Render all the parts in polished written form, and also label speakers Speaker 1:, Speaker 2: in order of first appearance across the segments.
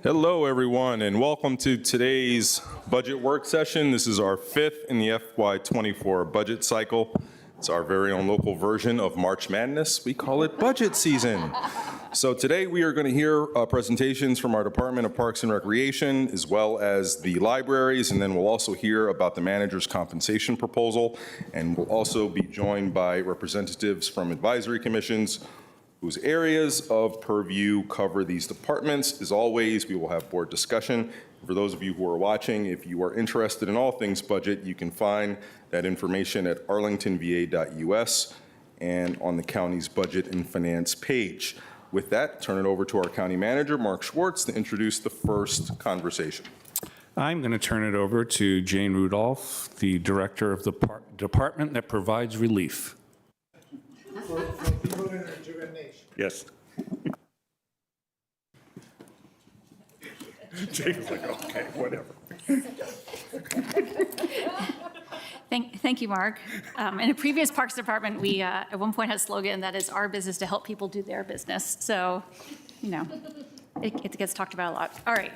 Speaker 1: Hello, everyone, and welcome to today's budget work session. This is our fifth in the FY24 budget cycle. It's our very own local version of March Madness. We call it budget season. So today we are going to hear presentations from our Department of Parks and Recreation, as well as the libraries, and then we'll also hear about the manager's compensation proposal, and we'll also be joined by representatives from advisory commissions whose areas of purview cover these departments. As always, we will have board discussion. For those of you who are watching, if you are interested in all things budget, you can find that information at arlingtonva.us and on the county's budget and finance page. With that, turn it over to our county manager, Mark Schwartz, to introduce the first conversation.
Speaker 2: I'm going to turn it over to Jane Rudolph, the director of the department that provides relief. Yes. Jane was like, okay, whatever.
Speaker 3: Thank you, Mark. In a previous Parks Department, we at one point had a slogan that is our business to help people do their business. So, you know, it gets talked about a lot. All right.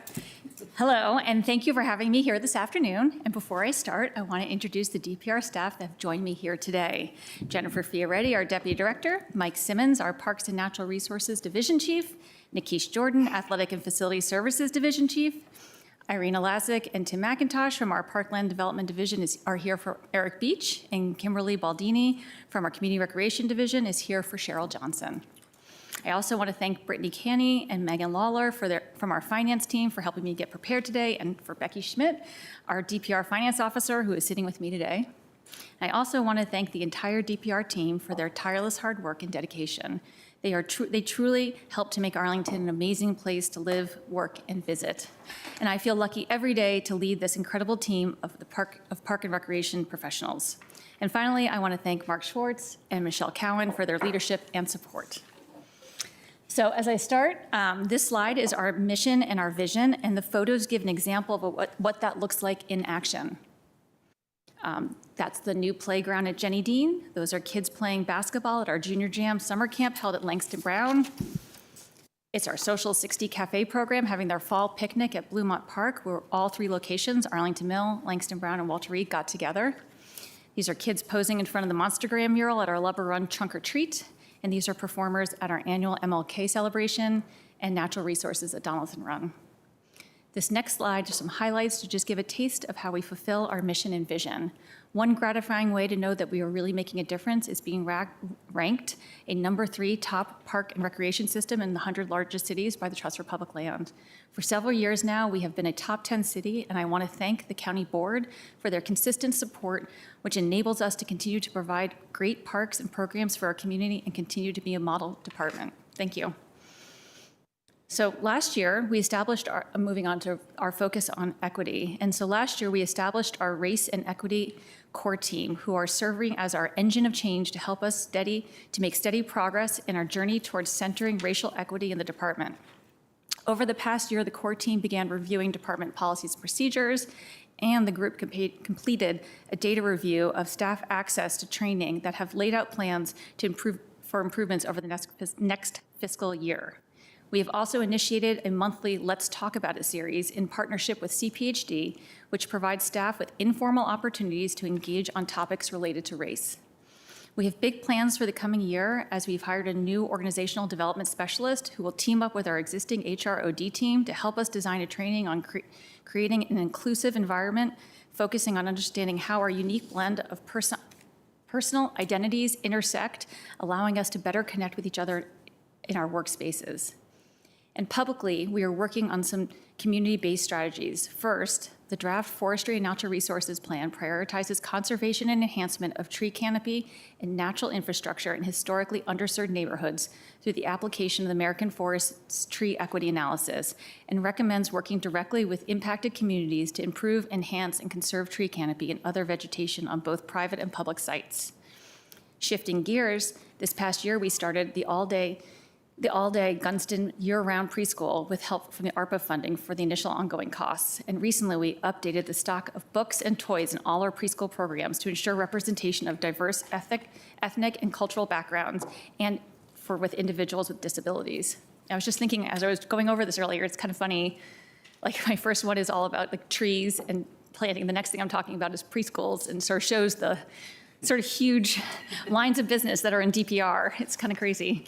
Speaker 3: Hello, and thank you for having me here this afternoon. And before I start, I want to introduce the DPR staff that have joined me here today. Jennifer Fioretti, our Deputy Director, Mike Simmons, our Parks and Natural Resources Division Chief, Nikish Jordan, Athletic and Facility Services Division Chief, Irina Lazic and Tim McIntosh from our Parkland Development Division are here for Eric Beach, and Kimberly Baldini from our Community Recreation Division is here for Cheryl Johnson. I also want to thank Brittany Canny and Megan Lawler from our finance team for helping me get prepared today, and for Becky Schmidt, our DPR finance officer, who is sitting with me today. I also want to thank the entire DPR team for their tireless hard work and dedication. They truly help to make Arlington an amazing place to live, work, and visit. And I feel lucky every day to lead this incredible team of Park and Recreation professionals. And finally, I want to thank Mark Schwartz and Michelle Cowan for their leadership and support. So as I start, this slide is our mission and our vision, and the photos give an example of what that looks like in action. That's the new playground at Jenny Dean. Those are kids playing basketball at our Junior Jam summer camp held at Langston Brown. It's our Social 60 Cafe program having their fall picnic at Bluemont Park, where all three locations, Arlington Mill, Langston Brown, and Walter Reed, got together. These are kids posing in front of the Monstergram mural at our Lubber Run Trunk or Treat. And these are performers at our annual MLK celebration and natural resources at Donaldson Run. This next slide is some highlights to just give a taste of how we fulfill our mission and vision. One gratifying way to know that we are really making a difference is being ranked a #3 top park and recreation system in the 100 largest cities by the Trust for Public Land. For several years now, we have been a top 10 city, and I want to thank the county board for their consistent support, which enables us to continue to provide great parks and programs for our community and continue to be a model department. Thank you. So last year, we established moving on to our focus on equity. And so last year, we established our race and equity core team, who are serving as our engine of change to help us make steady progress in our journey towards centering racial equity in the department. Over the past year, the core team began reviewing department policies and procedures, and the group completed a data review of staff access to training that have laid out plans for improvements over the next fiscal year. We have also initiated a monthly Let's Talk About It series in partnership with CPHD, which provides staff with informal opportunities to engage on topics related to race. We have big plans for the coming year, as we've hired a new organizational development specialist who will team up with our existing HROD team to help us design a training on creating an inclusive environment, focusing on understanding how our unique blend of personal identities intersect, allowing us to better connect with each other in our workspaces. And publicly, we are working on some community-based strategies. First, the draft Forestry and Natural Resources Plan prioritizes conservation and enhancement of tree canopy and natural infrastructure in historically underserved neighborhoods through the application of the American Forest's tree equity analysis, and recommends working directly with impacted communities to improve, enhance, and conserve tree canopy and other vegetation on both private and public sites. Shifting gears, this past year we started the all-day Gunston year-round preschool with help from the ARPA funding for the initial ongoing costs. And recently we updated the stock of books and toys in all our preschool programs to ensure representation of diverse ethnic and cultural backgrounds and with individuals with disabilities. I was just thinking, as I was going over this earlier, it's kind of funny, Like my first one is all about like trees and planting. The next thing I'm talking about is preschools, and sort of shows the sort of huge lines of business that are in DPR. It's kind of crazy.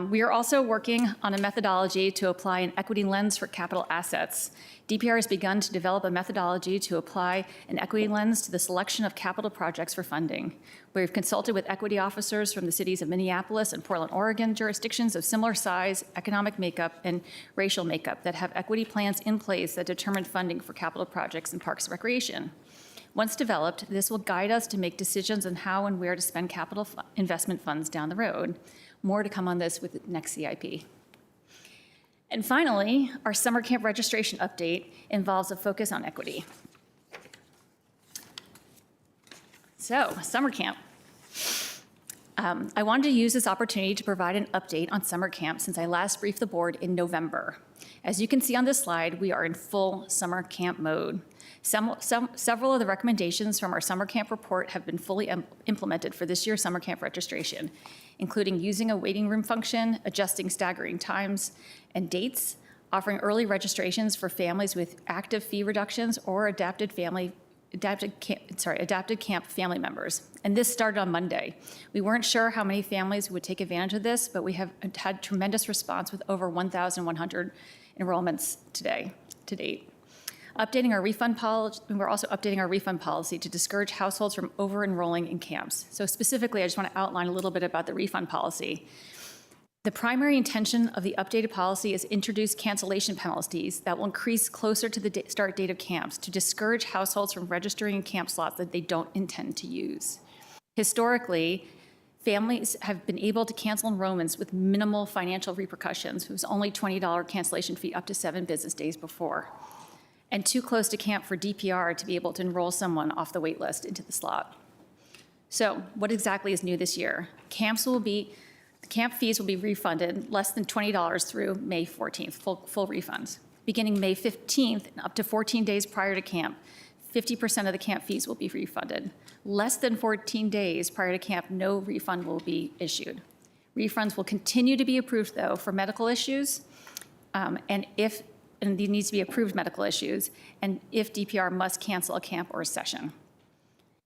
Speaker 3: We are also working on a methodology to apply an equity lens for capital assets. DPR has begun to develop a methodology to apply an equity lens to the selection of capital projects for funding. We've consulted with equity officers from the cities of Minneapolis and Portland, Oregon, jurisdictions of similar size, economic makeup, and racial makeup that have equity plans in place that determine funding for capital projects in parks and recreation. Once developed, this will guide us to make decisions on how and where to spend capital investment funds down the road. More to come on this with the next CIP. And finally, our summer camp registration update involves a focus on equity. So, summer camp. I wanted to use this opportunity to provide an update on summer camp since I last briefed the board in November. As you can see on this slide, we are in full summer camp mode. Several of the recommendations from our summer camp report have been fully implemented for this year's summer camp registration, including using a waiting room function, adjusting staggering times and dates, offering early registrations for families with active fee reductions or adapted camp family members. And this started on Monday. We weren't sure how many families would take advantage of this, but we have had tremendous response with over 1,100 enrollments to date. Updating our refund policy, we're also updating our refund policy to discourage households from over-enrolling in camps. So specifically, I just want to outline a little bit about the refund policy. The primary intention of the updated policy is introduce cancellation penalties that will increase closer to the start date of camps to discourage households from registering in camp slots that they don't intend to use. Historically, families have been able to cancel enrollments with minimal financial repercussions. It was only $20 cancellation fee up to 7 business days before, and too close to camp for DPR to be able to enroll someone off the wait list into the slot. So what exactly is new this year? Camp fees will be refunded less than $20 through May 14th, full refunds. Beginning May 15th and up to 14 days prior to camp, 50% of the camp fees will be refunded. Less than 14 days prior to camp, no refund will be issued. Refunds will continue to be approved, though, for medical issues, and these needs to be approved medical issues, and if DPR must cancel a camp or a session.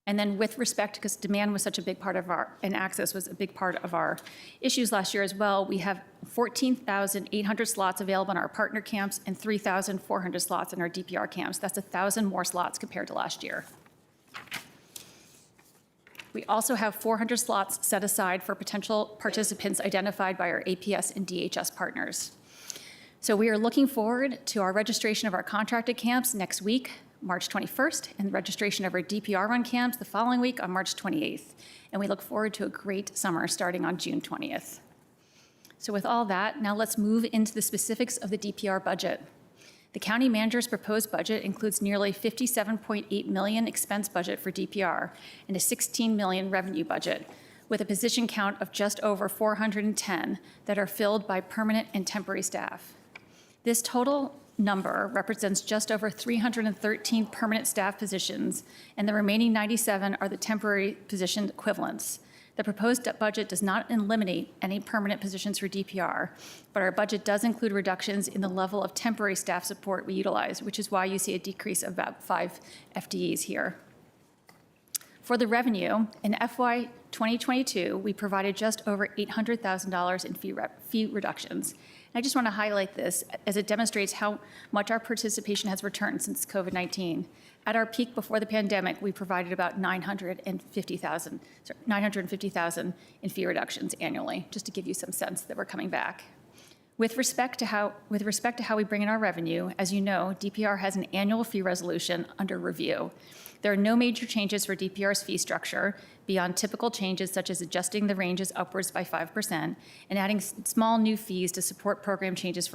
Speaker 3: And then with respect, because demand was such a big part of and access was a big part of our issues last year as well, we have 14,800 slots available in our partner camps and 3,400 slots in our DPR camps. That's 1,000 more slots compared to last year. We also have 400 slots set aside for potential participants identified by our APS and DHS partners. So we are looking forward to our registration of our contracted camps next week, March 21st, and registration of our DPR run camps the following week on March 28th. And we look forward to a great summer starting on June 20th. So with all that, now let's move into the specifics of the DPR budget. The county manager's proposed budget includes nearly $57.8 million expense budget for DPR and a $16 million revenue budget, with a position count of just over 410 that are filled by permanent and temporary staff. This total number represents just over 313 permanent staff positions, and the remaining 97 are the temporary position equivalents. The proposed budget does not eliminate any permanent positions for DPR, but our budget does include reductions in the level of temporary staff support we utilize, which is why you see a decrease of about 5 FTEs here. For the revenue, in FY 2022, we provided just over $800,000 in fee reductions. I just want to highlight this as it demonstrates how much our participation has returned since COVID-19. At our peak before the pandemic, we provided about $950,000 in fee reductions annually, just to give you some sense that we're coming back. With respect to how we bring in our revenue, as you know, DPR has an annual fee resolution under review. There are no major changes for DPR's fee structure beyond typical changes such as adjusting the ranges upwards by 5% and adding small new fees to support program changes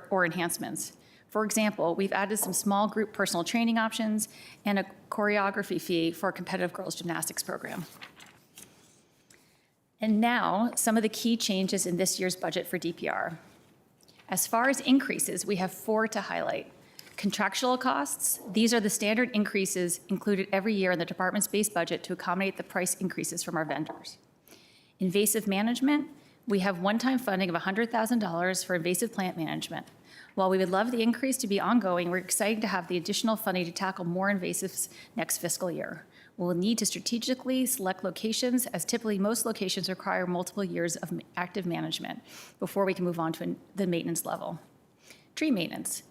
Speaker 3: or enhancements. For example, we've added some small group personal training options and a choreography fee for a competitive girls gymnastics program. And now, some of the key changes in this year's budget for DPR. As far as increases, we have 4 to highlight. Contractual costs, these are the standard increases included every year in the department's base budget to accommodate the price increases from our vendors. Invasive management, we have one-time funding of $100,000 for invasive plant management. While we would love the increase to be ongoing, we're excited to have the additional funding to tackle more invasives next fiscal year. We'll need to strategically select locations, as typically most locations require multiple years of active management before we can move on to the maintenance level. Tree maintenance.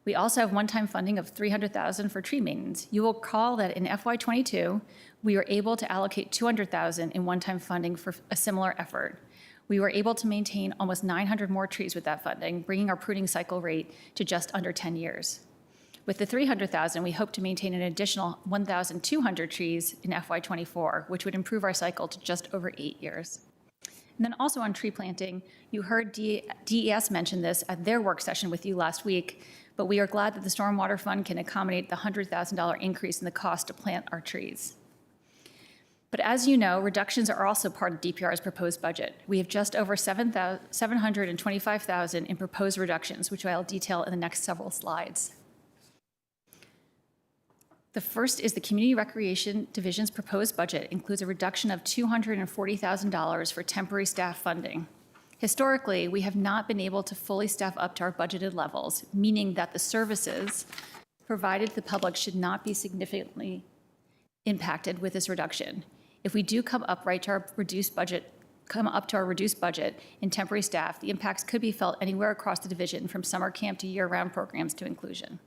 Speaker 3: We also have one-time funding of $300,000 for tree maintenance. You will recall that in FY22, we were able to allocate $200,000 in one-time funding for a similar effort. We were able to maintain almost 900 more trees with that funding, bringing our pruning cycle rate to just under 10 years. With the $300,000, we hope to maintain an additional 1,200 trees in FY24, which would improve our cycle to just over 8 years. And then also on tree planting, you heard DES mention this at their work session with you last week, but we are glad that the Stormwater Fund can accommodate the $100,000 increase in the cost to plant our trees. But as you know, reductions are also part of DPR's proposed budget. We have just over $725,000 in proposed reductions, which I'll detail in the next several slides. The first is the Community Recreation Division's proposed budget includes a reduction of $240,000 for temporary staff funding. Historically, we have not been able to fully staff up to our budgeted levels, meaning that the services provided to the public should not be significantly impacted with this reduction. If we do come up to our reduced budget in temporary staff, the impacts could be felt anywhere across the division, from summer camp to year-round programs to inclusion.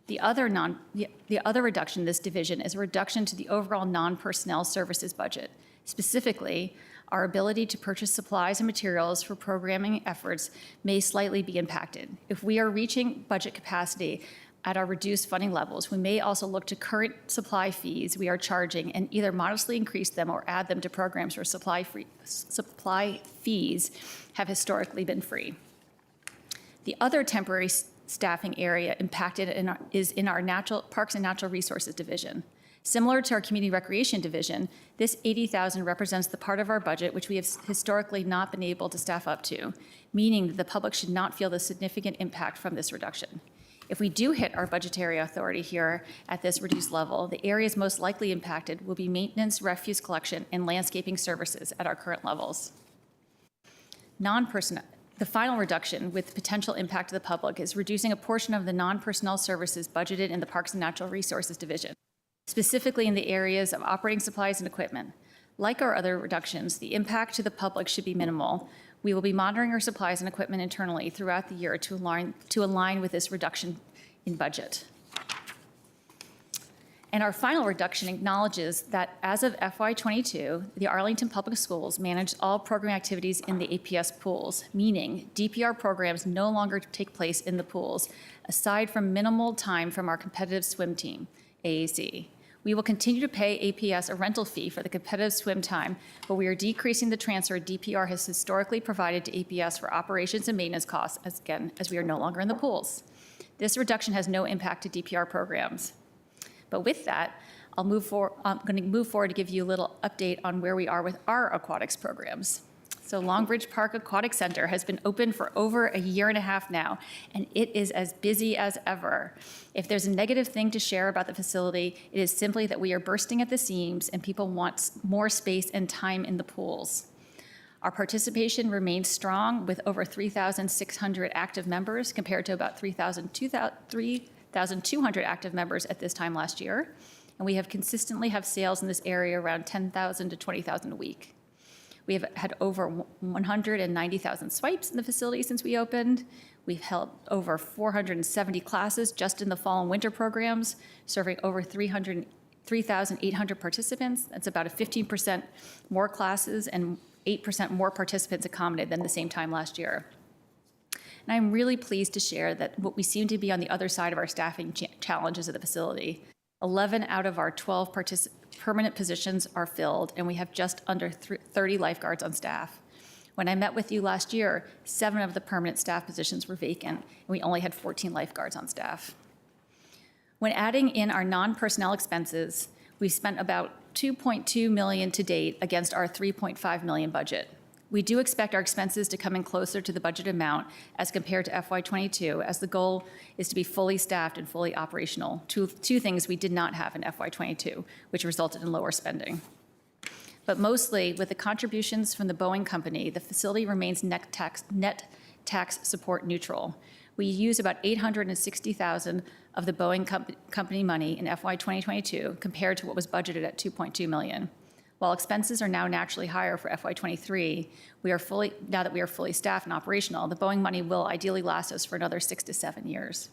Speaker 3: The other reduction in this division is a reduction to the overall non-personnel services budget. Specifically, our ability to purchase supplies and materials for programming efforts may slightly be impacted. If we are reaching budget capacity at our reduced funding levels, we may also look to current supply fees we are charging and either modestly increase them or add them to programs where supply fees have historically been free. The other temporary staffing area impacted is in our Parks and Natural Resources Division. Similar to our Community Recreation Division, this $80,000 represents the part of our budget which we have historically not been able to staff up to, meaning that the public should not feel the significant impact from this reduction. If we do hit our budgetary authority here at this reduced level, the areas most likely impacted will be maintenance, refuse collection, and landscaping services at our current levels. The final reduction with potential impact to the public is reducing a portion of the non-personnel services budgeted in the Parks and Natural Resources Division, specifically in the areas of operating supplies and equipment. Like our other reductions, the impact to the public should be minimal. We will be monitoring our supplies and equipment internally throughout the year to align with this reduction in budget. And our final reduction acknowledges that as of FY22, the Arlington Public Schools manage all program activities in the APS pools, meaning DPR programs no longer take place in the pools, aside from minimal time from our competitive swim team, AAC. We will continue to pay APS a rental fee for the competitive swim time, but we are decreasing the transfer DPR has historically provided to APS for operations and maintenance costs, as we are no longer in the pools. This reduction has no impact to DPR programs. But with that, I'm going to move forward to give you a little update on where we are with our aquatics programs. So Longbridge Park Aquatic Center has been open for over a year and a half now, and it is as busy as ever. If there's a negative thing to share about the facility, it is simply that we are bursting at the seams and people want more space and time in the pools. Our participation remains strong with over 3,600 active members compared to about 3,200 active members at this time last year. And we have consistently have sales in this area around 10,000 to 20,000 a week. We have had over 190,000 swipes in the facility since we opened. We've held over 470 classes just in the fall and winter programs, serving over 3,800 participants. That's about a 15% more classes and 8% more participants accommodated than the same time last year. And I'm really pleased to share that what we seem to be on the other side of our staffing challenges at the facility. 11 out of our 12 permanent positions are filled, and we have just under 30 lifeguards on staff. When I met with you last year, 7 of the permanent staff positions were vacant, and we only had 14 lifeguards on staff. When adding in our non-personnel expenses, we've spent about $2.2 million to date against our $3.5 million budget. We do expect our expenses to come in closer to the budget amount as compared to FY22, as the goal is to be fully staffed and fully operational, two things we did not have in FY22, which resulted in lower spending. But mostly, with the contributions from the Boeing company, the facility remains net tax support neutral. We used about $860,000 of the Boeing company money in FY 2022 compared to what was budgeted at $2.2 million. While expenses are now naturally higher for FY '23, now that we are fully staffed and operational, the Boeing money will ideally last us for another 6 to 7 years.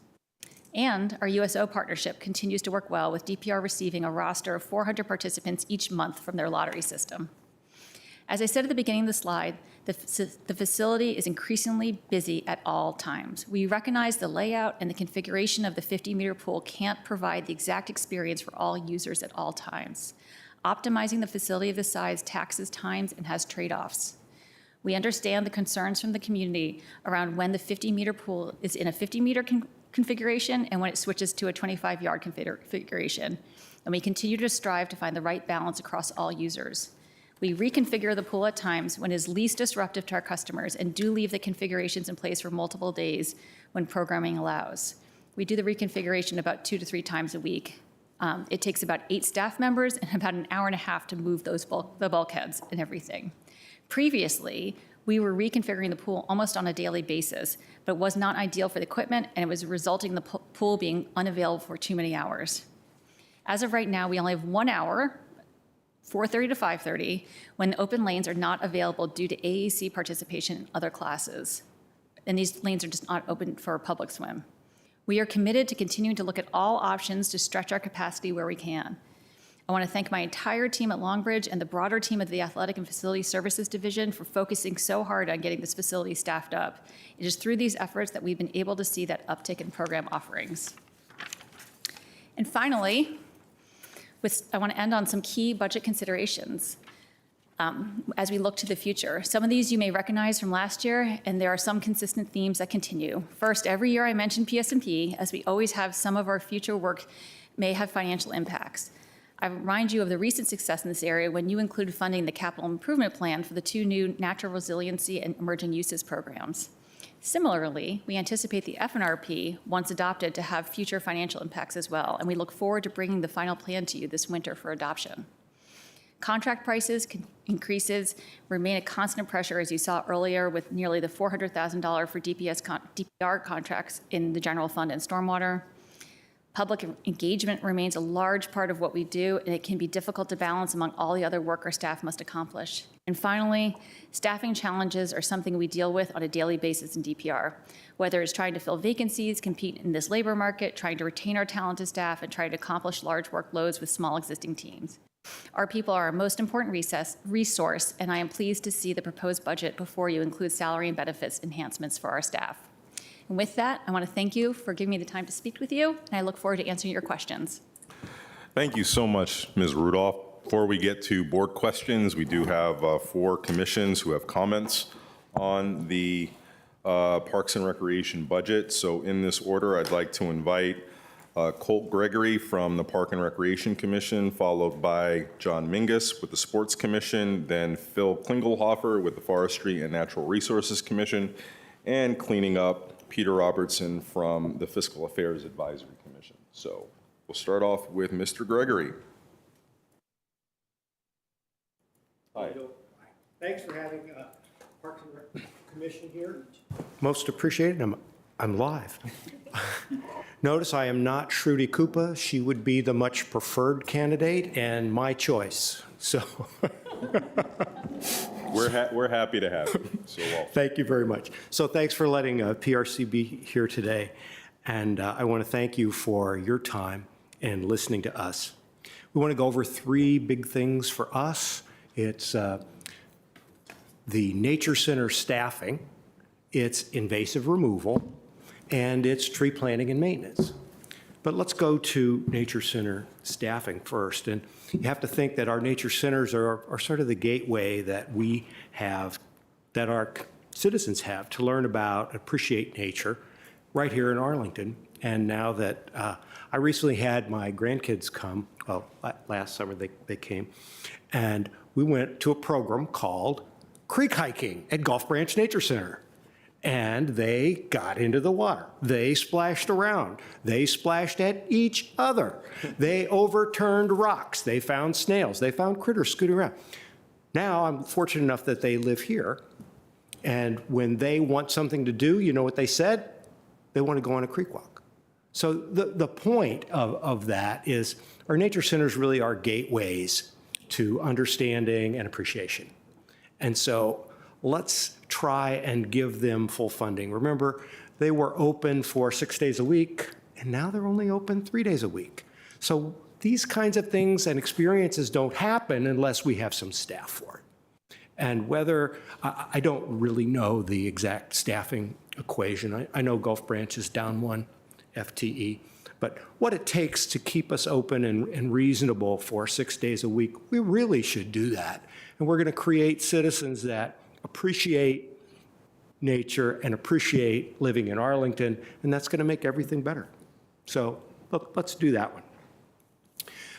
Speaker 3: And our USO partnership continues to work well, with DPR receiving a roster of 400 participants each month from their lottery system. As I said at the beginning of the slide, the facility is increasingly busy at all times. We recognize the layout and the configuration of the 50-meter pool can't provide the exact experience for all users at all times. Optimizing the facility of this size taxes times and has trade-offs. We understand the concerns from the community around when the 50-meter pool is in a 50-meter configuration and when it switches to a 25-yard configuration. And we continue to strive to find the right balance across all users. We reconfigure the pool at times when it is least disruptive to our customers and do leave the configurations in place for multiple days when programming allows. We do the reconfiguration about 2 to 3 times a week. It takes about 8 staff members and about an hour and a half to move the bulkheads and everything. Previously, we were reconfiguring the pool almost on a daily basis, but it was not ideal for the equipment, and it was resulting in the pool being unavailable for too many hours. As of right now, we only have 1 hour, 4:30 to 5:30, when the open lanes are not available due to AAC participation in other classes. And these lanes are just not open for a public swim. We are committed to continuing to look at all options to stretch our capacity where we can. I want to thank my entire team at Longbridge and the broader team of the Athletic and Facility Services Division for focusing so hard on getting this facility staffed up. It is through these efforts that we've been able to see that uptick in program offerings. And finally, I want to end on some key budget considerations as we look to the future. Some of these you may recognize from last year, and there are some consistent themes that continue. First, every year I mention PS&P, as we always have. Some of our future work may have financial impacts. I remind you of the recent success in this area when you include funding the capital improvement plan for the 2 new natural resiliency and emerging uses programs. Similarly, we anticipate the FNRP, once adopted, to have future financial impacts as well, and we look forward to bringing the final plan to you this winter for adoption. Contract prices increases remain a constant pressure, as you saw earlier, with nearly the $400,000 for DPR contracts in the general fund and stormwater. Public engagement remains a large part of what we do, and it can be difficult to balance among all the other work our staff must accomplish. And finally, staffing challenges are something we deal with on a daily basis in DPR, whether it's trying to fill vacancies, compete in this labor market, trying to retain our talented staff, and trying to accomplish large workloads with small existing teams. Our people are our most important resource, and I am pleased to see the proposed budget before you include salary and benefits enhancements for our staff. And with that, I want to thank you for giving me the time to speak with you, and I look forward to answering your questions.
Speaker 1: Thank you so much, Ms. Rudolph. Before we get to board questions, we do have 4 commissions who have comments on the Parks and Recreation budget. So in this order, I'd like to invite Colt Gregory from the Park and Recreation Commission, followed by John Mingus with the Sports Commission, then Phil Klingelhofer with the Forestry and Natural Resources Commission, and cleaning up, Peter Robertson from the Fiscal Affairs Advisory Commission. So we'll start off with Mr. Gregory. Hi.
Speaker 4: Thanks for having Parks and Rec Commission here. Most appreciated. I'm live. Notice I am not Shruti Koopa. She would be the much preferred candidate and my choice. So
Speaker 1: We're happy to have you. So welcome.
Speaker 4: Thank you very much. So thanks for letting PRC be here today. And I want to thank you for your time and listening to us. We want to go over 3 big things for us. It's the Nature Center staffing, it's invasive removal, and it's tree planting and maintenance. But let's go to Nature Center staffing first. And you have to think that our nature centers are sort of the gateway that we have, that our citizens have to learn about, appreciate nature right here in Arlington. And now that I recently had my grandkids come, well, last summer they came, and we went to a program called creek hiking at Gulf Branch Nature Center. And they got into the water. They splashed around. They splashed at each other. They overturned rocks. They found snails. They found critters scooting around. Now I'm fortunate enough that they live here. And when they want something to do, you know what they said? they want to go on a creek walk. So the point of that is our nature centers really are gateways to understanding and appreciation. And so let's try and give them full funding. Remember, they were open for 6 days a week, and now they're only open 3 days a week. So these kinds of things and experiences don't happen unless we have some staff for it. And whether, I don't really know the exact staffing equation. I know Gulf Branch is down 1 FTE, but what it takes to keep us open and reasonable for 6 days a week, we really should do that. And we're going to create citizens that appreciate nature and appreciate living in Arlington, and that's going to make everything better. So look, let's do that one.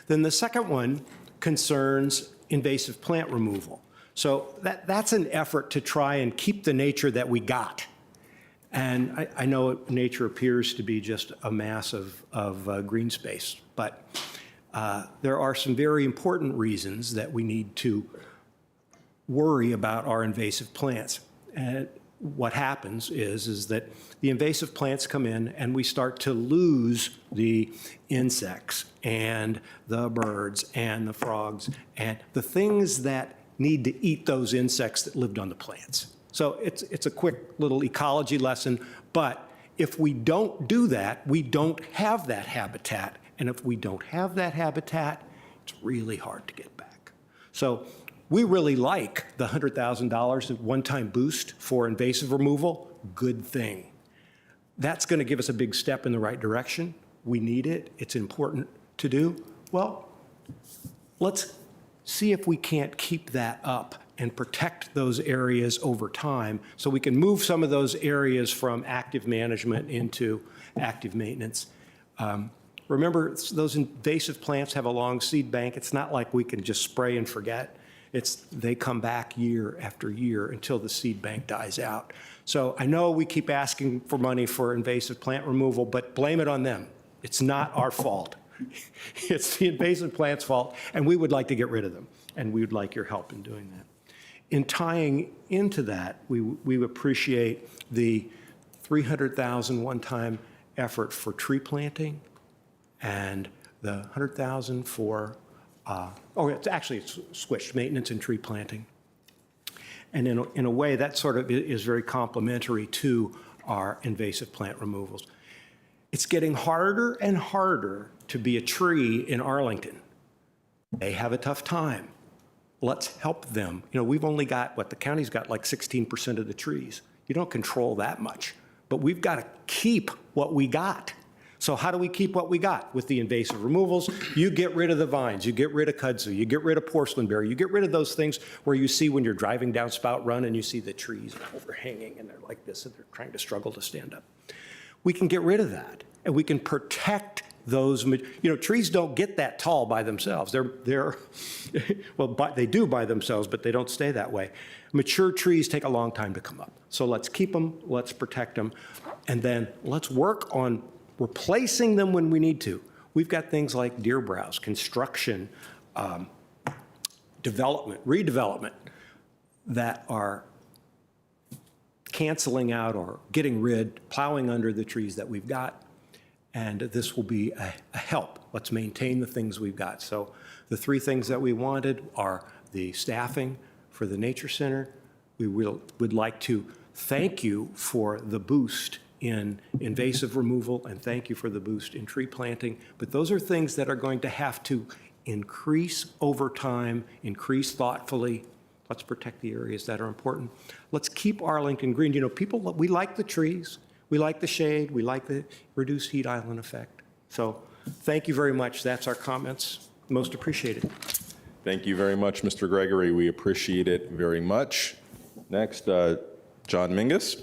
Speaker 4: Then the second one concerns invasive plant removal. So that's an effort to try and keep the nature that we got. And I know nature appears to be just a mass of green space, but there are some very important reasons that we need to worry about our invasive plants. And what happens is that the invasive plants come in and we start to lose the insects and the birds and the frogs and the things that need to eat those insects that lived on the plants. So it's a quick little ecology lesson, but if we don't do that, we don't have that habitat. And if we don't have that habitat, it's really hard to get back. So we really like the $100,000 one-time boost for invasive removal. Good thing. That's going to give us a big step in the right direction. We need it. It's important to do. Well, let's see if we can't keep that up and protect those areas over time so we can move some of those areas from active management into active maintenance. Remember, those invasive plants have a long seed bank. It's not like we can just spray and forget. They come back year after year until the seed bank dies out. So I know we keep asking for money for invasive plant removal, but blame it on them. It's not our fault. It's the invasive plant's fault, and we would like to get rid of them, and we would like your help in doing that. In tying into that, we appreciate the $300,000 one-time effort for tree planting and the $100,000 for it's switched, maintenance and tree planting. And in a way, that sort of is very complementary to our invasive plant removals. It's getting harder and harder to be a tree in Arlington. They have a tough time. Let's help them. You know, we've only got, the county's got like 16% of the trees. You don't control that much, but we've got to keep what we got. So how do we keep what we got? With the invasive removals, you get rid of the vines, you get rid of kudzu, you get rid of porcelainberry, you get rid of those things where you see when you're driving down Spout Run and you see the trees overhanging and they're like this and they're trying to struggle to stand up. We can get rid of that and we can protect those, trees don't get that tall by themselves. They do by themselves, but they don't stay that way. Mature trees take a long time to come up. So let's keep them, let's protect them, and then let's work on replacing them when we need to. We've got things like deer browse, construction, development, redevelopment that are canceling out or getting rid, plowing under the trees that we've got. And this will be a help. Let's maintain the things we've got. So the three things that we wanted are the staffing for the Nature Center. We would like to thank you for the boost in invasive removal and thank you for the boost in tree planting. But those are things that are going to have to increase over time, increase thoughtfully. Let's protect the areas that are important. Let's keep Arlington green. We like the trees. We like the shade. We like the reduced heat island effect. So thank you very much. That's our comments. Most appreciated.
Speaker 1: Thank you very much, Mr. Gregory. We appreciate it very much. Next, John Mingus.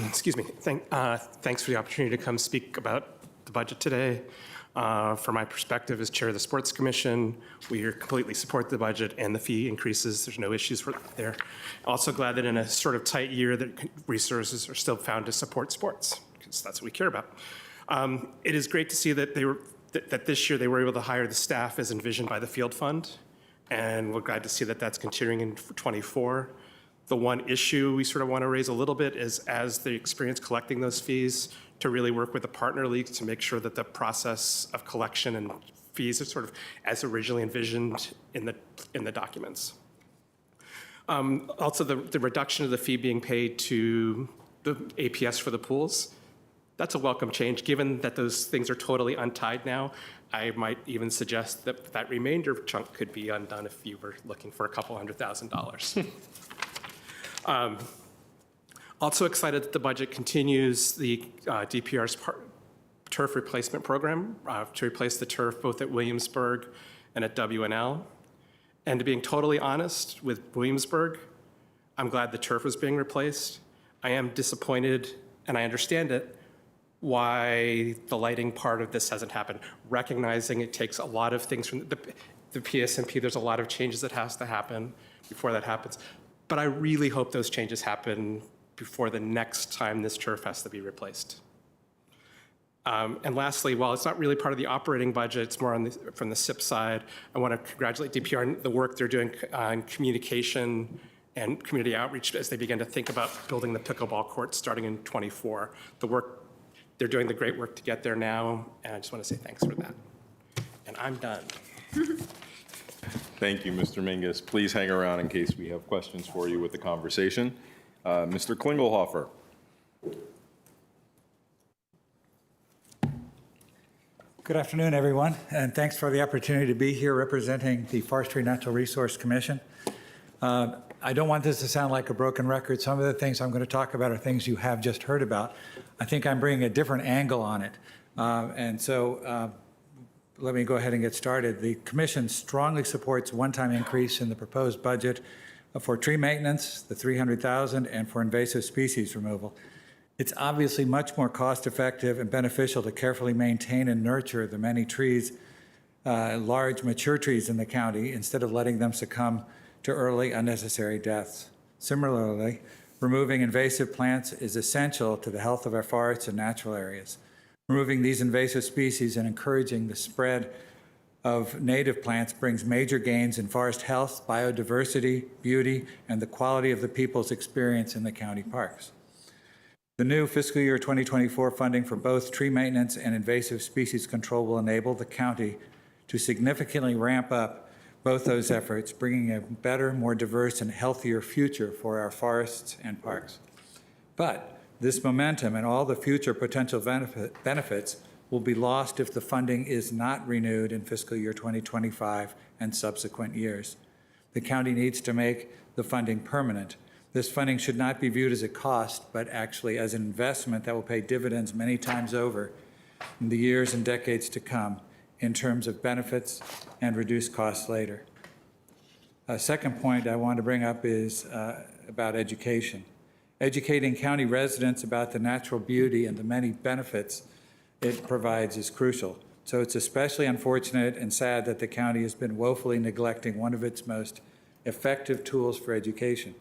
Speaker 5: Excuse me. Thanks for the opportunity to come speak about the budget today. From my perspective as chair of the Sports Commission, we completely support the budget and the fee increases. There's no issues there. Also glad that in a sort of tight year that resources are still found to support sports, because that's what we care about. It is great to see that that this year they were able to hire the staff as envisioned by the field fund, and we're glad to see that that's continuing in '24. The one issue we sort of want to raise a little bit is, as they experience collecting those fees, to really work with the partner leagues to make sure that the process of collection and fees are sort of as originally envisioned in the documents. Also, the reduction of the fee being paid to the APS for the pools, that's a welcome change. Given that those things are totally untied now, I might even suggest that that remainder chunk could be undone if you were looking for a couple $100,000. Also excited that the budget continues the DPR's turf replacement program to replace the turf both at Williamsburg and at WNL. And to being totally honest with Williamsburg, I'm glad the turf was being replaced. I am disappointed, and I understand it, why the lighting part of this hasn't happened. Recognizing it takes a lot of things from the PSNP, there's a lot of changes that has to happen before that happens. But I really hope those changes happen before the next time this turf has to be replaced. And lastly, while it's not really part of the operating budget, it's more on from the SIP side, I want to congratulate DPR on the work they're doing on communication and community outreach as they begin to think about building the pickleball court starting in '24. They're doing the great work to get there now, and I just want to say thanks for that. And I'm done.
Speaker 1: Thank you, Mr. Mingus. Please hang around in case we have questions for you with the conversation. Mr. Klingelhofer.
Speaker 6: Good afternoon, everyone, and thanks for the opportunity to be here representing the Forestry Natural Resource Commission. I don't want this to sound like a broken record. Some of the things I'm going to talk about are things you have just heard about. I think I'm bringing a different angle on it. Let me go ahead and get started. The Commission strongly supports one-time increase in the proposed budget for tree maintenance, the $300,000, and for invasive species removal. It's obviously much more cost-effective and beneficial to carefully maintain and nurture the many trees, large mature trees in the county, instead of letting them succumb to early unnecessary deaths. Similarly, removing invasive plants is essential to the health of our forests and natural areas. Removing these invasive species and encouraging the spread of native plants brings major gains in forest health, biodiversity, beauty, and the quality of the people's experience in the county parks. The new fiscal year 2024 funding for both tree maintenance and invasive species control will enable the county to significantly ramp up both those efforts, bringing a better, more diverse, and healthier future for our forests and parks. But this momentum and all the future potential benefits will be lost if the funding is not renewed in fiscal year 2025 and subsequent years. The county needs to make the funding permanent. This funding should not be viewed as a cost, but actually as an investment that will pay dividends many times over in the years and decades to come in terms of benefits and reduced costs later. A second point I want to bring up is about education. Educating county residents about the natural beauty and the many benefits it provides is crucial. So it's especially unfortunate and sad that the county has been woefully neglecting one of its most effective tools for education,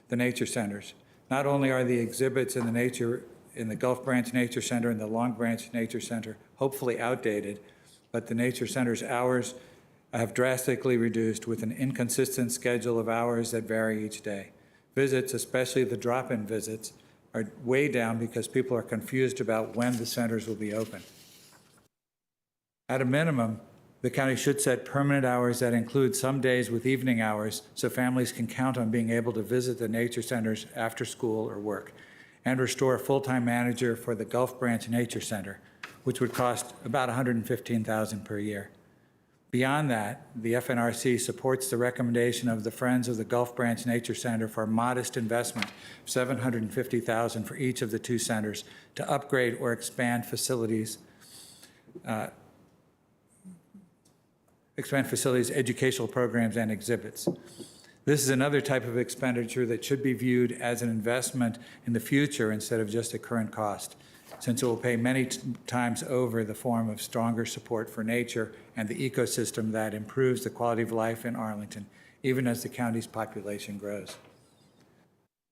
Speaker 6: the nature centers. Not only are the exhibits in the Gulf Branch Nature Center and the Long Branch Nature Center hopefully outdated, but the nature center's hours have drastically reduced with an inconsistent schedule of hours that vary each day. Visits, especially the drop-in visits, are way down because people are confused about when the centers will be open. At a minimum, the county should set permanent hours that include some days with evening hours so families can count on being able to visit the nature centers after school or work, and restore a full-time manager for the Gulf Branch Nature Center, which would cost about $115,000 per year. Beyond that, the FNRC supports the recommendation of the Friends of the Gulf Branch Nature Center for a modest investment of $750,000 for each of the two centers to upgrade or expand facilities, educational programs, and exhibits. This is another type of expenditure that should be viewed as an investment in the future instead of just a current cost, since it will pay many times over the form of stronger support for nature and the ecosystem that improves the quality of life in Arlington, even as the county's population grows.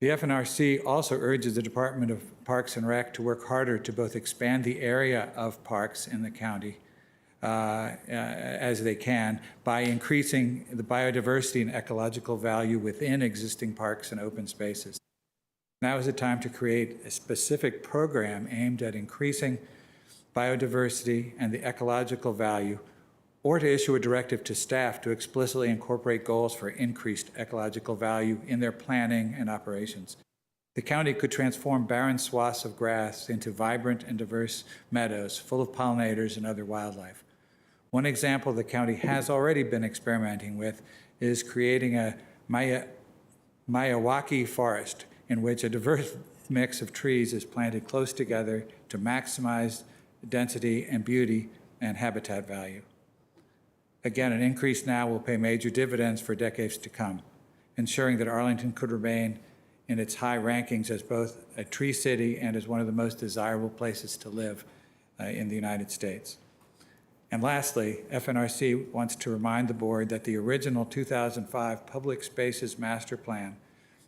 Speaker 6: The FNRC also urges the Department of Parks and Rec to work harder to both expand the area of parks in the county as they can by increasing the biodiversity and ecological value within existing parks and open spaces. Now is the time to create a specific program aimed at increasing biodiversity and the ecological value, or to issue a directive to staff to explicitly incorporate goals for increased ecological value in their planning and operations. The county could transform barren swaths of grass into vibrant and diverse meadows full of pollinators and other wildlife. One example the county has already been experimenting with is creating a Miyawaki forest in which a diverse mix of trees is planted close together to maximize density and beauty and habitat value. Again, an increase now will pay major dividends for decades to come, ensuring that Arlington could remain in its high rankings as both a tree city and as one of the most desirable places to live in the United States. And lastly, FNRC wants to remind the board that the original 2005 Public Spaces Master Plan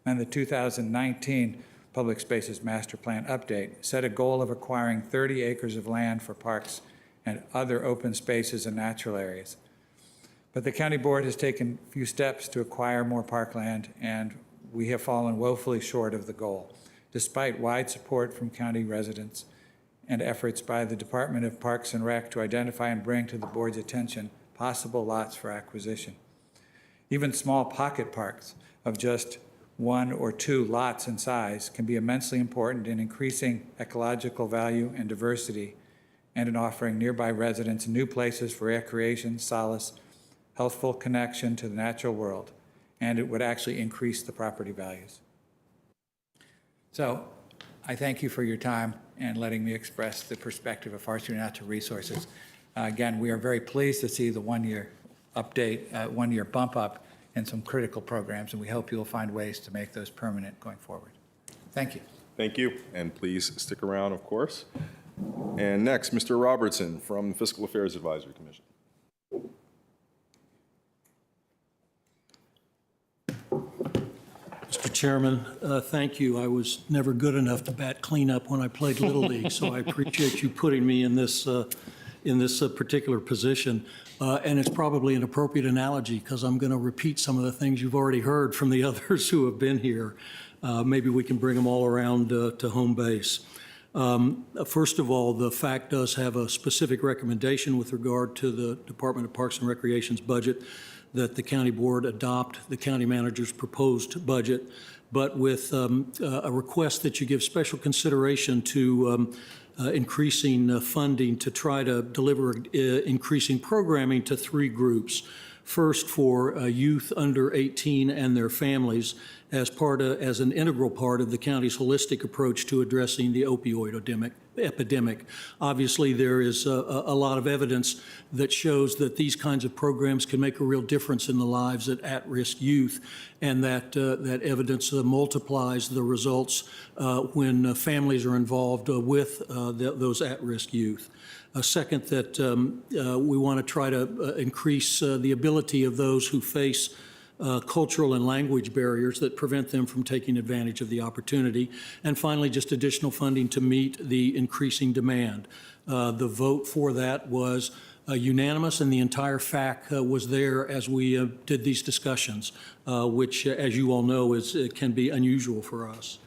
Speaker 6: and the 2019 Public Spaces Master Plan update set a goal of acquiring 30 acres of land for parks and other open spaces and natural areas. But the county board has taken a few steps to acquire more parkland, and we have fallen woefully short of the goal, despite wide support from county residents and efforts by the Department of Parks and Rec to identify and bring to the board's attention possible lots for acquisition. Even small pocket parks of just 1 or 2 lots in size can be immensely important in increasing ecological value and diversity, and in offering nearby residents new places for recreation, solace, healthful connection to the natural world, and it would actually increase the property values. So I thank you for your time and letting me express the perspective of Forestry Natural Resources. Again, we are very pleased to see the one-year update, one-year bump up in some critical programs, and we hope you'll find ways to make those permanent going forward. Thank you.
Speaker 1: Thank you, and please stick around, of course. And next, Mr. Robertson from the Fiscal Affairs Advisory Commission.
Speaker 7: Mr. Chairman, thank you. I was never good enough to bat cleanup when I played Little League, so I appreciate you putting me in this particular position. And it's probably an appropriate analogy because I'm going to repeat some of the things you've already heard from the others who have been here. Maybe we can bring them all around to home base. First of all, the FAC does have a specific recommendation with regard to the Department of Parks and Recreation's budget, that the county board adopt the county manager's proposed budget, but with a request that you give special consideration to increasing funding to try to deliver increasing programming to 3 groups. First, for youth under 18 and their families as an integral part of the county's holistic approach to addressing the opioid epidemic. Obviously, there is a lot of evidence that shows that these kinds of programs can make a real difference in the lives of at-risk youth, and that evidence multiplies the results when families are involved with those at-risk youth. Second, that we want to try to increase the ability of those who face cultural and language barriers that prevent them from taking advantage of the opportunity. And finally, just additional funding to meet the increasing demand. The vote for that was unanimous, and the entire FAC was there as we did these discussions, which, as you all know, can be unusual for us.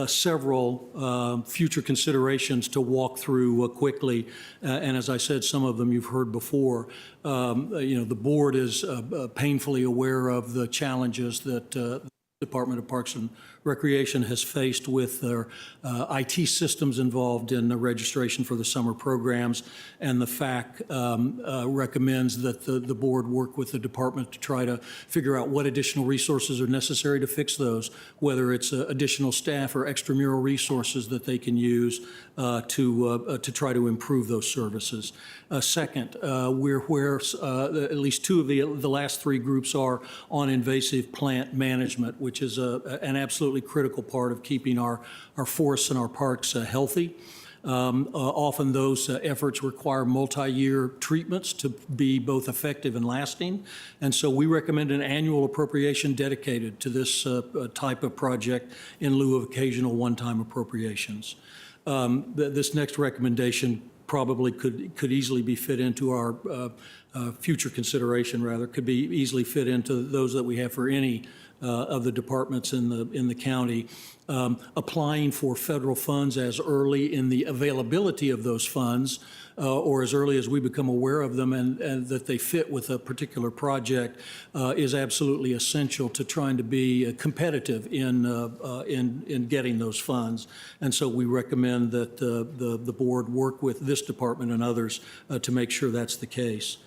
Speaker 7: Several future considerations to walk through quickly, and as I said, some of them you've heard before. The board is painfully aware of the challenges that the Department of Parks and Recreation has faced with their IT systems involved in the registration for the summer programs, and the FAC recommends that the board work with the department to try to figure out what additional resources are necessary to fix those, whether it's additional staff or extramural resources that they can use to try to improve those services. Second, we're where at least 2 of the last 3 groups are on invasive plant management, which is an absolutely critical part of keeping our forests and our parks healthy. Often those efforts require multi-year treatments to be both effective and lasting. And so we recommend an annual appropriation dedicated to this type of project in lieu of occasional one-time appropriations. This next recommendation probably could easily be fit into our future consideration, rather, could be easily fit into those that we have for any of the departments in the county. Applying for federal funds as early in the availability of those funds or as early as we become aware of them and that they fit with a particular project is absolutely essential to trying to be competitive in getting those funds. And so we recommend that the board work with this department and others to make sure that's the case.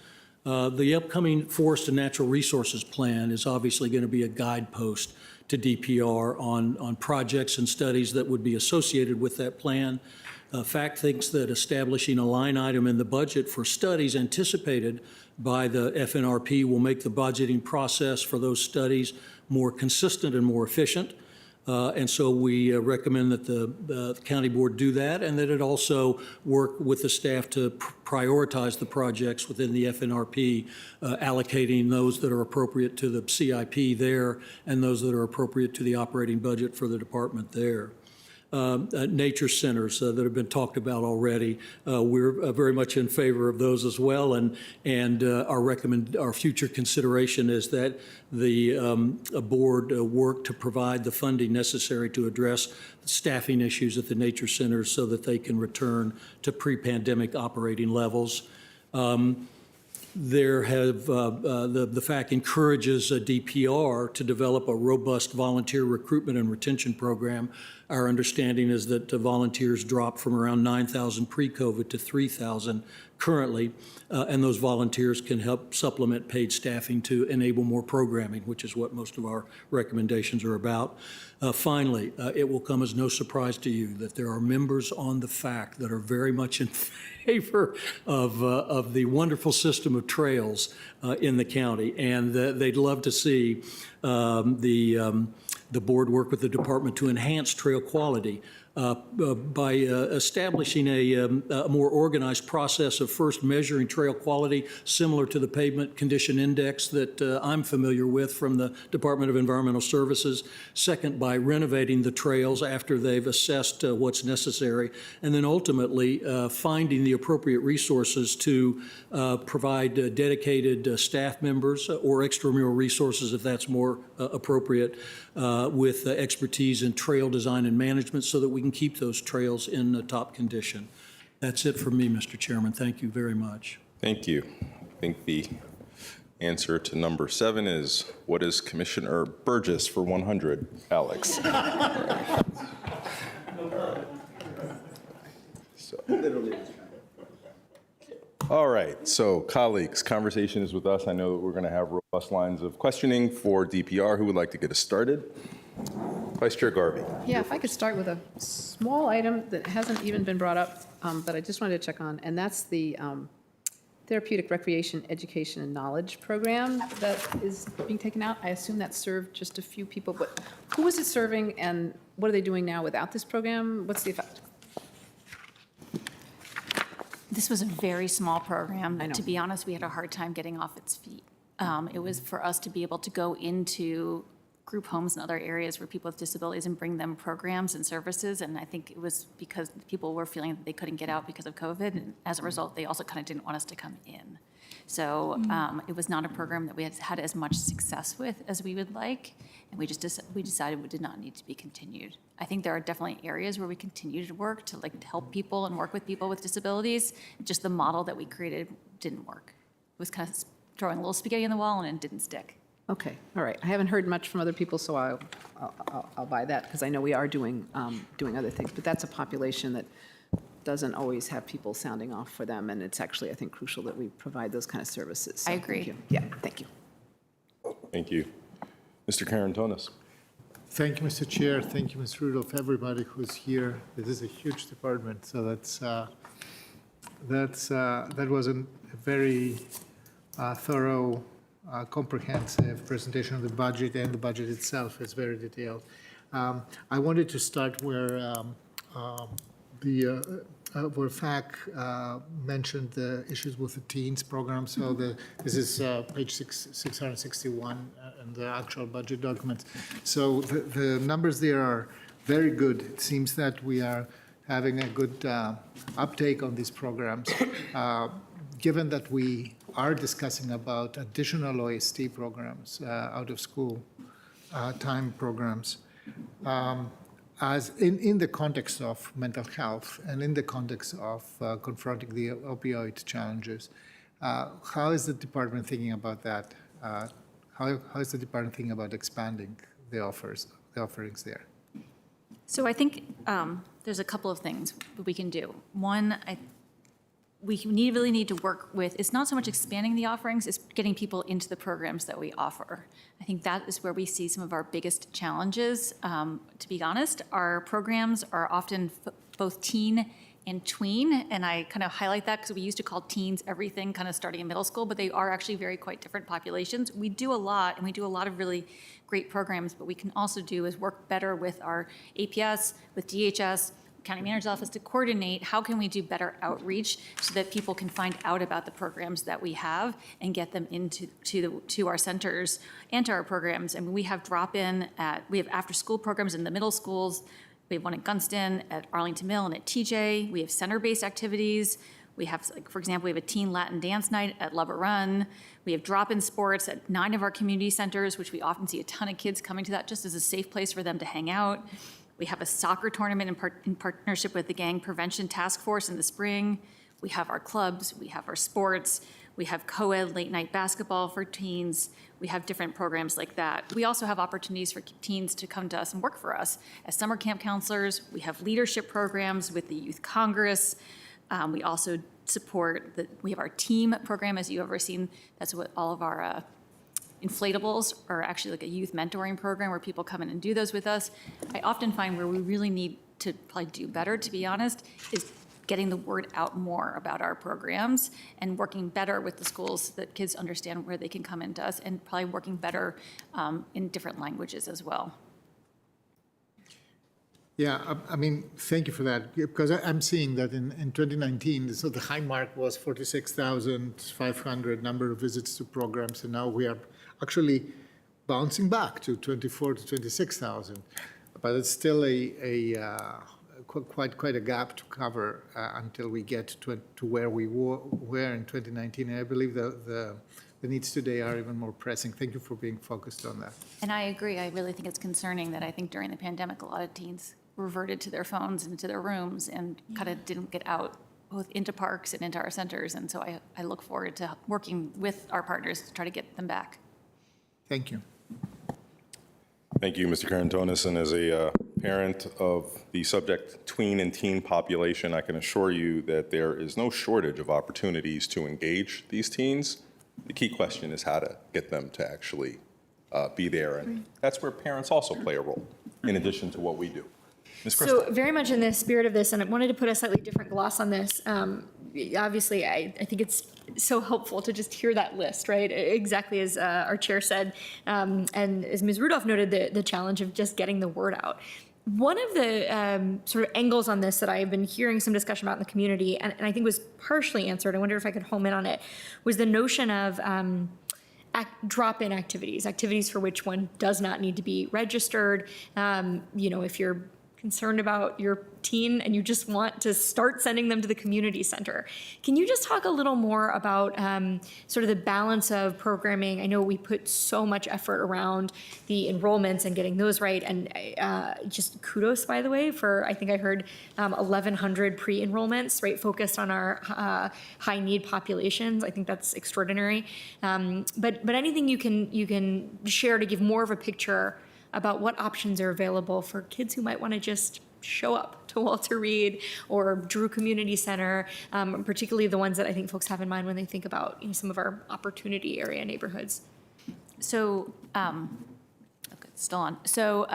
Speaker 7: The upcoming Forest and Natural Resources Plan is obviously going to be a guidepost to DPR on projects and studies that would be associated with that plan. FACT thinks that establishing a line item in the budget for studies anticipated by the FNRP will make the budgeting process for those studies more consistent and more efficient. And so we recommend that the county board do that and that it also work with the staff to prioritize the projects within the FNRP, allocating those that are appropriate to the CIP there and those that are appropriate to the operating budget for the department there. Nature centers that have been talked about already. We're very much in favor of those as well, and our future consideration is that the board work to provide the funding necessary to address the staffing issues at the nature centers so that they can return to pre-pandemic operating levels. The FAC encourages DPR to develop a robust volunteer recruitment and retention program. Our understanding is that volunteers dropped from around 9,000 pre-COVID to 3,000 currently, and those volunteers can help supplement paid staffing to enable more programming, which is what most of our recommendations are about. Finally, it will come as no surprise to you that there are members on the FAC that are very much in favor of the wonderful system of trails in the county, and they'd love to see the board work with the department to enhance trail quality by establishing a more organized process of first measuring trail quality similar to the pavement condition index that I'm familiar with from the Department of Environmental Services. Second, by renovating the trails after they've assessed what's necessary. And then ultimately finding the appropriate resources to provide dedicated staff members or extramural resources if that's more appropriate with expertise in trail design and management so that we can keep those trails in top condition. That's it from me, Mr. Chairman. Thank you very much.
Speaker 1: Thank you. I think the answer to number 7 is, what is Commissioner Burgess for 100? Alex. All right, so colleagues, conversation is with us. I know that we're going to have robust lines of questioning for DPR. Who would like to get us started? Vice Chair Garvey.
Speaker 8: Yeah, if I could start with a small item that hasn't even been brought up, but I just wanted to check on, and that's the Therapeutic Recreation, Education, and Knowledge Program that is being taken out. I assume that served just a few people, but who is it serving, and what are they doing now without this program? What's the effect?
Speaker 3: This was a very small program.
Speaker 8: I know.
Speaker 3: To be honest, we had a hard time getting off its feet. It was for us to be able to go into group homes and other areas where people with disabilities and bring them programs and services. And I think it was because people were feeling that they couldn't get out because of COVID. And as a result, they also kind of didn't want us to come in. So it was not a program that we had as much success with as we would like. And we decided it did not need to be continued. I think there are definitely areas where we continue to work to help people and work with people with disabilities. Just the model that we created didn't work. It was kind of throwing a little spaghetti in the wall and it didn't stick.
Speaker 8: Okay, all right. I haven't heard much from other people, so I'll buy that, because I know we are doing other things. But that's a population that doesn't always have people sounding off for them, and it's actually, I think, crucial that we provide those kind of services. So
Speaker 3: I agree.
Speaker 8: Thank you. Yeah, thank you.
Speaker 1: Thank you. Mr. Karantonis.
Speaker 9: Thank you, Mr. Chair. Thank you, Ms. Rudolph, everybody who's here. This is a huge department, so that was a very thorough, comprehensive presentation of the budget, and the budget itself is very detailed. I wanted to start where where FAC mentioned the issues with the teens program. So this is page 661 in the actual budget documents. So the numbers there are very good. It seems that we are having a good uptake on these programs. Given that we are discussing about additional OST programs, out of school time programs, as in the context of mental health and in the context of confronting the opioid challenges, how is the department thinking about that? How is the department thinking about expanding the offerings there?
Speaker 3: So I think there's a couple of things that we can do. One, we really need to work with, it's not so much expanding the offerings, it's getting people into the programs that we offer. I think that is where we see some of our biggest challenges. To be honest, our programs are often both teen and tween, and I kind of highlight that because we used to call teens everything kind of starting in middle school, but they are actually very quite different populations. We do a lot, and we do a lot of really great programs, but we can also do is work better with our APS, with DHS, County Manager's Office to coordinate how can we do better outreach so that people can find out about the programs that we have and get them to our centers and to our programs. I mean, we have drop-in we have after-school programs in the middle schools. We have one at Gunston, at Arlington Mill, and at TJ. We have center-based activities. We have, like, for example, we have a teen Latin dance night at Lubber Run. We have drop-in sports at 9 of our community centers, which we often see a ton of kids coming to that just as a safe place for them to hang out. We have a soccer tournament in partnership with the Gang Prevention Task Force in the spring. We have our clubs, we have our sports, we have co-ed late night basketball for teens. We have different programs like that. We also have opportunities for teens to come to us and work for us as summer camp counselors. We have leadership programs with the Youth Congress. We also support, we have our team program, as you've ever seen. That's what all of our inflatables are actually like a youth mentoring program where people come in and do those with us. I often find where we really need to probably do better, to be honest, is getting the word out more about our programs and working better with the schools so that kids understand where they can come into us, and probably working better in different languages as well.
Speaker 9: Yeah, I mean, thank you for that, because I'm seeing that in 2019, so the high mark was 46,500 number of visits to programs, and now we are actually bouncing back to 24 to 26,000. But it's still quite a gap to cover until we get to where we were in 2019. And I believe the needs today are even more pressing. Thank you for being focused on that.
Speaker 3: And I agree. I really think it's concerning that I think during the pandemic, a lot of teens reverted to their phones and into their rooms and kind of didn't get out both into parks and into our centers. And so I look forward to working with our partners to try to get them back.
Speaker 9: Thank you.
Speaker 1: Thank you, Mr. Karantonis. And as a parent of the subject tween and teen population, I can assure you that there is no shortage of opportunities to engage these teens. The key question is how to get them to actually be there. And that's where parents also play a role, in addition to what we do. Ms. Crystal.
Speaker 10: So very much in the spirit of this, and I wanted to put a slightly different gloss on this. Obviously, I think it's so helpful to just hear that list, right? Exactly as our chair said, and as Ms. Rudolph noted, the challenge of just getting the word out. One of the sort of angles on this that I've been hearing some discussion about in the community, and I think was partially answered, I wonder if I could home in on it, was the notion of drop-in activities for which one does not need to be registered. If you're concerned about your teen and you just want to start sending them to the community center. Can you just talk a little more about sort of the balance of programming? I know we put so much effort around the enrollments and getting those right, and just kudos, by the way, for, I think I heard 1,100 pre-enrollments, right, focused on our high need populations. I think that's extraordinary. But anything you can share to give more of a picture about what options are available for kids who might want to just show up to Walter Reed or Drew Community Center, particularly the ones that I think folks have in mind when they think about some of our opportunity area neighborhoods.
Speaker 3: So, okay, still on. So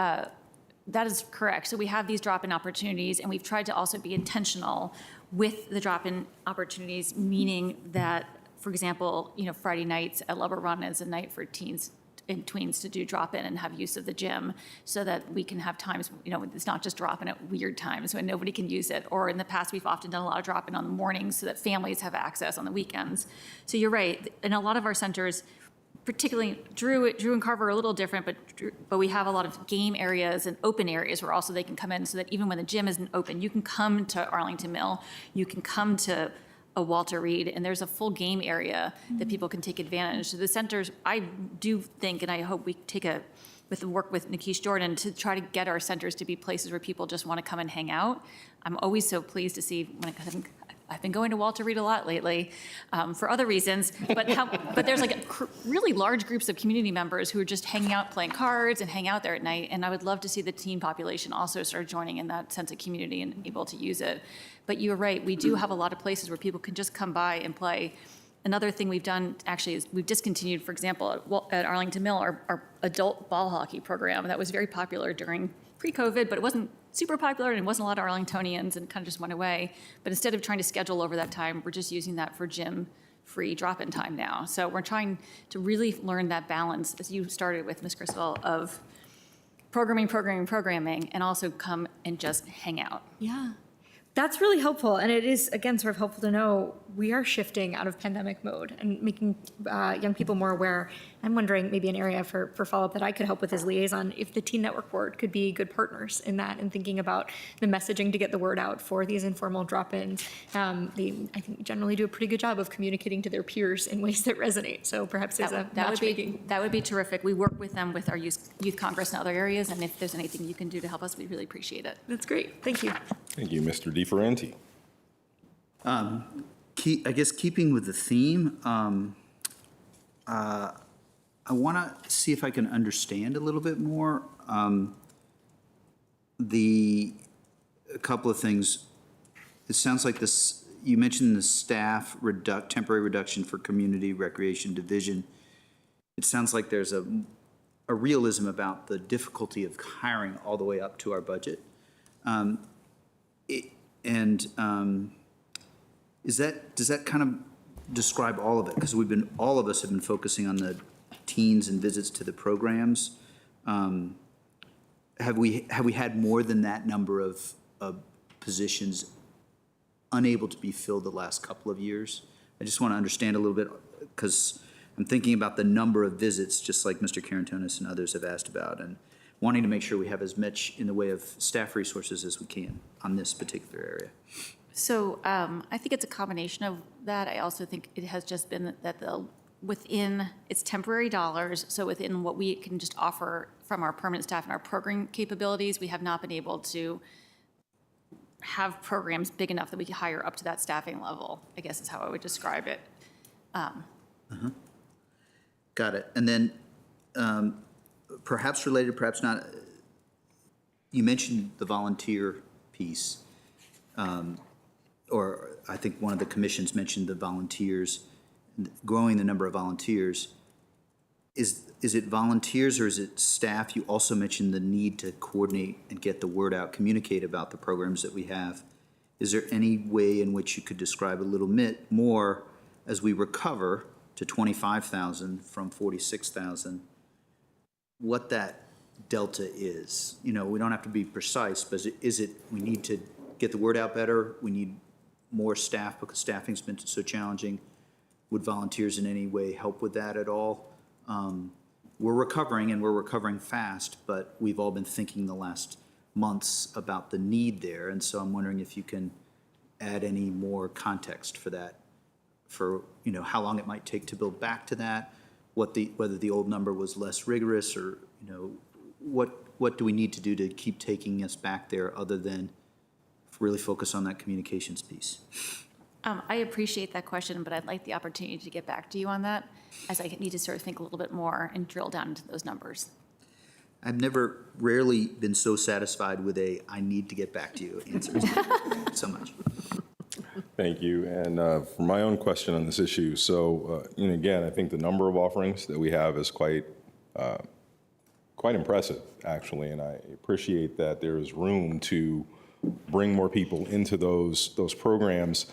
Speaker 3: that is correct. So we have these drop-in opportunities, and we've tried to also be intentional with the drop-in opportunities, meaning that, for example, Friday nights at Lubber Run is a night for teens and tweens to do drop-in and have use of the gym, so that we can have times, it's not just drop-in at weird times when nobody can use it. Or in the past, we've often done a lot of drop-in on the mornings so that families have access on the weekends. So you're right. In a lot of our centers, particularly Drew and Carver are a little different, but we have a lot of game areas and open areas where also they can come in, so that even when the gym isn't open, you can come to Arlington Mill, you can come to a Walter Reed, and there's a full game area that people can take advantage. So the centers, I do think, and I hope we work with Nikish Jordan to try to get our centers to be places where people just want to come and hang out. I'm always so pleased to see I've been going to Walter Reed a lot lately for other reasons, but there's like really large groups of community members who are just hanging out, playing cards, and hang out there at night. And I would love to see the teen population also start joining in that sense of community and able to use it. But you're right, we do have a lot of places where people can just come by and play. Another thing we've done actually is we've discontinued, for example, at Arlington Mill, our adult ball hockey program that was very popular during pre-COVID, but it wasn't super popular and it wasn't a lot of Arlingtonians and kind of just went away. But instead of trying to schedule over that time, we're just using that for gym-free drop-in time now. So we're trying to really learn that balance, as you started with, Ms. Crystal, of programming, and also come and just hang out.
Speaker 10: Yeah. That's really helpful. And it is, again, sort of helpful to know we are shifting out of pandemic mode and making young people more aware. I'm wondering maybe an area for follow-up that I could help with as liaison, if the Teen Network Board could be good partners in that and thinking about the messaging to get the word out for these informal drop-ins. They, I think, generally do a pretty good job of communicating to their peers in ways that resonate. So perhaps there's a matchmaking.
Speaker 3: That would be terrific. We work with them with our youth Congress and other areas, and if there's anything you can do to help us, we really appreciate it.
Speaker 10: That's great. Thank you.
Speaker 1: Thank you, Mr. DeFerranti.
Speaker 11: I guess keeping with the theme, I want to see if I can understand a little bit more a couple of things. It sounds like this, you mentioned the staff temporary reduction for Community Recreation Division. It sounds like there's a realism about the difficulty of hiring all the way up to our budget. Does that kind of describe all of it? Because all of us have been focusing on the teens and visits to the programs. Have we had more than that number of positions unable to be filled the last couple of years? I just want to understand a little bit, because I'm thinking about the number of visits, just like Mr. Karantonis and others have asked about, and wanting to make sure we have as much in the way of staff resources as we can on this particular area.
Speaker 3: So I think it's a combination of that. I also think it has just been that within its temporary dollars, so within what we can just offer from our permanent staff and our program capabilities, we have not been able to have programs big enough that we can hire up to that staffing level, I guess is how I would describe it.
Speaker 11: Got it. And then perhaps related, perhaps not, you mentioned the volunteer piece. Or I think one of the commissions mentioned the volunteers, growing the number of volunteers. Is it volunteers or is it staff? You also mentioned the need to coordinate and get the word out, communicate about the programs that we have. Is there any way in which you could describe a little bit more as we recover to 25,000 from 46,000, what that delta is? You know, we don't have to be precise, but is it we need to get the word out better? We need more staff because staffing's been so challenging. Would volunteers in any way help with that at all? We're recovering and we're recovering fast, but we've all been thinking the last months about the need there. And so I'm wondering if you can add any more context for that, for, you know, how long it might take to build back to that, whether the old number was less rigorous, or, you know, what do we need to do to keep taking us back there other than really focus on that communications piece?
Speaker 3: I appreciate that question, but I'd like the opportunity to get back to you on that, as I need to sort of think a little bit more and drill down into those numbers.
Speaker 11: I've rarely been so satisfied with I need to get back to you answers. So much.
Speaker 1: Thank you. And for my own question on this issue, so, and again, I think the number of offerings that we have is quite impressive, actually, and I appreciate that there is room to bring more people into those programs.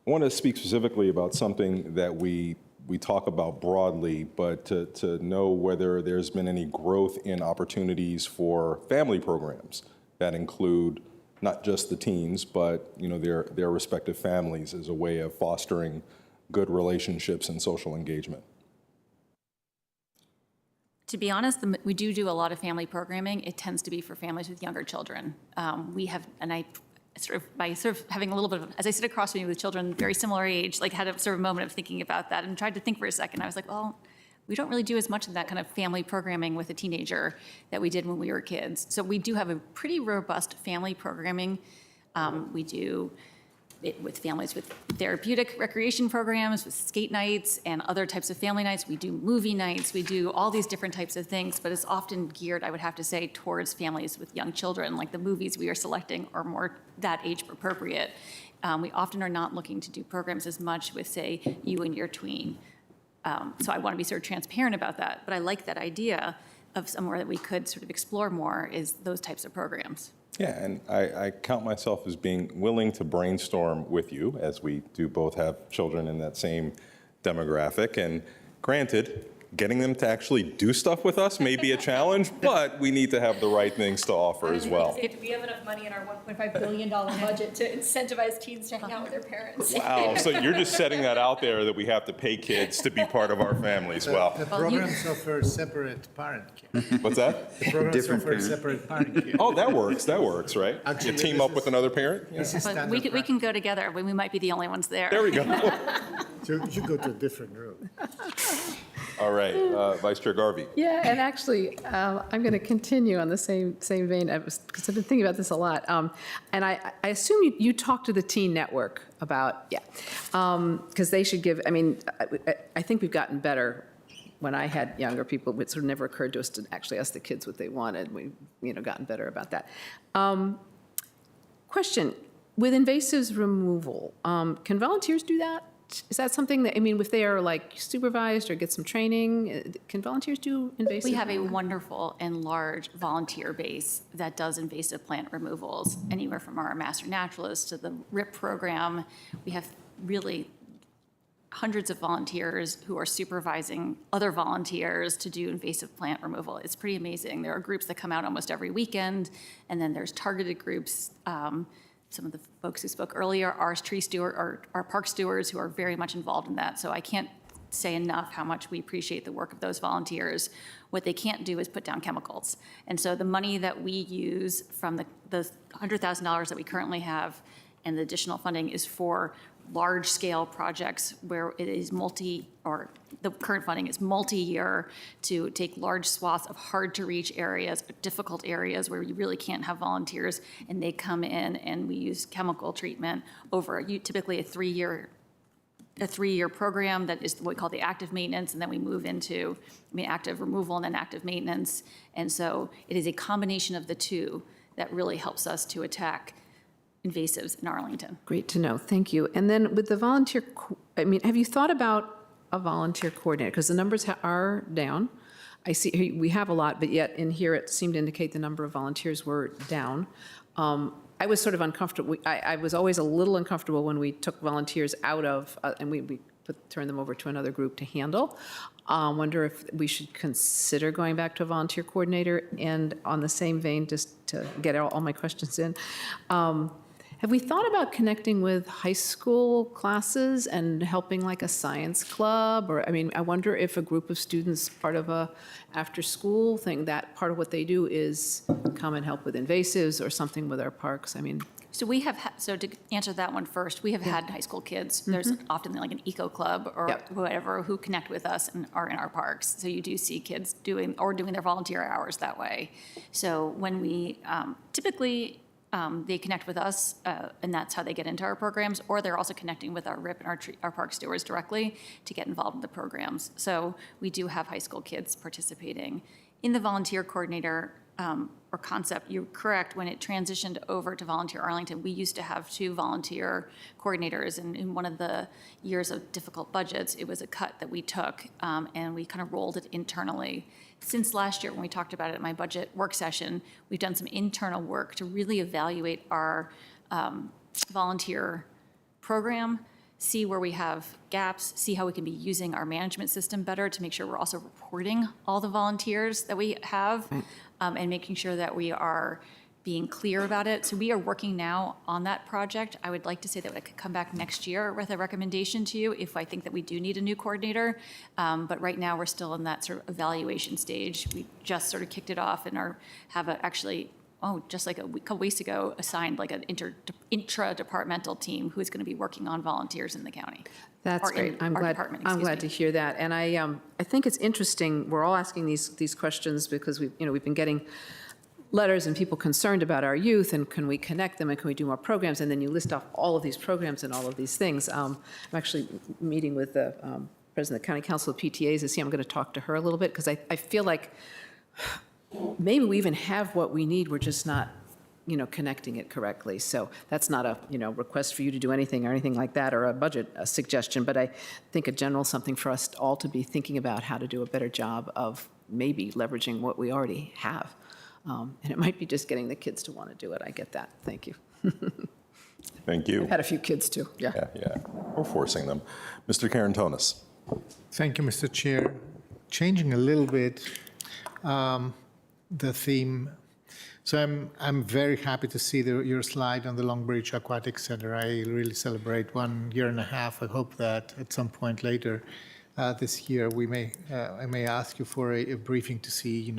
Speaker 1: I want to speak specifically about something that we talk about broadly, but to know whether there's been any growth in opportunities for family programs that include not just the teens, but, you know, their respective families as a way of fostering good relationships and social engagement.
Speaker 3: To be honest, we do a lot of family programming. It tends to be for families with younger children. We have, and I by having a little bit of, as I sit across from you with children very similar age, like had a sort of moment of thinking about that and tried to think for a second. I was like, well, we don't really do as much of that kind of family programming with a teenager that we did when we were kids. So we do have a pretty robust family programming. We do it with families with therapeutic recreation programs, with skate nights and other types of family nights. We do movie nights. We do all these different types of things, but it's often geared, I would have to say, towards families with young children. Like the movies we are selecting are more that age appropriate. We often are not looking to do programs as much with, say, you and your tween. So I want to be sort of transparent about that, but I like that idea of somewhere that we could sort of explore more is those types of programs.
Speaker 1: Yeah, and I count myself as being willing to brainstorm with you, as we do both have children in that same demographic. And granted, getting them to actually do stuff with us may be a challenge, but we need to have the right things to offer as well.
Speaker 10: We have enough money in our $1.5 billion budget to incentivize teens to hang out with their parents.
Speaker 1: Wow, so you're just setting that out there that we have to pay kids to be part of our families. Well,
Speaker 9: The programs offer separate parent care.
Speaker 1: what's that?
Speaker 9: The programs
Speaker 11: Different
Speaker 9: offer
Speaker 11: parent.
Speaker 9: separate parent care.
Speaker 1: Oh, that works, right? You
Speaker 9: Actually,
Speaker 1: team
Speaker 9: this
Speaker 1: up with
Speaker 9: is-
Speaker 1: another parent?
Speaker 9: This is
Speaker 3: But
Speaker 9: standard
Speaker 3: we
Speaker 9: practice.
Speaker 3: can go together, but we might be the only ones there.
Speaker 1: There we go.
Speaker 9: So you should go to a different room.
Speaker 1: All right, Vice Chair Garvey.
Speaker 8: Yeah, and actually, I'm going to continue on the same vein, because I've been thinking about this a lot. And I assume you talked to the Teen Network about, because they should give, I mean, I think we've gotten better. When I had younger people, it sort of never occurred to us to actually ask the kids what they wanted. We've, gotten better about that. Question, with invasives removal, can volunteers do that? Is that something that, I mean, if they are like supervised or get some training, can volunteers do invasive?
Speaker 3: We have a wonderful and large volunteer base that does invasive plant removals, anywhere from our master naturalists to the RIP program. We have really hundreds of volunteers who are supervising other volunteers to do invasive plant removal. It's pretty amazing. There are groups that come out almost every weekend, and then there's targeted groups. Some of the folks who spoke earlier are tree steward, or our park stewards who are very much involved in that. So I can't say enough how much we appreciate the work of those volunteers. What they can't do is put down chemicals. And so the money that we use from the $100,000 that we currently have and the additional funding is for large-scale projects where it is the current funding is multi-year to take large swaths of hard-to-reach areas, difficult areas where you really can't have volunteers, and they come in and we use chemical treatment over typically a three-year program that is what we call the active maintenance, and then we move into, active removal and then active maintenance. And so it is a combination of the two that really helps us to attack invasives in Arlington.
Speaker 8: Great to know, thank you. And then with the volunteer, have you thought about a volunteer coordinator? Because the numbers are down. I see we have a lot, but yet in here it seemed to indicate the number of volunteers were down. I was sort of uncomfortable. I was always a little uncomfortable when we took volunteers out of, and we turned them over to another group to handle. Wonder if we should consider going back to a volunteer coordinator. And on the same vein, just to get all my questions in, have we thought about connecting with high school classes and helping like a science club? Or, I wonder if a group of students, part of a after-school thing, that part of what they do is come and help with invasives or something with our parks.
Speaker 3: So we have, so to answer that one first, we have had high school kids. There's often like an eco club or whatever who connect with us and are in our parks. So you do see kids doing their volunteer hours that way. So when we typically, they connect with us, and that's how they get into our programs, or they're also connecting with our RIP and our park stewards directly to get involved in the programs. So we do have high school kids participating. In the volunteer coordinator or concept, you're correct, when it transitioned over to Volunteer Arlington, we used to have 2 volunteer coordinators, and in one of the years of difficult budgets, it was a cut that we took, and we kind of rolled it internally. Since last year, when we talked about it at my budget work session, we've done some internal work to really evaluate our volunteer program, see where we have gaps, see how we can be using our management system better to make sure we're also reporting all the volunteers that we have, and making sure that we are being clear about it. So we are working now on that project. I would like to say that I could come back next year with a recommendation to you if I think that we do need a new coordinator. But right now, we're still in that sort of evaluation stage. We just sort of kicked it off and just like a couple weeks ago, assigned like an intra-departmental team who's going to be working on volunteers in the county.
Speaker 8: That's
Speaker 3: Or in
Speaker 8: great. I'm
Speaker 3: our
Speaker 8: glad,
Speaker 3: department,
Speaker 8: I'm
Speaker 3: excuse
Speaker 8: glad
Speaker 3: me.
Speaker 8: to hear that. And I think it's interesting, we're all asking these questions because we've been getting letters and people concerned about our youth, and can we connect them, and can we do more programs? And then you list off all of these programs and all of these things. I'm actually meeting with the president of the County Council of PTAs this year. I'm going to talk to her a little bit, because I feel like maybe we even have what we need, we're just not, connecting it correctly. So that's not a, request for you to do anything or anything like that, or a budget suggestion, but I think a general something for us all to be thinking about how to do a better job of maybe leveraging what we already have. And it might be just getting the kids to want to do it. I get that. Thank you.
Speaker 1: Thank you.
Speaker 8: I've had a few kids too, yeah.
Speaker 1: Yeah, we're forcing them. Mr. Karantonis.
Speaker 9: Thank you, Mr. Chair. Changing a little bit the theme. So I'm very happy to see your slide on the Longbridge Aquatic Center. I really celebrate 1.5 years. I hope that at some point later this year I may ask you for a briefing to see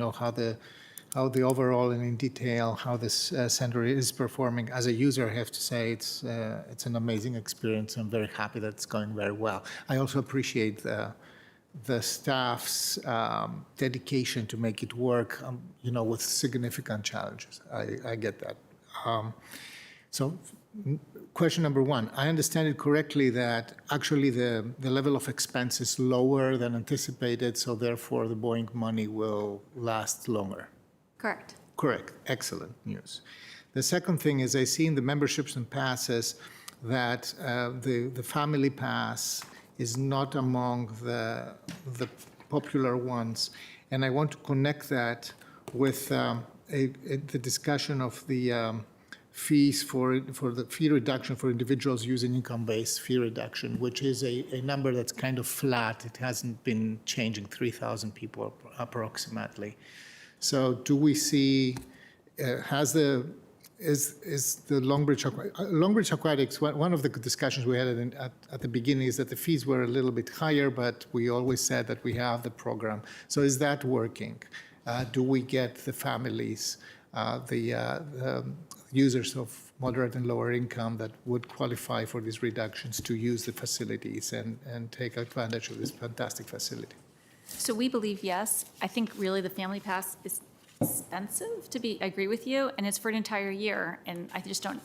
Speaker 9: how the overall and in detail how this center is performing. As a user, I have to say it's an amazing experience. I'm very happy that it's going very well. I also appreciate the staff's dedication to make it work, with significant challenges. I get that. So question number one, I understand it correctly that actually the level of expense is lower than anticipated, so therefore the Boeing money will last longer.
Speaker 3: Correct.
Speaker 9: Correct. Excellent news. The second thing is I see in the memberships and passes that the family pass is not among the popular ones. And I want to connect that with the discussion of the fees for the fee reduction for individuals using income-based fee reduction, which is a number that's kind of flat. It hasn't been changing, 3,000 people approximately. So do we see, is the Longbridge Aquatics, one of the discussions we had at the beginning is that the fees were a little bit higher, but we always said that we have the program. So is that working? Do we get the families, the users of moderate and lower income that would qualify for these reductions to use the facilities and take advantage of this fantastic facility?
Speaker 3: So we believe yes. I think really the family pass is expensive I agree with you, and it's for an entire year. And I just don't,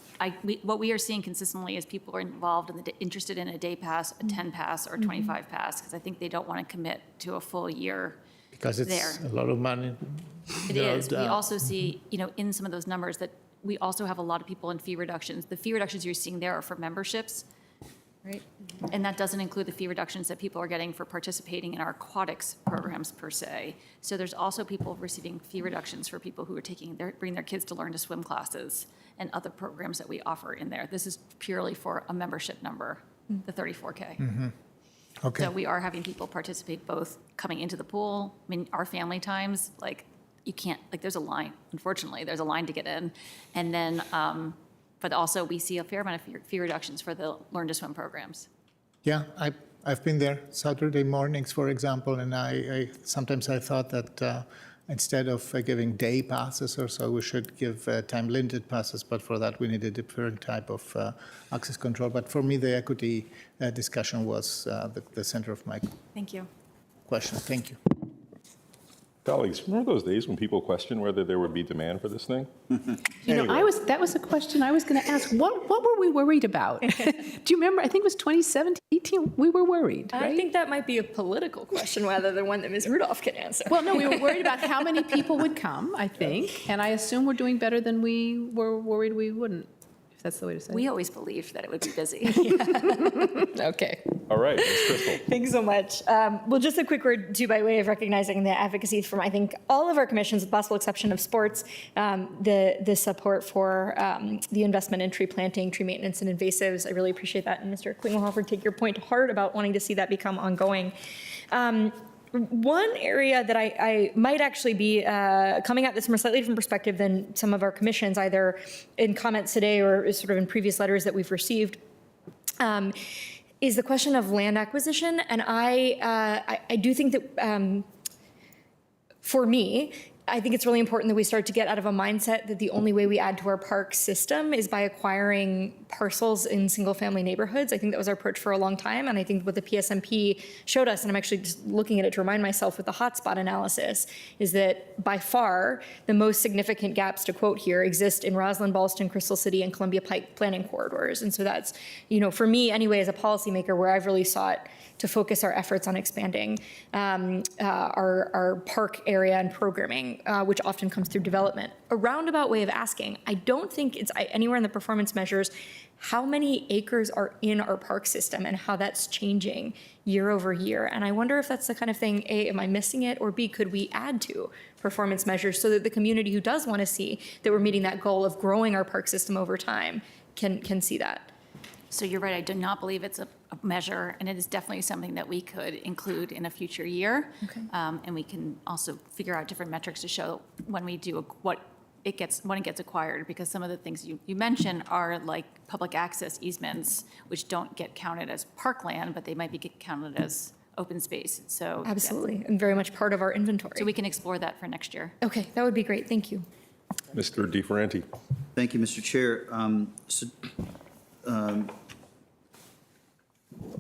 Speaker 3: what we are seeing consistently is people are involved and interested in a day pass, a 10 pass, or 25 pass, because I think they don't want to commit to a full year.
Speaker 9: Because it's
Speaker 3: there.
Speaker 9: a lot of money.
Speaker 3: It is. We also see, in some of those numbers that we also have a lot of people in fee reductions. The fee reductions you're seeing there are for memberships, right? And that doesn't include the fee reductions that people are getting for participating in our aquatics programs per se. So there's also people receiving fee reductions for people who are bring their kids to learn to swim classes and other programs that we offer in there. This is purely for a membership number, the 34K.
Speaker 9: Okay.
Speaker 3: So we are having people participate both coming into the pool. I mean, our family times, you can't, there's a line, unfortunately, there's a line to get in. And then, but also we see a fair amount of fee reductions for the Learn to Swim programs.
Speaker 9: Yeah, I've been there Saturday mornings, for example, and I sometimes I thought that instead of giving day passes or so, we should give time-limited passes, but for that we need a different type of access control. But for me, the equity discussion was the center of my
Speaker 3: Thank you.
Speaker 9: question. Thank you.
Speaker 1: Colleagues, remember those days when people questioned whether there would be demand for this thing? Anyway.
Speaker 8: that was a question I was going to ask. What were we worried about? Do you remember? I think it was 2017, 18. We were worried, right?
Speaker 10: I think that might be a political question rather than one that Ms. Rudolph can answer.
Speaker 8: Well, no, we were worried about how many people would come, I think, and I assume we're doing better than we were worried we wouldn't, if that's the way to say it.
Speaker 3: We always believed that it would be busy.
Speaker 8: Okay.
Speaker 1: All right, Ms. Crystal.
Speaker 10: Thanks so much. Well, just a quick word, too, by way of recognizing the advocacy from, I think, all of our commissions, with the possible exception of sports, the support for the investment in tree planting, tree maintenance, and invasives. I really appreciate that. And Mr. Klingelhofer, take your point to heart about wanting to see that become ongoing. One area that I might actually be coming at this from a slightly different perspective than some of our commissions, either in comments today or sort of in previous letters that we've received, is the question of land acquisition. And I do think that for me, I think it's really important that we start to get out of a mindset that the only way we add to our park system is by acquiring parcels in single-family neighborhoods. I think that was our approach for a long time, and I think what the PSMP showed us, and I'm actually just looking at it to remind myself with the hotspot analysis, is that by far the most significant gaps, to quote here, exist in Roslyn, Ballston, Crystal City, and Columbia Pike planning corridors. And so that's, for me anyway, as a policymaker, where I've really sought to focus our efforts on expanding our park area and programming, which often comes through development. A roundabout way of asking, I don't think it's anywhere in the performance measures how many acres are in our park system and how that's changing year over year. And I wonder if that's the kind of thing, A, am I missing it? Or B, could we add to performance measures so that the community who does want to see that we're meeting that goal of growing our park system over time can see that?
Speaker 3: So you're right, I do not believe it's a measure, and it is definitely something that we could include in a future year.
Speaker 10: Okay.
Speaker 3: And we can also figure out different metrics to show when we do when it gets acquired, because some of the things you mentioned are like public access easements, which don't get counted as parkland, but they might be counted as open space. So
Speaker 10: Absolutely, and very much part of our inventory.
Speaker 3: So we can explore that for next year.
Speaker 10: Okay, that would be great, thank you.
Speaker 1: Mr. DeFerranti.
Speaker 11: Thank you, Mr. Chair.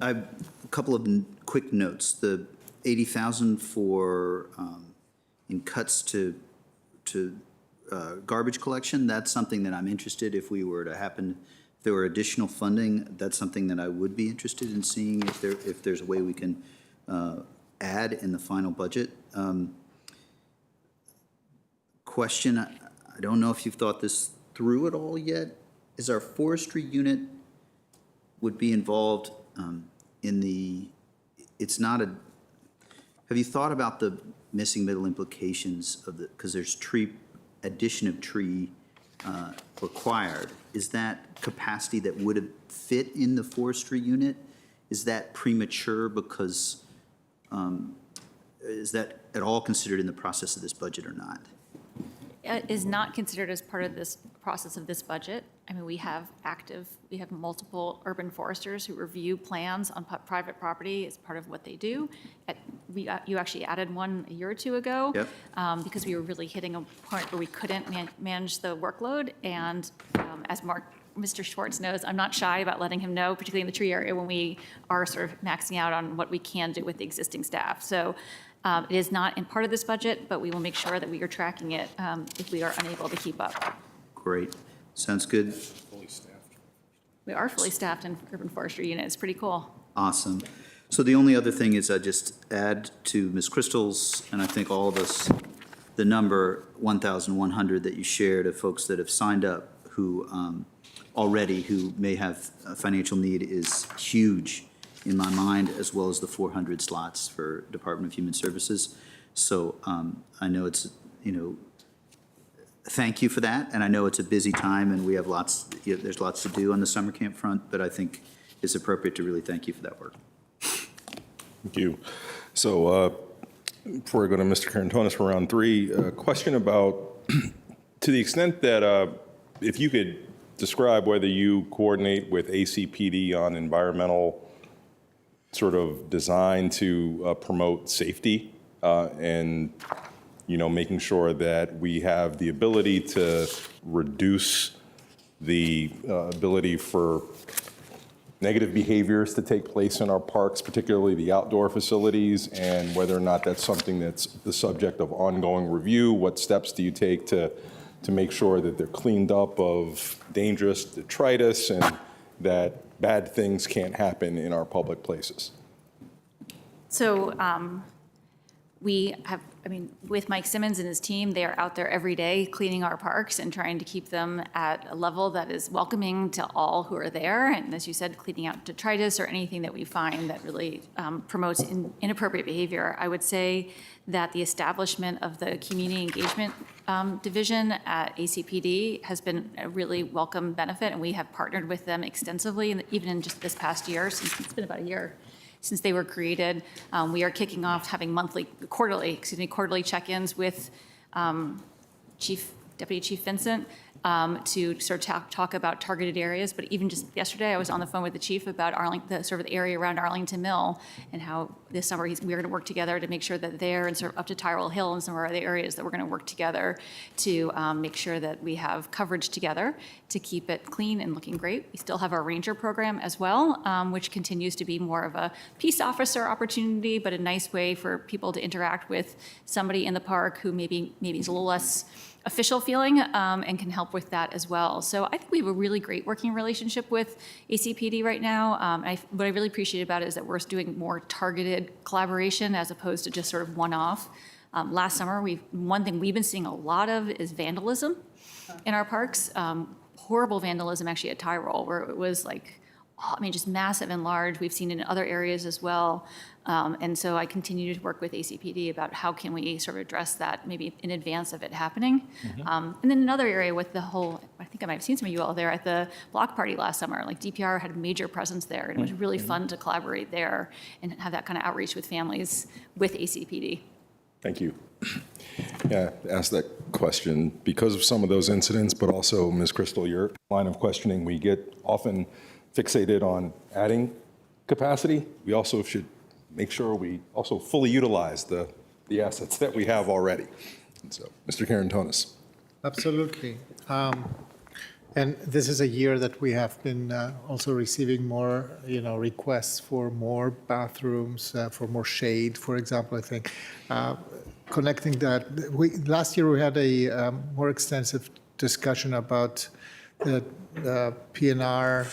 Speaker 11: I have a couple of quick notes. The 80,000 for in cuts to garbage collection, that's something that I'm interested if we were to happen. If there were additional funding, that's something that I would be interested in seeing if there's a way we can add in the final budget. Question, I don't know if you've thought this through at all yet. Is our forestry unit would be involved in the, it's not a, have you thought about the missing middle implications of the, because there's addition of tree required. Is that capacity that would have fit in the forestry unit? Is that premature because, is that at all considered in the process of this budget or not?
Speaker 3: It is not considered as part of this process of this budget. I mean, we have multiple urban foresters who review plans on private property as part of what they do. You actually added one a year or two ago.
Speaker 11: Yep.
Speaker 3: Because we were really hitting a point where we couldn't manage the workload. And as Mr. Schwartz knows, I'm not shy about letting him know, particularly in the tree area, when we are sort of maxing out on what we can do with the existing staff. So it is not in part of this budget, but we will make sure that we are tracking it if we are unable to keep up.
Speaker 11: Great. Sounds good.
Speaker 3: We are fully staffed in urban forestry unit. It's pretty cool.
Speaker 11: Awesome. So the only other thing is I just add to Ms. Crystal's, and I think all of us, the number 1,100 that you shared of folks that have signed up who already who may have a financial need is huge in my mind, as well as the 400 slots for Department of Human Services. So I know it's, thank you for that, and I know it's a busy time, and we have there's lots to do on the summer camp front, but I think it's appropriate to really thank you for that work.
Speaker 1: Thank you. So before I go to Mr. Carantonis for round three, a question about, to the extent that if you could describe whether you coordinate with ACPD on environmental sort of design to promote safety and making sure that we have the ability to reduce the ability for negative behaviors to take place in our parks, particularly the outdoor facilities, and whether or not that's something that's the subject of ongoing review. What steps do you take to make sure that they're cleaned up of dangerous detritus and that bad things can't happen in our public places?
Speaker 3: So with Mike Simmons and his team, they are out there every day cleaning our parks and trying to keep them at a level that is welcoming to all who are there. And as you said, cleaning out detritus or anything that we find that really promotes inappropriate behavior. I would say that the establishment of the Community Engagement Division at ACPD has been a really welcome benefit, and we have partnered with them extensively, even in just this past year, since it's been about a year. since they were created. We are kicking off having quarterly check-ins with Deputy Chief Vincent to sort of talk about targeted areas. But even just yesterday, I was on the phone with the chief about the sort of the area around Arlington Mill and how this summer we're going to work together to make sure that there and sort of up to Tyrell Hill and some of our other areas that we're going to work together to make sure that we have coverage together to keep it clean and looking great. We still have our ranger program as well, which continues to be more of a peace officer opportunity, but a nice way for people to interact with somebody in the park who maybe is a little less official feeling and can help with that as well. So I think we have a really great working relationship with ACPD right now. What I really appreciate about it is that we're doing more targeted collaboration as opposed to just sort of one-off. Last summer, one thing we've been seeing a lot of is vandalism in our parks. Horrible vandalism actually at Tyrell, where it was like, just massive and large. We've seen it in other areas as well. And so I continue to work with ACPD about how can we sort of address that maybe in advance of it happening. And then another area with the whole, I think I might have seen some of you all there at the block party last summer, like DPR had a major presence there, and it was really fun to collaborate there and have that kind of outreach with families with ACPD.
Speaker 1: Thank you. Yeah, ask that question because of some of those incidents, but also, Ms. Crystal, your line of questioning, we get often fixated on adding capacity. We also should make sure we also fully utilize the assets that we have already. And so, Mr. Karantonis.
Speaker 9: Absolutely. And this is a year that we have been also receiving more, requests for more bathrooms, for more shade, for example, I think. Connecting that, last year we had a more extensive discussion about the PNR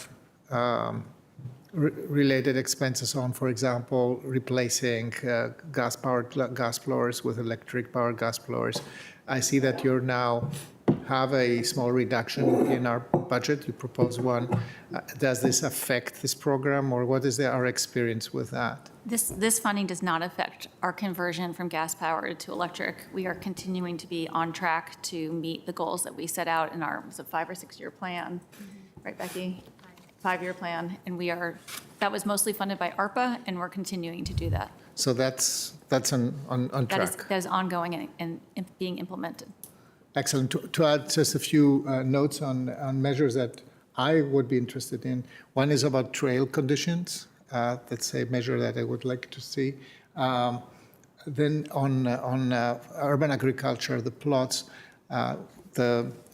Speaker 9: related expenses on, for example, replacing gas-powered gas blowers with electric-powered gas blowers. I see that you now have a small reduction in our budget. You propose one. Does this affect this program, or what is our experience with that?
Speaker 3: This funding does not affect our conversion from gas-powered to electric. We are continuing to be on track to meet the goals that we set out in our 5 or 6 year plan. Right, Becky? 5-year plan, and that was mostly funded by ARPA, and we're continuing to do that.
Speaker 9: So that's on track.
Speaker 3: That is ongoing and being implemented.
Speaker 9: Excellent. To add just a few notes on measures that I would be interested in. One is about trail conditions. That's a measure that I would like to see. Then on urban agriculture, the plots,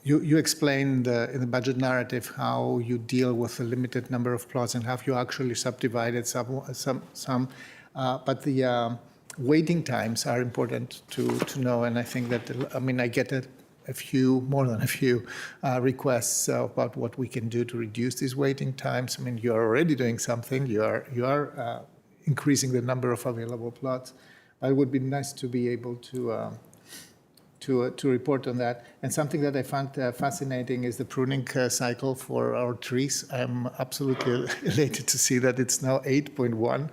Speaker 9: You explained in the budget narrative how you deal with a limited number of plots and how you actually subdivided some. But the waiting times are important to know, and I think that, I get more than a few requests about what we can do to reduce these waiting times. You're already doing something. You are increasing the number of available plots. It would be nice to be able to report on that. And something that I found fascinating is the pruning cycle for our trees. I'm absolutely elated to see that it's now 8.1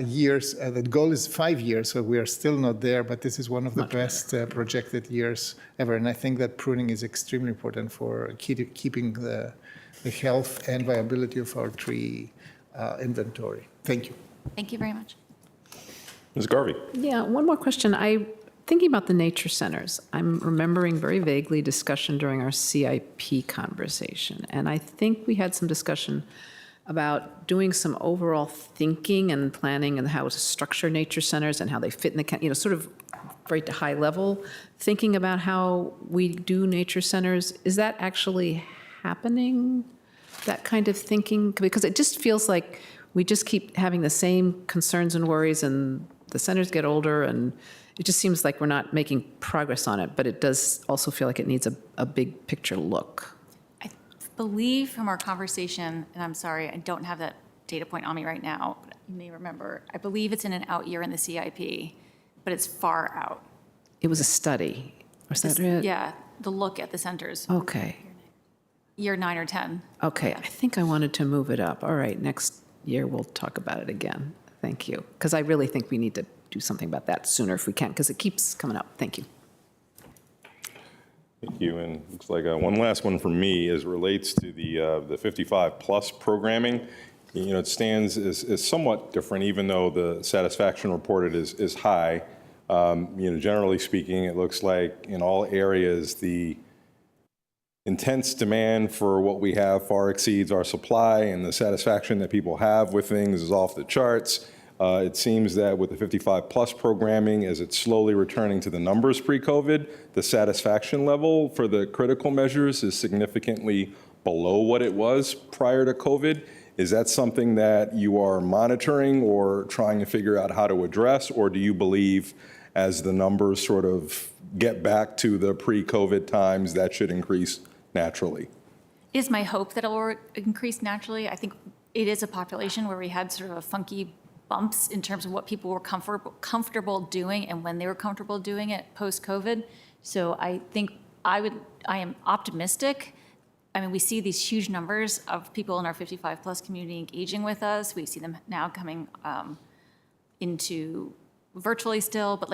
Speaker 9: years. The goal is 5 years, so we are still not there, but this is one of the best projected years ever. And I think that pruning is extremely important for keeping the health and viability of our tree inventory. Thank you.
Speaker 3: Thank you very much.
Speaker 1: Ms. Garvey.
Speaker 8: Yeah, one more question. Thinking about the nature centers, I'm remembering very vaguely discussion during our CIP conversation. And I think we had some discussion about doing some overall thinking and planning and how to structure nature centers and how they fit in the, sort of very high level, thinking about how we do nature centers. Is that actually happening, that kind of thinking? Because it just feels like we just keep having the same concerns and worries, and the centers get older, and it just seems like we're not making progress on it, but it does also feel like it needs a big picture look.
Speaker 3: I believe from our conversation, and I'm sorry, I don't have that data point on me right now, but you may remember, I believe it's in an out year in the CIP, but it's far out.
Speaker 8: It was a study. Was that it?
Speaker 3: Yeah, the look at the centers.
Speaker 8: Okay.
Speaker 3: Year 9 or 10.
Speaker 8: Okay, I think I wanted to move it up. All right, next year we'll talk about it again. Thank you. Because I really think we need to do something about that sooner if we can, because it keeps coming up. Thank you.
Speaker 1: Thank you. And looks like one last one from me relates to the 55 plus programming. it stands is somewhat different, even though the satisfaction reported is high. Generally speaking, it looks like in all areas, the intense demand for what we have far exceeds our supply, and the satisfaction that people have with things is off the charts. It seems that with the 55+ programming, as it's slowly returning to the numbers pre-COVID, the satisfaction level for the critical measures is significantly below what it was prior to COVID. Is that something that you are monitoring or trying to figure out how to address, or do you believe as the numbers sort of get back to the pre-COVID times, that should increase naturally?
Speaker 3: It is my hope that it will increase naturally. I think it is a population where we had sort of a funky bumps in terms of what people were comfortable doing and when they were comfortable doing it post-COVID. So I think I am optimistic. I mean, we see these huge numbers of people in our 55+ community engaging with us. We see them now coming into virtually still, but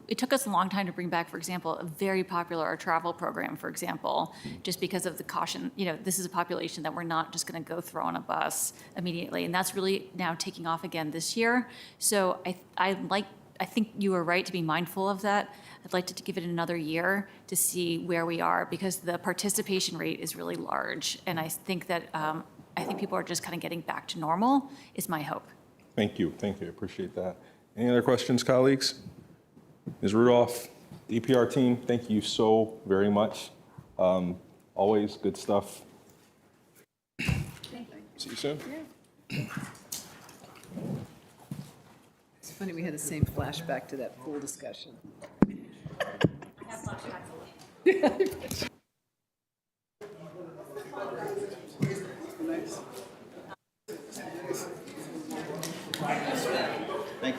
Speaker 3: it took us a long time to bring back, for example, a very popular our travel program, for example, just because of the caution. This is a population that we're not just going to go throw on a bus immediately, and that's really now taking off again this year. So I think you are right to be mindful of that. I'd like to give it another year to see where we are, because the participation rate is really large, and I think that people are just kind of getting back to normal is my hope.
Speaker 1: Thank you. I appreciate that. Any other questions, colleagues? Ms. Rudolph, DPR team, thank you so very much. Always good stuff.
Speaker 8: Thank you.
Speaker 1: See you soon.
Speaker 8: Yeah. It's funny, we had the same flashback to that pool discussion.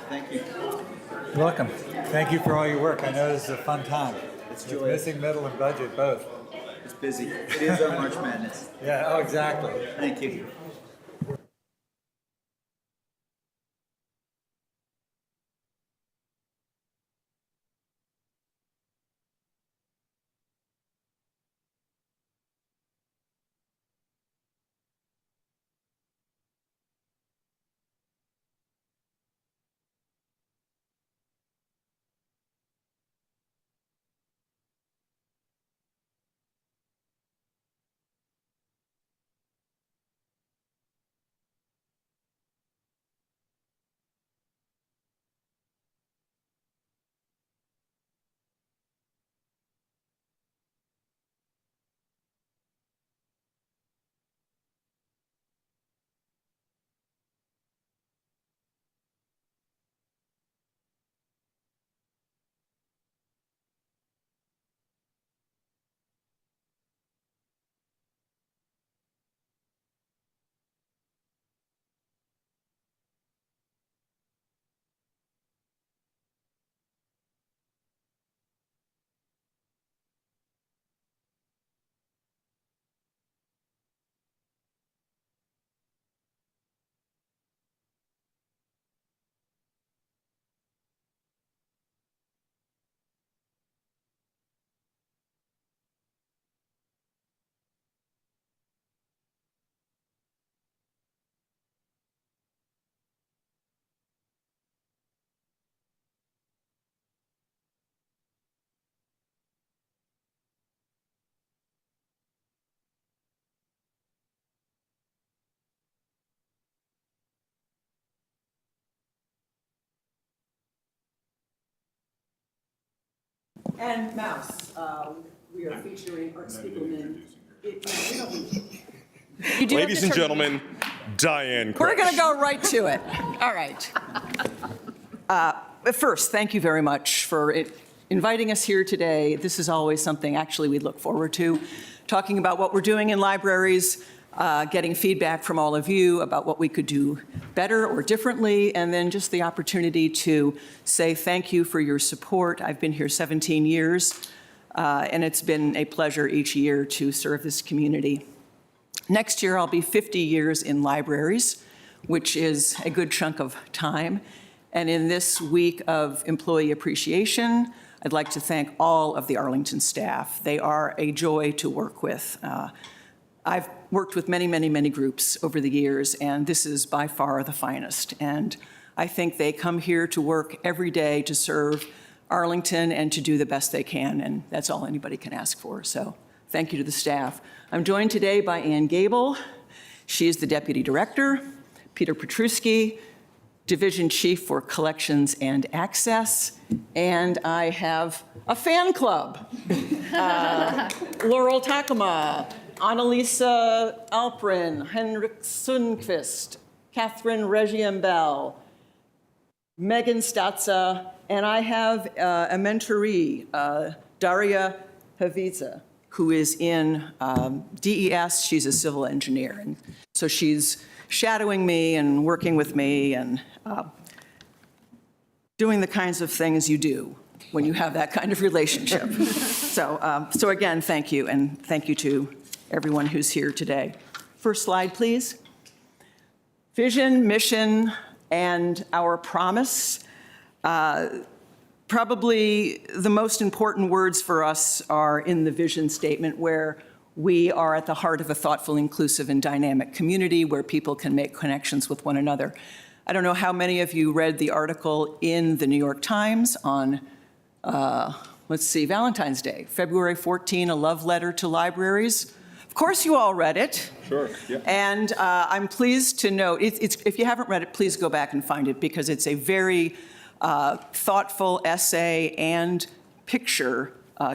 Speaker 11: Thank you.
Speaker 6: You're welcome. Thank you for all your work. I know this is a fun time.
Speaker 11: It's
Speaker 6: With
Speaker 11: joyous.
Speaker 6: missing middle and budget both.
Speaker 11: It's busy. It is our March Madness.
Speaker 6: Yeah, oh, exactly.
Speaker 11: Thank you.
Speaker 12: And Mouse, we are featuring Art Spiegelman.
Speaker 1: Ladies and gentlemen, Diane
Speaker 12: We're
Speaker 1: Crash.
Speaker 12: going to go right to it. All right. First, thank you very much for inviting us here today. This is always something actually we look forward to, talking about what we're doing in libraries, getting feedback from all of you about what we could do better or differently, and then just the opportunity to say thank you for your support. I've been here 17 years, and it's been a pleasure each year to serve this community. Next year, I'll be 50 years in libraries, which is a good chunk of time. And in this week of employee appreciation, I'd like to thank all of the Arlington staff. They are a joy to work with. I've worked with many, many, many groups over the years, and this is by far the finest. And I think they come here to work every day to serve Arlington and to do the best they can, and that's all anybody can ask for. So thank you to the staff. I'm joined today by Ann Gable. She is the Deputy Director. Peter Petruski, Division Chief for Collections and Access. And I have a fan club. Laurel Takama, Annalisa Alprin, Henrik Sundqvist, Catherine Regiembel, Megan Statza, and I have a mentoree, Daria Haviza, who is in DES. She's a civil engineer, and so she's shadowing me and working with me and doing the kinds of things you do when you have that kind of relationship. So again, thank you, and thank you to everyone who's here today. First slide, please. Vision, mission, and our promise. Probably the most important words for us are in the vision statement, where we are at the heart of a thoughtful, inclusive, and dynamic community where people can make connections with one another. I don't know how many of you read the article in the New York Times on, Valentine's Day, February 14, a love letter to libraries. Of course you all read it.
Speaker 1: Sure, yeah.
Speaker 12: And I'm pleased to note, if you haven't read it, please go back and find it, because it's a very thoughtful essay and picture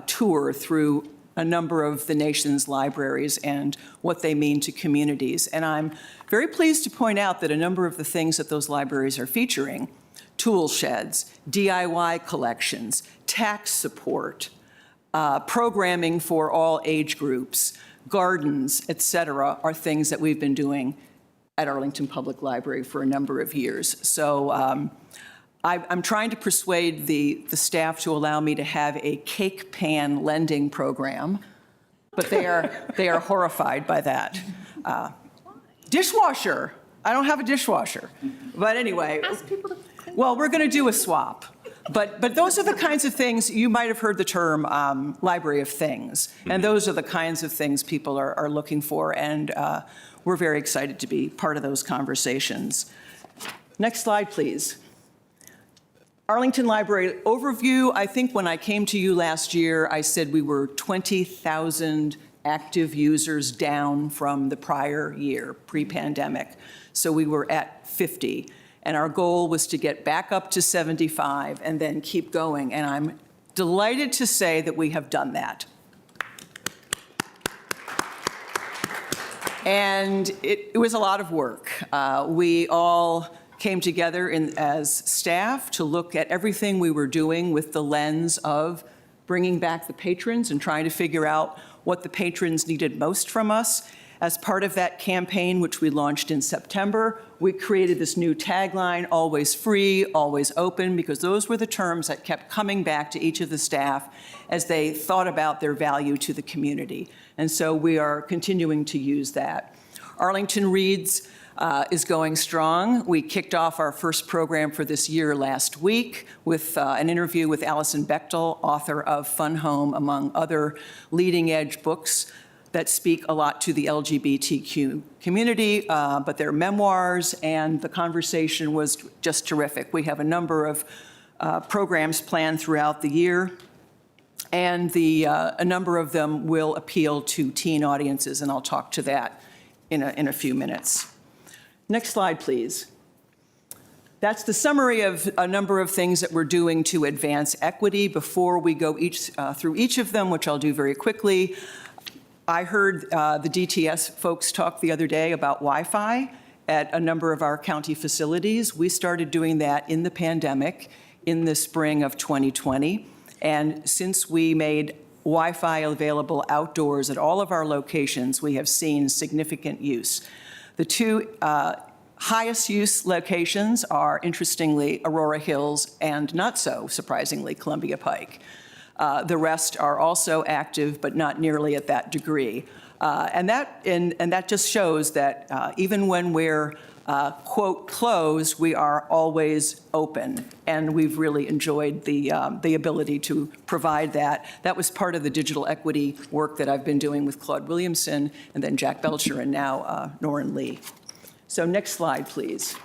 Speaker 12: tour through a number of the nation's libraries and what they mean to communities. And I'm very pleased to point out that a number of the things that those libraries are featuring, tool sheds, DIY collections, tax support, programming for all age groups, gardens, et cetera, are things that we've been doing at Arlington Public Library for a number of years. So I'm trying to persuade the staff to allow me to have a cake pan lending program, but they are horrified by that. Dishwasher. I don't have a dishwasher. But anyway, well, we're going to do a swap. But those are the kinds of things, you might have heard the term library of things, and those are the kinds of things people are looking for, and we're very excited to be part of those conversations. Next slide, please. Arlington Library overview. I think when I came to you last year, I said we were 20,000 active users down from the prior year, pre-pandemic. So we were at 50. And our goal was to get back up to 75 and then keep going. And I'm delighted to say that we have done that. And it was a lot of work. We all came together as staff to look at everything we were doing with the lens of bringing back the patrons and trying to figure out what the patrons needed most from us. As part of that campaign, which we launched in September, we created this new tagline, always free, always open, because those were the terms that kept coming back to each of the staff as they thought about their value to the community. And so we are continuing to use that. Arlington Reads is going strong. We kicked off our first program for this year last week with an interview with Alison Bechtel, author of Fun Home, among other leading-edge books that speak a lot to the LGBTQ community, but they're memoirs, and the conversation was just terrific. We have a number of programs planned throughout the year, and a number of them will appeal to teen audiences, and I'll talk to that in a few minutes. Next slide, please. That's the summary of a number of things that we're doing to advance equity. Before we go through each of them, which I'll do very quickly, I heard the DTS folks talk the other day about Wi-Fi at a number of our county facilities. We started doing that in the pandemic in the spring of 2020. And since we made Wi-Fi available outdoors at all of our locations, we have seen significant use. The two highest use locations are, interestingly, Aurora Hills and, not so surprisingly, Columbia Pike. The rest are also active, but not nearly at that degree. And that just shows that even when we're quote, closed, we are always open. And we've really enjoyed the ability to provide that. That was part of the digital equity work that I've been doing with Claude Williamson, and then Jack Belcher, and now Norrin Lee. So next slide, please.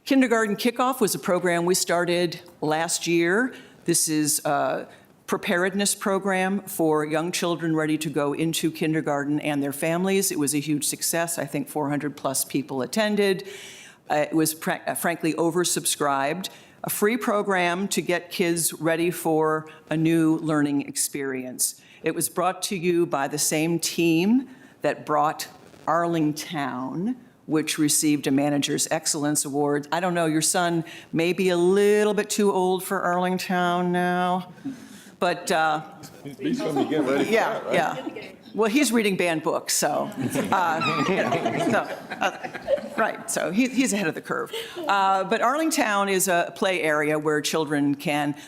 Speaker 12: Kindergarten Kickoff was a program we started last year. This is a preparedness program for young children ready to go into kindergarten and their families. It was a huge success. I think 400-plus people attended. It was frankly oversubscribed. A free program to get kids ready for a new learning experience. It was brought to you by the same team that brought Arlington, which received a Manager's Excellence Award. I don't know, your son may be a little bit too old for Arlington now, but
Speaker 1: He's going to be getting ready for
Speaker 12: yeah,
Speaker 1: that, right?
Speaker 12: yeah. Well, he's reading banned books, so, right, so he's ahead of the curve. But Arlington is a play area where children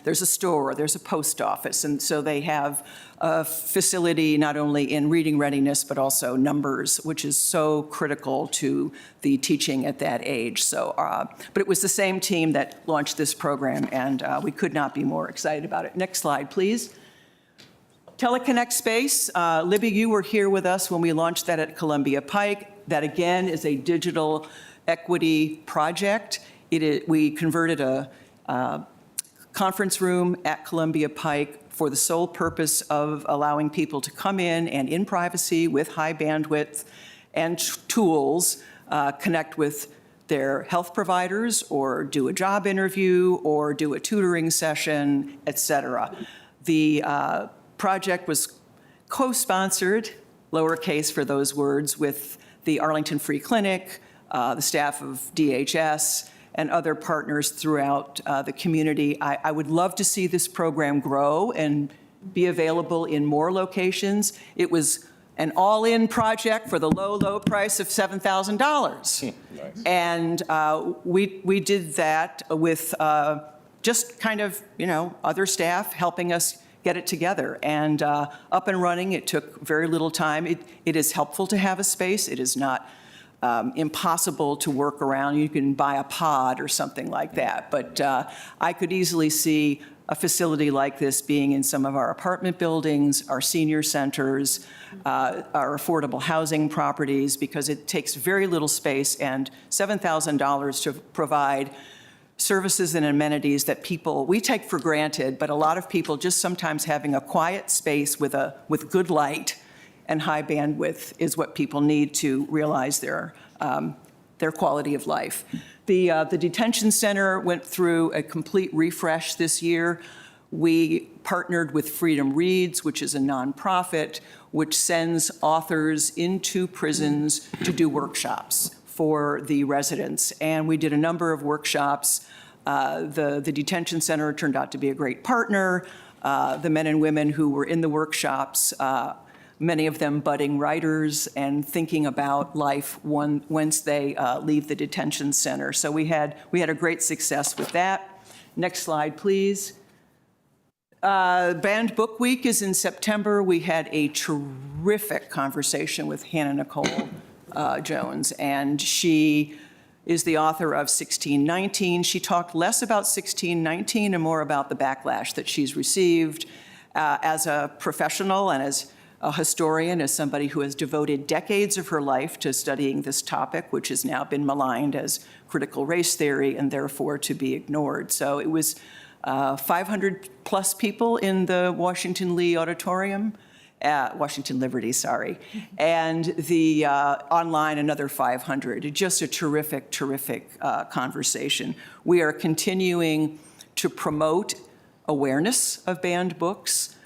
Speaker 12: there's a store, there's a post office, and so they have a facility not only in reading readiness, but also numbers, which is so critical to the teaching at that age. So, but it was the same team that launched this program, and we could not be more excited about it. Next slide, please. Teleconnect Space, Libby, you were here with us when we launched that at Columbia Pike. That again is a digital equity project. We converted a conference room at Columbia Pike for the sole purpose of allowing people to come in privacy with high bandwidth and tools, connect with their health providers or do a job interview or do a tutoring session, et cetera. The project was co-sponsored, lowercase for those words, with the Arlington Free Clinic, the staff of DHS, and other partners throughout the community. I would love to see this program grow and be available in more locations. It was an all-in project for the low, low price of $7,000. Nice. And we did that with just kind of, other staff helping us get it together. And up and running, it took very little time. It is helpful to have a space. It is not impossible to work around. You can buy a pod or something like that. But I could easily see a facility like this being in some of our apartment buildings, our senior centers, our affordable housing properties, because it takes very little space and $7,000 to provide services and amenities that we take for granted, but a lot of people just sometimes having a quiet space with good light and high bandwidth is what people need to realize their quality of life. The detention center went through a complete refresh this year. We partnered with Freedom Reads, which is a nonprofit, which sends authors into prisons to do workshops for the residents. And we did a number of workshops. The detention center turned out to be a great partner. The men and women who were in the workshops, many of them budding writers and thinking about life once they leave the detention center. So we had a great success with that. Next slide, please. Banned Book Week is in September. We had a terrific conversation with Hannah Nicole Jones, and she is the author of 1619. She talked less about 1619 and more about the backlash that she's received as a professional and as a historian, as somebody who has devoted decades of her life to studying this topic, which has now been maligned as critical race theory and therefore to be ignored. So it was 500 plus people in the Washington Lee Auditorium, Washington Liberty, sorry, and the online another 500. Just a terrific, terrific conversation. We are continuing to promote awareness of banned books.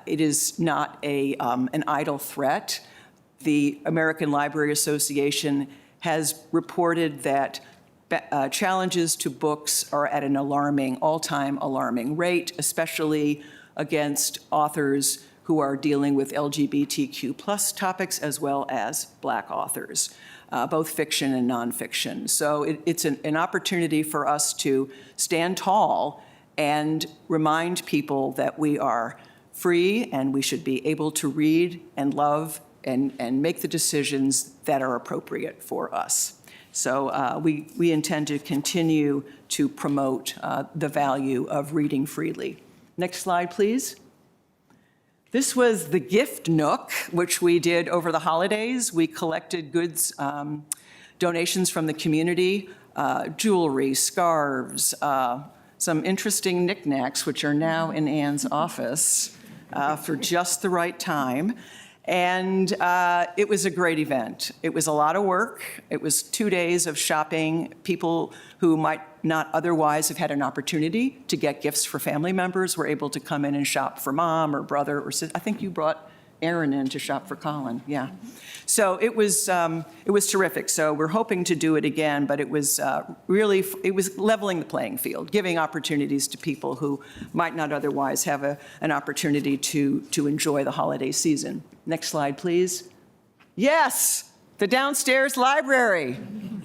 Speaker 12: It is not an idle threat. The American Library Association has reported that challenges to books are at an all-time alarming rate, especially against authors who are dealing with LGBTQ+ topics as well as Black authors, both fiction and nonfiction. So it's an opportunity for us to stand tall and remind people that we are free and we should be able to read and love and make the decisions that are appropriate for us. So we intend to continue to promote the value of reading freely. Next slide, please. This was the gift nook, which we did over the holidays. We collected goods, donations from the community, jewelry, scarves, some interesting knickknacks, which are now in Ann's office for just the right time. And it was a great event. It was a lot of work. It was 2 days of shopping. People who might not otherwise have had an opportunity to get gifts for family members were able to come in and shop for mom or brother or sister. I think you brought Aaron in to shop for Colin, yeah. So it was terrific. So we're hoping to do it again, but it was it was leveling the playing field, giving opportunities to people who might not otherwise have an opportunity to enjoy the holiday season. Next slide, please. Yes, the downstairs library.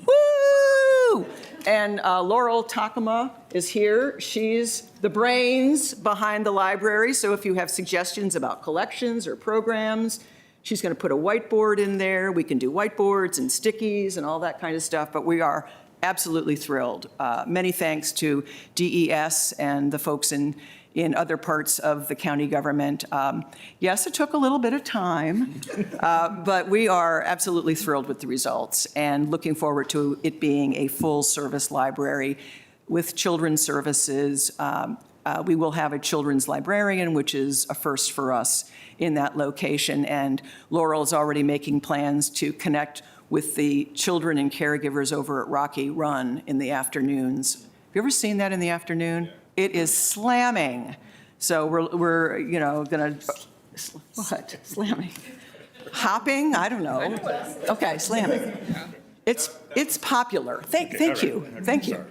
Speaker 12: Woo! And Laurel Takama is here. She's the brains behind the library. So if you have suggestions about collections or programs, she's going to put a whiteboard in there. We can do whiteboards and stickies and all that kind of stuff. But we are absolutely thrilled. Many thanks to DES and the folks in other parts of the county government. Yes, it took a little bit of time, but we are absolutely thrilled with the results and looking forward to it being a full-service library with children's services. We will have a children's librarian, which is a first for us in that location, and Laurel is already making plans to connect with the children and caregivers over at Rocky Run in the afternoons. Have you ever seen that in the afternoon? It is slamming. So we're gonna, what? Slamming? Hopping? I don't know. Okay, slamming. It's popular. Thank you.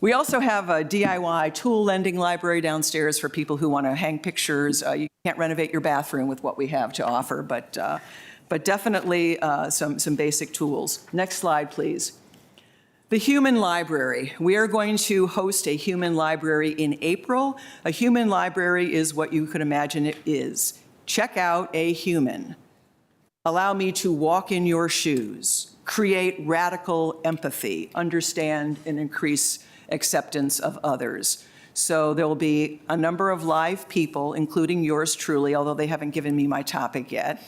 Speaker 12: We also have a DIY tool lending library downstairs for people who want to hang pictures. You can't renovate your bathroom with what we have to offer, but definitely some basic tools. Next slide, please. The Human Library. We are going to host a Human Library in April. A human library is what you could imagine it is. Check out a human. Allow me to walk in your shoes, create radical empathy, understand and increase acceptance of others. So there will be a number of live people, including yours truly, although they haven't given me my topic yet.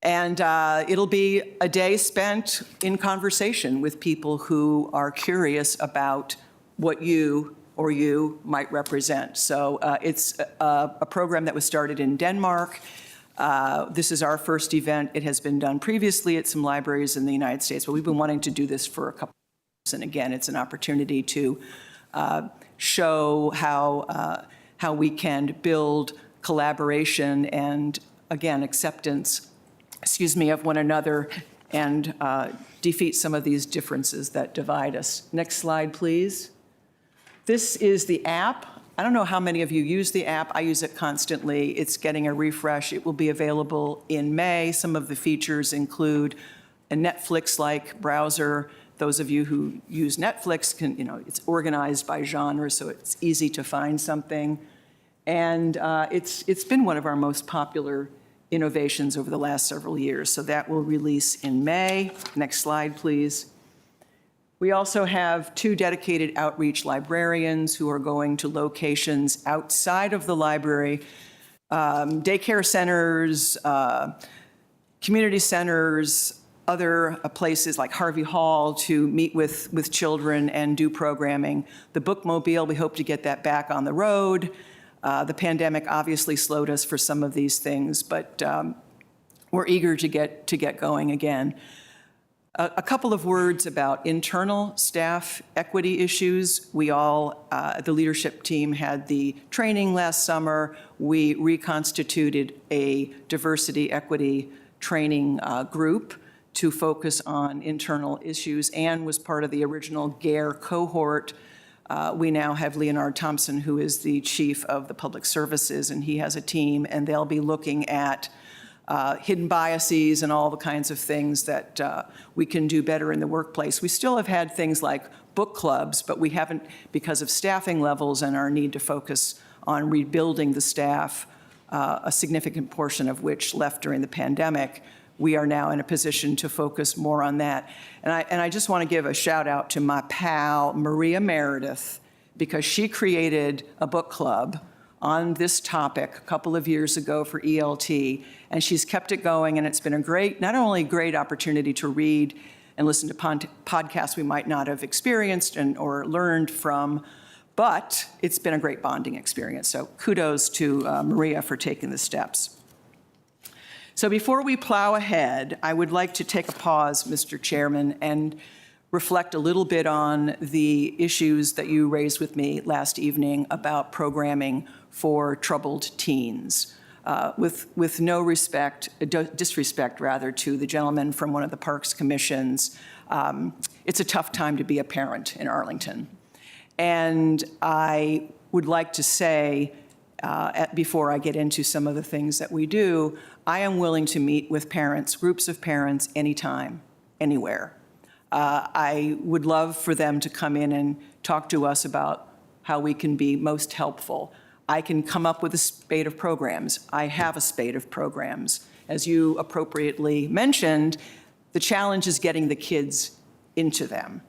Speaker 12: And it'll be a day spent in conversation with people who are curious about what you might represent. So it's a program that was started in Denmark. This is our first event. It has been done previously at some libraries in the United States, but we've been wanting to do this for a couple of years. And again, it's an opportunity to show how we can build collaboration and, again, acceptance of one another and defeat some of these differences that divide us. Next slide, please. This is the app. I don't know how many of you use the app. I use it constantly. It's getting a refresh. It will be available in May. Some of the features include a Netflix-like browser. Those of you who use Netflix can, it's organized by genre, so it's easy to find something. And it's been one of our most popular innovations over the last several years. So that will release in May. Next slide, please. We also have 2 dedicated outreach librarians who are going to locations outside of the library, daycare centers, community centers, other places like Harvey Hall to meet with children and do programming. The bookmobile, we hope to get that back on the road. The pandemic obviously slowed us for some of these things, but we're eager to get going again. A couple of words about internal staff equity issues. We all, the leadership team had the training last summer. We reconstituted a diversity equity training group to focus on internal issues. Anne was part of the original GARE cohort. We now have Leonard Thompson, who is the chief of the public services, and he has a team, and they'll be looking at hidden biases and all the kinds of things that we can do better in the workplace. We still have had things like book clubs, but we haven't, because of staffing levels and our need to focus on rebuilding the staff, a significant portion of which left during the pandemic. we are now in a position to focus more on that. And I just want to give a shout out to my pal, Maria Meredith, because she created a book club on this topic a couple of years ago for ELT, and she's kept it going, and it's been a great, not only great opportunity to read and listen to podcasts we might not have experienced or learned from, but it's been a great bonding experience. So kudos to Maria for taking the steps. So before we plow ahead, I would like to take a pause, Mr. Chairman, and reflect a little bit on the issues that you raised with me last evening about programming for troubled teens. With no disrespect rather, to the gentleman from one of the Parks Commissions, it's a tough time to be a parent in Arlington. And I would like to say, before I get into some of the things that we do, I am willing to meet with parents, groups of parents, anytime, anywhere. I would love for them to come in and talk to us about how we can be most helpful. I can come up with a spate of programs. I have a spate of programs. As you appropriately mentioned, the challenge is getting the kids into them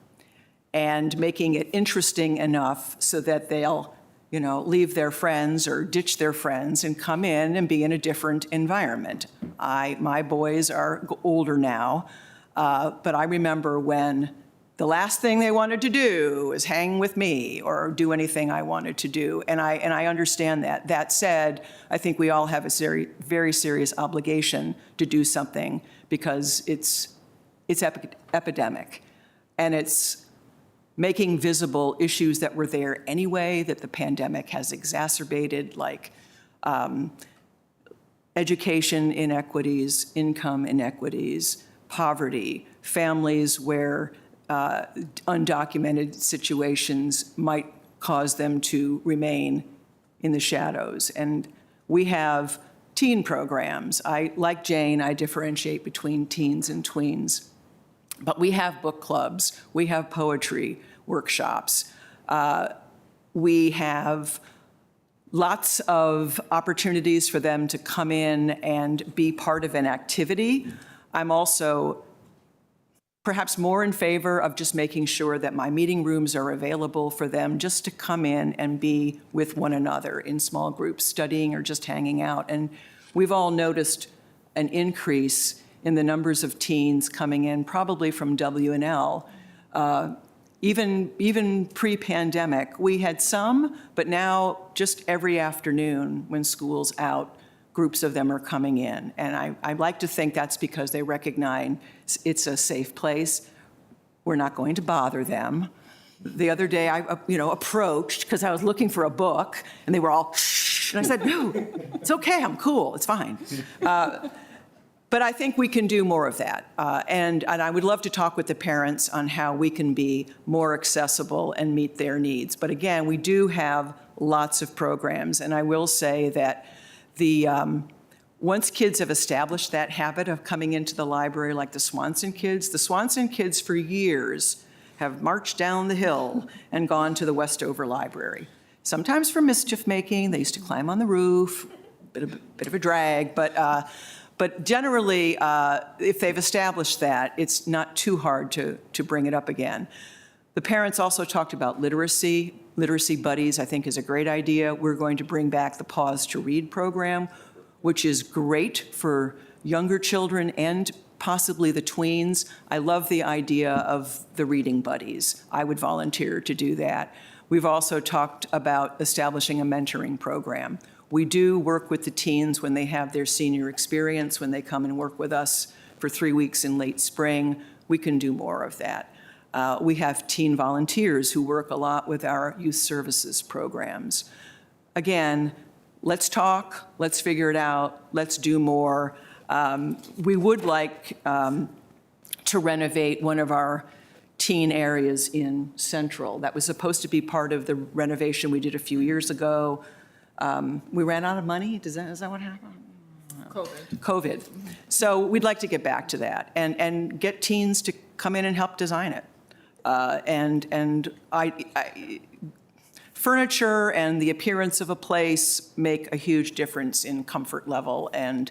Speaker 12: and making it interesting enough so that they'll, leave their friends or ditch their friends and come in and be in a different environment. My boys are older now, but I remember when the last thing they wanted to do was hang with me or do anything I wanted to do, and I understand that. That said, I think we all have a very serious obligation to do something because it's epidemic, and it's making visible issues that were there anyway, that the pandemic has exacerbated, like education inequities, income inequities, poverty, families where undocumented situations might cause them to remain in the shadows. And we have teen programs. Like Jane, I differentiate between teens and tweens. But we have book clubs, we have poetry workshops, we have lots of opportunities for them to come in and be part of an activity. I'm also perhaps more in favor of just making sure that my meeting rooms are available for them just to come in and be with one another in small groups, studying or just hanging out. And we've all noticed an increase in the numbers of teens coming in, probably from W&L. Even pre-pandemic, we had some, but now just every afternoon when school's out, groups of them are coming in. And I like to think that's because they recognize it's a safe place. We're not going to bother them. The other day I approached because I was looking for a book and they were all, shh, and I said, no, it's okay, I'm cool, it's fine. But I think we can do more of that. And I would love to talk with the parents on how we can be more accessible and meet their needs. But again, we do have lots of programs. And I will say that once kids have established that habit of coming into the library, like the Swanson kids for years have marched down the hill and gone to the Westover Library. Sometimes for mischief making, they used to climb on the roof, bit of a drag, but generally, if they've established that, it's not too hard to bring it up again. The parents also talked about literacy. Literacy Buddies, I think, is a great idea. We're going to bring back the Pause to Read program, which is great for younger children and possibly the tweens. I love the idea of the reading buddies. I would volunteer to do that. We've also talked about establishing a mentoring program. We do work with the teens when they have their senior experience, when they come and work with us for 3 weeks in late spring. We can do more of that. We have teen volunteers who work a lot with our youth services programs. Again, let's talk, let's figure it out, let's do more. We would like to renovate one of our teen areas in Central. That was supposed to be part of the renovation we did a few years ago. We ran out of money. Is that what happened? COVID. So we'd like to get back to that and get teens to come in and help design it. Furniture and the appearance of a place make a huge difference in comfort level and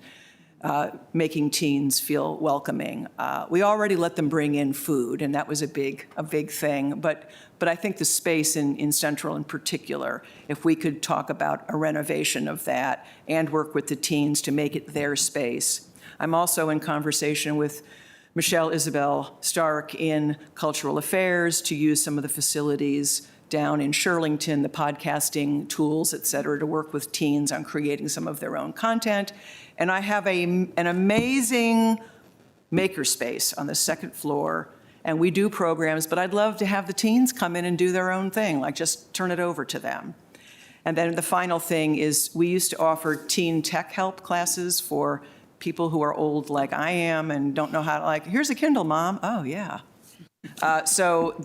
Speaker 12: making teens feel welcoming. We already let them bring in food, and that was a big thing. But I think the space in Central in particular, if we could talk about a renovation of that and work with the teens to make it their space. I'm also in conversation with Michelle Isabel Stark in Cultural Affairs to use some of the facilities down in Shirlington, the podcasting tools, et cetera, to work with teens on creating some of their own content. And I have an amazing makerspace on the second floor, and we do programs, but I'd love to have the teens come in and do their own thing, like just turn it over to them. And then the final thing is we used to offer teen tech help classes for people who are old like I am and don't know how to, like, here's a Kindle, Mom. Oh, yeah. So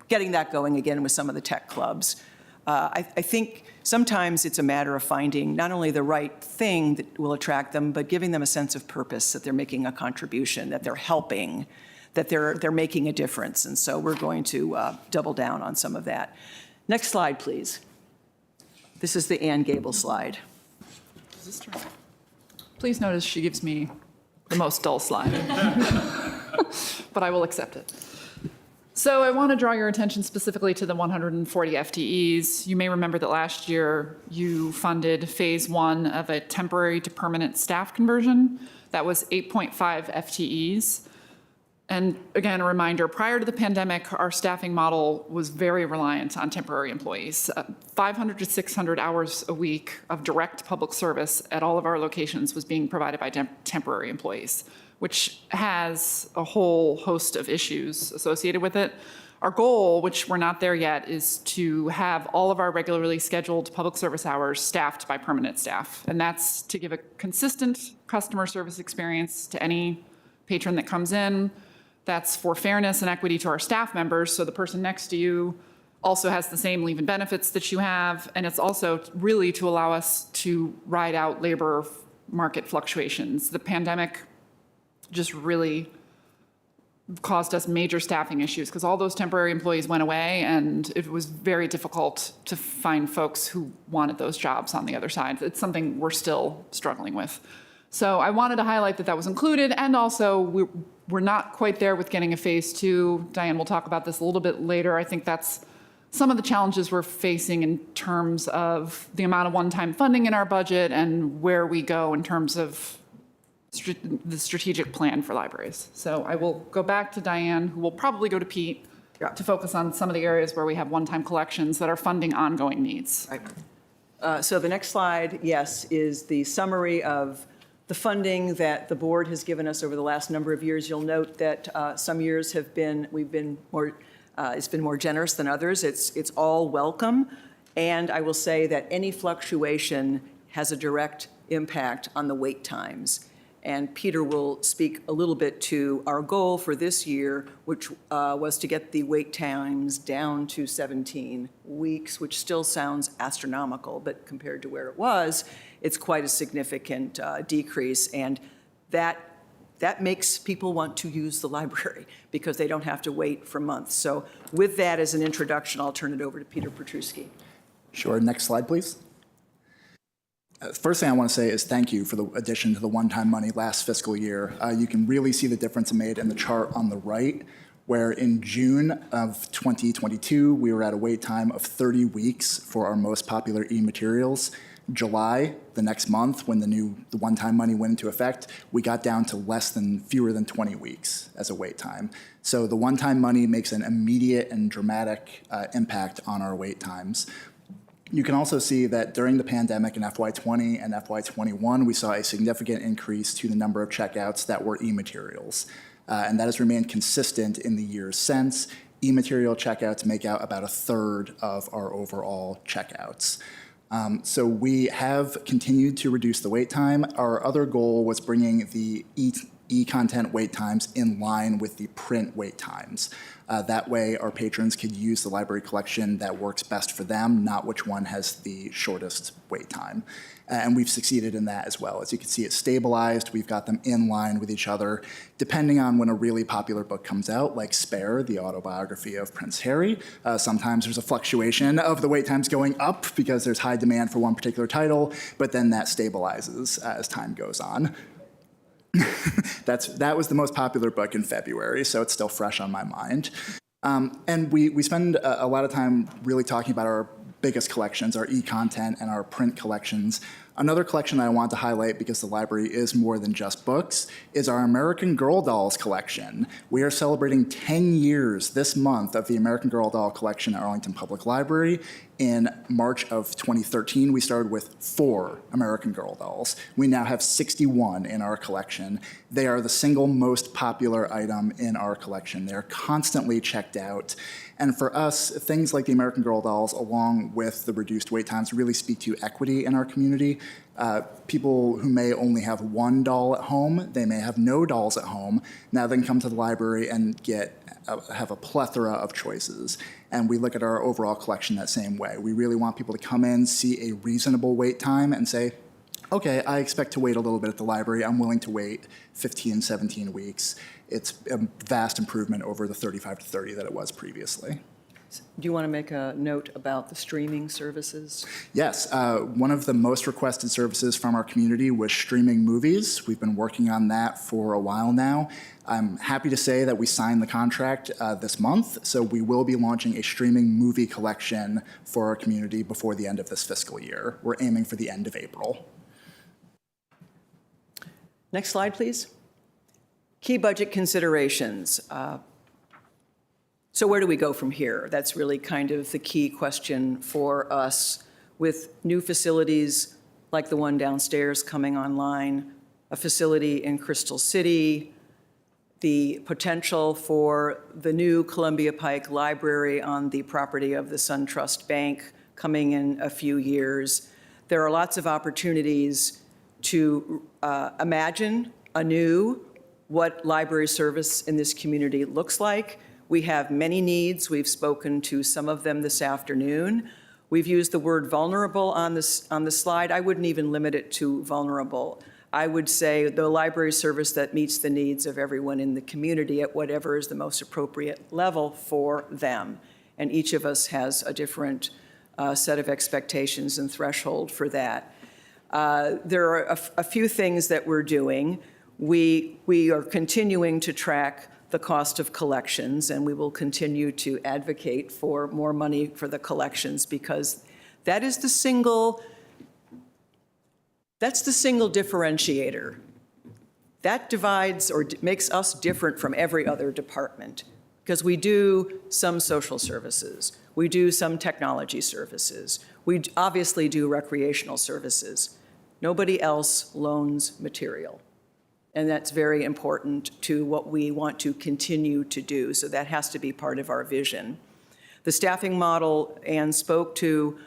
Speaker 12: getting that going again with some of the tech clubs. I think sometimes it's a matter of finding not only the right thing that will attract them, but giving them a sense of purpose, that they're making a contribution, that they're helping, that they're making a difference. And so we're going to double down on some of that. Next slide, please. This is the Ann Gable slide.
Speaker 13: Please notice she gives me the most dull slide, but I will accept it. So I want to draw your attention specifically to the 140 FTEs. You may remember that last year you funded phase 1 of a temporary to permanent staff conversion. That was 8.5 FTEs. And again, a reminder, prior to the pandemic, our staffing model was very reliant on temporary employees. 500 to 600 hours a week of direct public service at all of our locations was being provided by temporary employees, which has a whole host of issues associated with it. Our goal, which we're not there yet, is to have all of our regularly scheduled public service hours staffed by permanent staff. And that's to give a consistent customer service experience to any patron that comes in. That's for fairness and equity to our staff members, so the person next to you also has the same leave and benefits that you have. And it's also really to allow us to ride out labor market fluctuations. The pandemic just really caused us major staffing issues because all those temporary employees went away, and it was very difficult to find folks who wanted those jobs on the other side. It's something we're still struggling with. So I wanted to highlight that that was included, and also we're not quite there with getting a phase 2. Diane will talk about this a little bit later. I think that's some of the challenges we're facing in terms of the amount of one-time funding in our budget and where we go in terms of the strategic plan for libraries. So I will go back to Diane, who will probably go to Pete to focus on some of the areas where we have one-time collections that are funding ongoing needs.
Speaker 12: Right. So the next slide, yes, is the summary of the funding that the board has given us over the last number of years. You'll note that some years it's been more generous than others. It's all welcome. And I will say that any fluctuation has a direct impact on the wait times. And Peter will speak a little bit to our goal for this year, which was to get the wait times down to 17 weeks, which still sounds astronomical, but compared to where it was, it's quite a significant decrease. And that makes people want to use the library because they don't have to wait for months. So with that as an introduction, I'll turn it over to Peter Petruski.
Speaker 14: Sure. Next slide, please. First thing I want to say is thank you for the addition to the one-time money last fiscal year. You can really see the difference it made in the chart on the right, where in June of 2022, we were at a wait time of 30 weeks for our most popular e-materials. July, the next month, when the one-time money went into effect, we got down to fewer than 20 weeks as a wait time. So the one-time money makes an immediate and dramatic impact on our wait times. You can also see that during the pandemic in FY20 and FY21, we saw a significant increase to the number of checkouts that were e-materials. And that has remained consistent in the years since. E-material checkouts make out about 1/3 of our overall checkouts. So we have continued to reduce the wait time. Our other goal was bringing the e-content wait times in line with the print wait times. That way, our patrons could use the library collection that works best for them, not which one has the shortest wait time. And we've succeeded in that as well. As you can see, it's stabilized. We've got them in line with each other. Depending on when a really popular book comes out, like Spare, the autobiography of Prince Harry, sometimes there's a fluctuation of the wait times going up because there's high demand for one particular title, but then that stabilizes as time goes on. That was the most popular book in February, so it's still fresh on my mind. And we spend a lot of time really talking about our biggest collections, our e-content and our print collections. Another collection that I want to highlight, because the library is more than just books, is our American Girl Dolls collection. We are celebrating 10 years this month of the American Girl Doll collection at Arlington Public Library. In March of 2013, we started with 4 American Girl Dolls. We now have 61 in our collection. They are the single most popular item in our collection. They're constantly checked out. And for us, things like the American Girl Dolls, along with the reduced wait times, really speak to equity in our community. People who may only have one doll at home, they may have no dolls at home, now they can come to the library and have a plethora of choices. And we look at our overall collection that same way. We really want people to come in, see a reasonable wait time, and say, okay, I expect to wait a little bit at the library. I'm willing to wait 15, 17 weeks. It's a vast improvement over the 35 to 30 that it was previously.
Speaker 12: Do you want to make a note about the streaming services?
Speaker 14: Yes, one of the most requested services from our community was streaming movies. We've been working on that for a while now. I'm happy to say that we signed the contract this month, so we will be launching a streaming movie collection for our community before the end of this fiscal year. We're aiming for the end of April.
Speaker 12: Next slide, please. Key budget considerations. So where do we go from here? That's really kind of the key question for us, with new facilities like the one downstairs coming online, a facility in Crystal City, the potential for the new Columbia Pike Library on the property of the SunTrust Bank coming in a few years. There are lots of opportunities to imagine anew what library service in this community looks like. We have many needs. We've spoken to some of them this afternoon. We've used the word vulnerable on the slide. I wouldn't even limit it to vulnerable. I would say the library service that meets the needs of everyone in the community at whatever is the most appropriate level for them. And each of us has a different set of expectations and threshold for that. There are a few things that we're doing. We are continuing to track the cost of collections, and we will continue to advocate for more money for the collections, because that is the single differentiator. That divides or makes us different from every other department, because we do some social services, we do some technology services, we obviously do recreational services. Nobody else loans material. And that's very important to what we want to continue to do. So that has to be part of our vision. The staffing model Ann spoke to,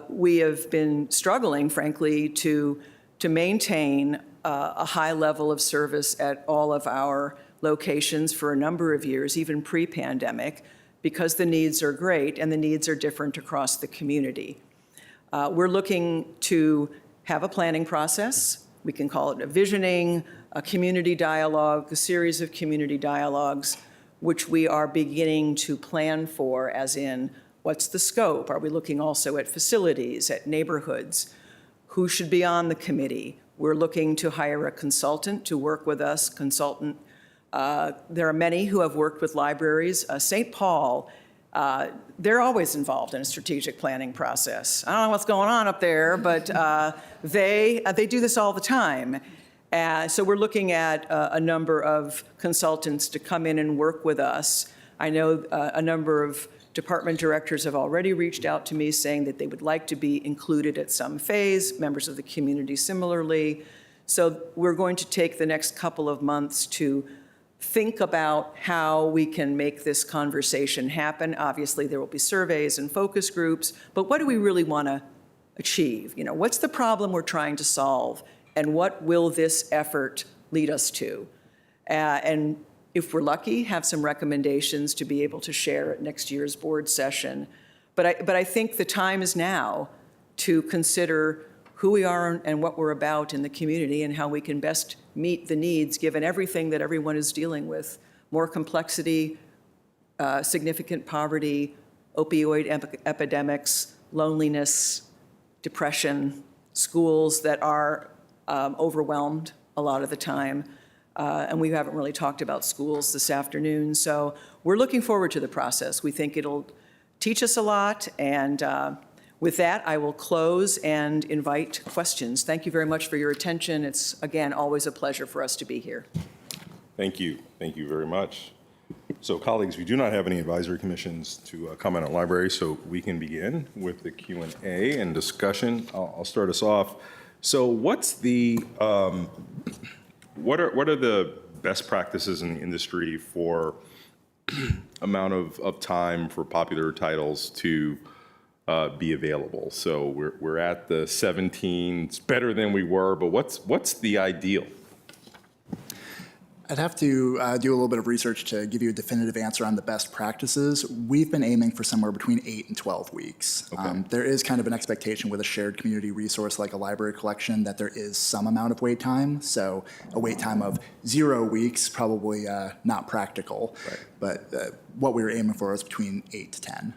Speaker 12: we have been struggling, frankly, to maintain a high level of service at all of our locations for a number of years, even pre-pandemic, because the needs are great and the needs are different across the community. We're looking to have a planning process. We can call it a visioning, a community dialogue, a series of community dialogues, which we are beginning to plan for, as in, what's the scope? Are we looking also at facilities, at neighborhoods? Who should be on the committee? We're looking to hire a consultant to work with us, there are many who have worked with libraries. St. Paul, they're always involved in a strategic planning process. I don't know what's going on up there, but they do this all the time. So we're looking at a number of consultants to come in and work with us. I know a number of department directors have already reached out to me saying that they would like to be included at some phase, members of the community similarly. So we're going to take the next couple of months to think about how we can make this conversation happen. Obviously, there will be surveys and focus groups, but what do we really want to achieve? You know, what's the problem we're trying to solve? And what will this effort lead us to? And if we're lucky, have some recommendations to be able to share at next year's board session. But I think the time is now to consider who we are and what we're about in the community and how we can best meet the needs given everything that everyone is dealing with. More complexity, significant poverty, opioid epidemics, loneliness, depression, schools that are overwhelmed a lot of the time. And we haven't really talked about schools this afternoon. So we're looking forward to the process. We think it'll teach us a lot. And with that, I will close and invite questions. Thank you very much for your attention. It's, again, always a pleasure for us to be here.
Speaker 1: Thank you. Thank you very much. So colleagues, we do not have any advisory commissions to comment on library, so we can begin with the Q&A and discussion. I'll start us off. So what's the, what are the best practices in the industry for amount of time for popular titles to be available? So we're at the 17, it's better than we were, but what's the ideal?
Speaker 14: I'd have to do a little bit of research to give you a definitive answer on the best practices. We've been aiming for somewhere between 8 and 12 weeks.
Speaker 1: Okay.
Speaker 14: There is kind of an expectation with a shared community resource like a library collection that there is some amount of wait time. So a wait time of 0 weeks, probably not practical.
Speaker 1: Right.
Speaker 14: But what we were aiming for is between 8 to 10.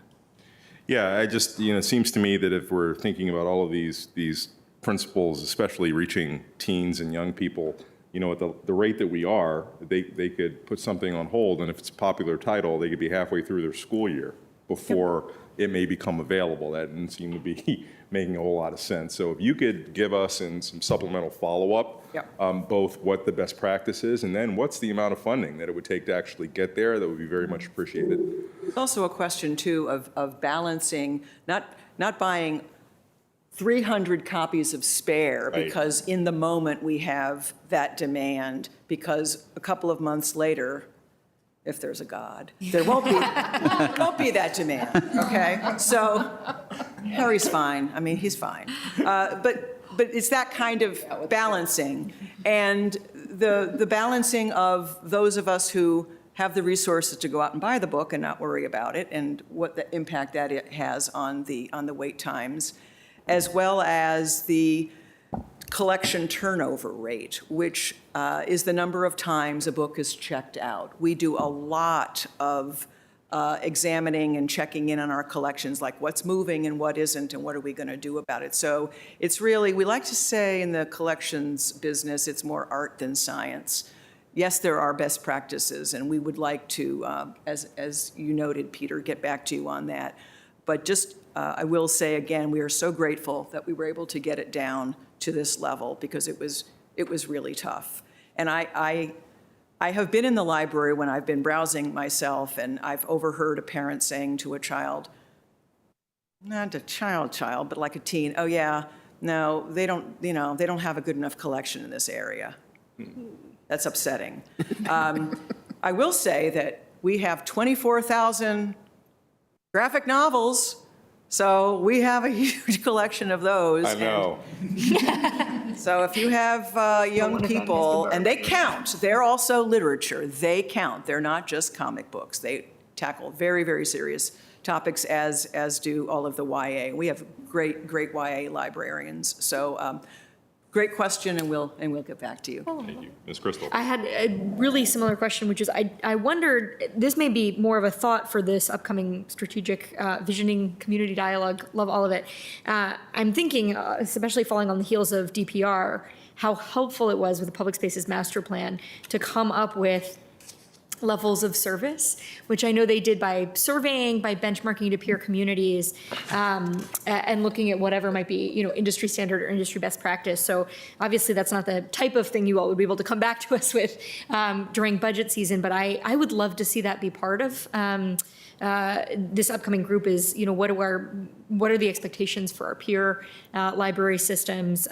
Speaker 1: Yeah, I just, it seems to me that if we're thinking about all of these principles, especially reaching teens and young people, at the rate that we are, they could put something on hold, and if it's a popular title, they could be halfway through their school year before it may become available. That didn't seem to be making a whole lot of sense. So if you could give us in some supplemental follow-up, both what the best practice is, and then what's the amount of funding that it would take to actually get there, that would be very much appreciated.
Speaker 12: It's also a question, too, of balancing, not buying 300 copies of spare
Speaker 1: Right.
Speaker 12: because in the moment we have that demand, because a couple of months later, if there's a God, there won't be that demand, okay? So Harry's fine. I mean, he's fine. But it's that kind of balancing. And the balancing of those of us who have the resources to go out and buy the book and not worry about it, and what the impact that it has on the wait times, as well as the collection turnover rate, which is the number of times a book is checked out. We do a lot of examining and checking in on our collections, like what's moving and what isn't, and what are we going to do about it. So it's really, we like to say in the collections business, it's more art than science. Yes, there are best practices, and we would like to, as you noted, Peter, get back to you on that. But just, I will say again, we are so grateful that we were able to get it down to this level, because it was really tough. And I have been in the library when I've been browsing myself, and I've overheard a parent saying to a child, not a child, but like a teen, oh yeah, no, they don't have a good enough collection in this area. That's upsetting. I will say that we have 24,000 graphic novels, so we have a huge collection of those.
Speaker 1: I know.
Speaker 12: So if you have young people, and they count, they're also literature, they count. They're not just comic books. They tackle very, very serious topics, as do all of the YA. We have great YA librarians. So great question, and we'll get back to you.
Speaker 1: Thank you. Ms. Crystal.
Speaker 10: I had a really similar question, which is I wondered, this may be more of a thought for this upcoming strategic visioning community dialogue, love all of it. I'm thinking, especially following on the heels of DPR, how helpful it was with the Public Spaces Master Plan to come up with levels of service, which I know they did by surveying, by benchmarking to peer communities, and looking at whatever might be, industry standard or industry best practice. So obviously that's not the type of thing you all would be able to come back to us with during budget season, but I would love to see that be part of this upcoming group. Is, what are the expectations for our peer library systems?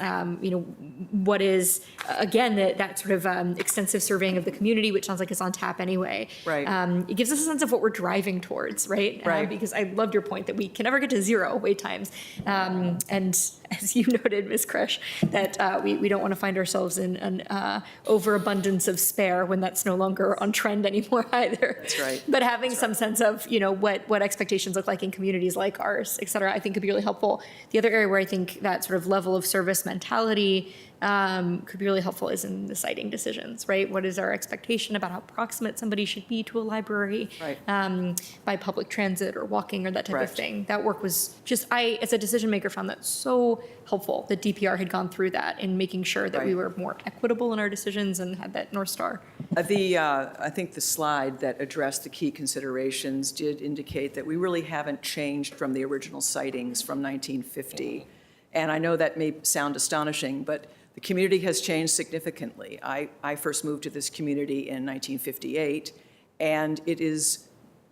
Speaker 10: What is, again, that sort of extensive surveying of the community, which sounds like it's on tap anyway.
Speaker 12: Right.
Speaker 10: It gives us a sense of what we're driving towards, right?
Speaker 12: Right.
Speaker 10: Because I loved your point that we can never get to 0 wait times. And as you noted, Ms. Kresh, that we don't want to find ourselves in an overabundance of spare when that's no longer on trend anymore either.
Speaker 12: That's right.
Speaker 10: But having some sense of, what expectations look like in communities like ours, et cetera. cetera, I think could be really helpful. The other area where I think that sort of level of service mentality could be really helpful is in the siting decisions, right? What is our expectation about how proximate somebody should be to a library by public transit or walking or that type of thing? That work was just, I, as a decision maker, found that so helpful that DPR had gone through that in making sure that we were more equitable in our decisions and had that North Star.
Speaker 12: I think the slide that addressed the key considerations did indicate that we really haven't changed from the original sightings from 1950. And I know that may sound astonishing, but the community has changed significantly. I first moved to this community in 1958, and it is,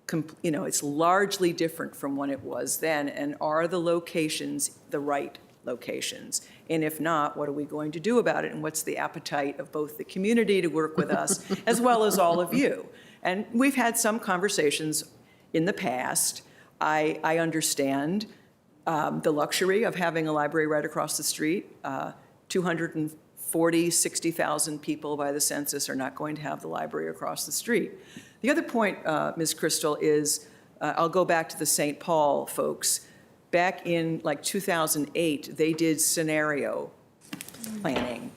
Speaker 12: it's largely different from when it was then. And are the locations the right locations? And if not, what are we going to do about it? And what's the appetite of both the community to work with us as well as all of you? And we've had some conversations in the past. I understand the luxury of having a library right across the street. 60,000 people by the census are not going to have the library across the street. The other point, Ms. Crystal, is I'll go back to the St. Paul folks. Back in like 2008, they did scenario planning.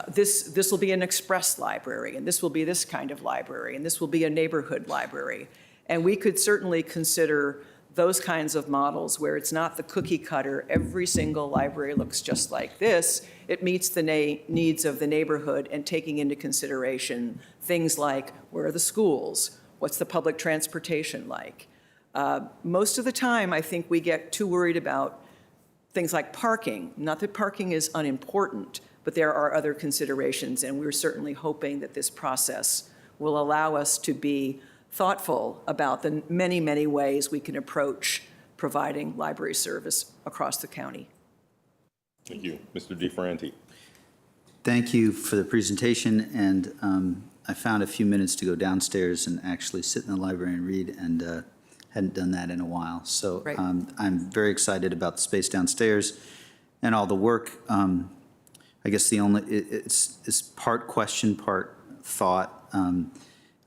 Speaker 12: This will be an express library, and this will be this kind of library, and this will be a neighborhood library. And we could certainly consider those kinds of models where it's not the cookie cutter, every single library looks just like this. It meets the needs of the neighborhood and taking into consideration things like where are the schools? What's the public transportation like? Most of the time, I think we get too worried about things like parking. Not that parking is unimportant, but there are other considerations, and we're certainly hoping that this process will allow us to be thoughtful about the many, many ways we can approach providing library service across the county.
Speaker 1: Thank you. Mr. DeFerranti.
Speaker 11: Thank you for the presentation, and I found a few minutes to go downstairs and actually sit in the library and read, and hadn't done that in a while. So I'm very excited about the space downstairs and all the work. I guess it's part question, part thought.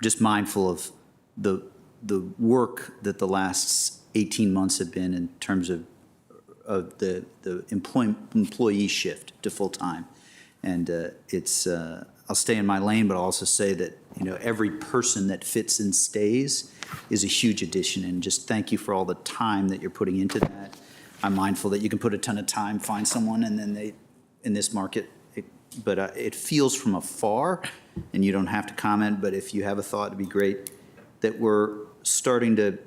Speaker 11: Just mindful of the work that the last 18 months have been in terms of the employee shift to full-time. And I'll stay in my lane, but I'll also say that, every person that fits and stays is a huge addition. And just thank you for all the time that you're putting into that. I'm mindful that you can put a ton of time, find someone, and then in this market, but it feels from afar, and you don't have to comment, but if you have a thought, it'd be great, that we're starting to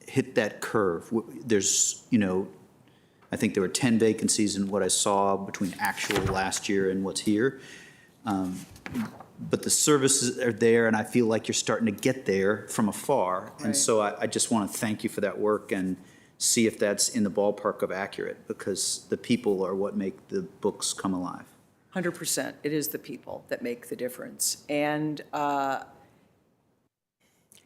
Speaker 11: hit that curve. There's, I think there were 10 vacancies in what I saw between actual last year and what's here. But the services are there, and I feel like you're starting to get there from afar. And so I just want to thank you for that work and see if that's in the ballpark of accurate, because the people are what make the books come alive.
Speaker 12: 100%. It is the people that make the difference. And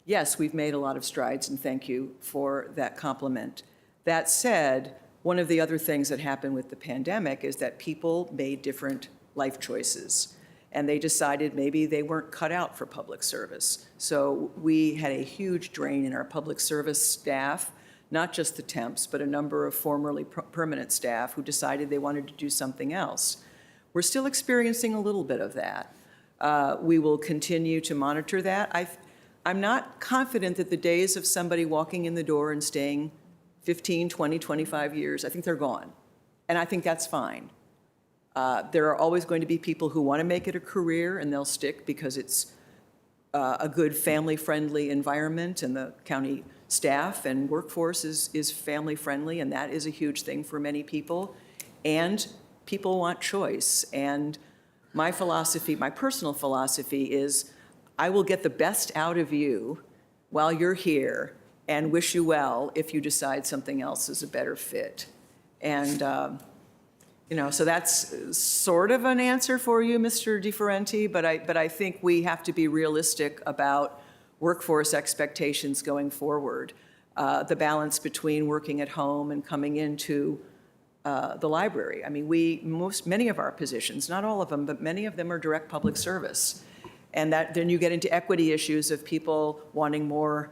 Speaker 12: yes, we've made a lot of strides, and thank you for that compliment. That said, one of the other things that happened with the pandemic is that people made different life choices, and they decided maybe they weren't cut out for public service. So we had a huge drain in our public service staff, not just the temps, but a number of formerly permanent staff who decided they wanted to do something else. We're still experiencing a little bit of that. We will continue to monitor that. I'm not confident that the days of somebody walking in the door and staying 15, 20, 25 years, I think they're gone. And I think that's fine. There are always going to be people who want to make it a career, and they'll stick because it's a good family-friendly environment, and the county staff and workforce is family-friendly, and that is a huge thing for many people. And people want choice. And my philosophy, my personal philosophy is I will get the best out of you while you're here and wish you well if you decide something else is a better fit. And, so that's sort of an answer for you, Mr. DeFerranti, but I think we have to be realistic about workforce expectations going forward. The balance between working at home and coming into the library. I mean, many of our positions, not all of them, but many of them are direct public service. And then you get into equity issues of people wanting more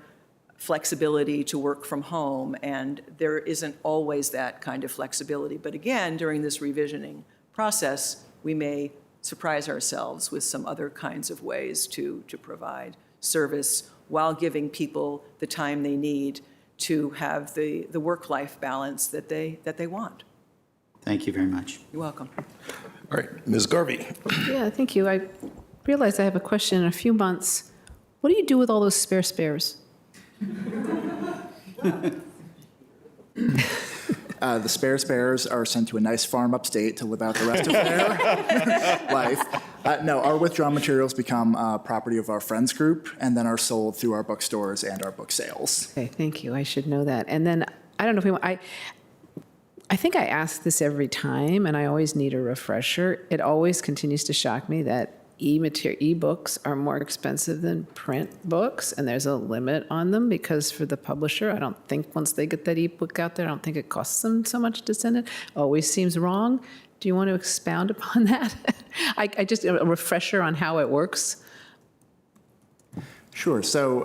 Speaker 12: flexibility to work from home, and there isn't always that kind of flexibility. But again, during this revisioning process, we may surprise ourselves with some other kinds of ways to provide service while giving people the time they need to have the work-life balance that they want.
Speaker 11: Thank you very much.
Speaker 12: You're welcome.
Speaker 1: All right, Ms. Garvey.
Speaker 8: Yeah, thank you. I realize I have a question in a few months. What do you do with all those spare spares?
Speaker 14: The spares are sent to a nice farm upstate to live out the rest of their life. No, our withdrawn materials become property of our friends group and then are sold through our bookstores and our book sales.
Speaker 8: Okay, thank you. I should know that. And then, I don't know if we want, I think I ask this every time, and I always need a refresher. It always continues to shock me that e-books are more expensive than print books, and there's a limit on them because for the publisher, I don't think once they get that e-book out there, I don't think it costs them so much to send it. Always seems wrong. Do you want to expound upon that? I just, a refresher on how it works.
Speaker 14: Sure. So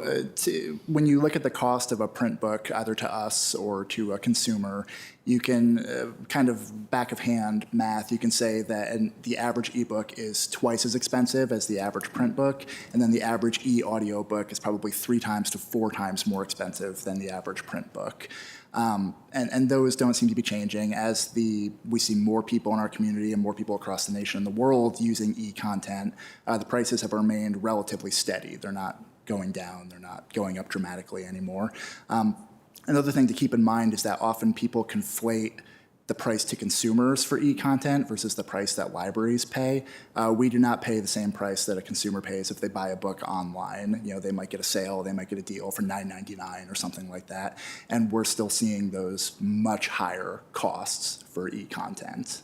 Speaker 14: when you look at the cost of a print book, either to us or to a consumer, you can kind of back of hand math, you can say that the average ebook is twice as expensive as the average print book, and then the average e-audio book is probably 3 times to 4 times more expensive than the average print book. And those don't seem to be changing as we see more people in our community and more people across the nation and the world using e-content. The prices have remained relatively steady. They're not going down, they're not going up dramatically anymore. Another thing to keep in mind is that often people conflate the price to consumers for e-content versus the price that libraries pay. We do not pay the same price that a consumer pays if they buy a book online. You know, they might get a sale, they might get a deal for $9.99 or something like that, and we're still seeing those much higher costs for e-content.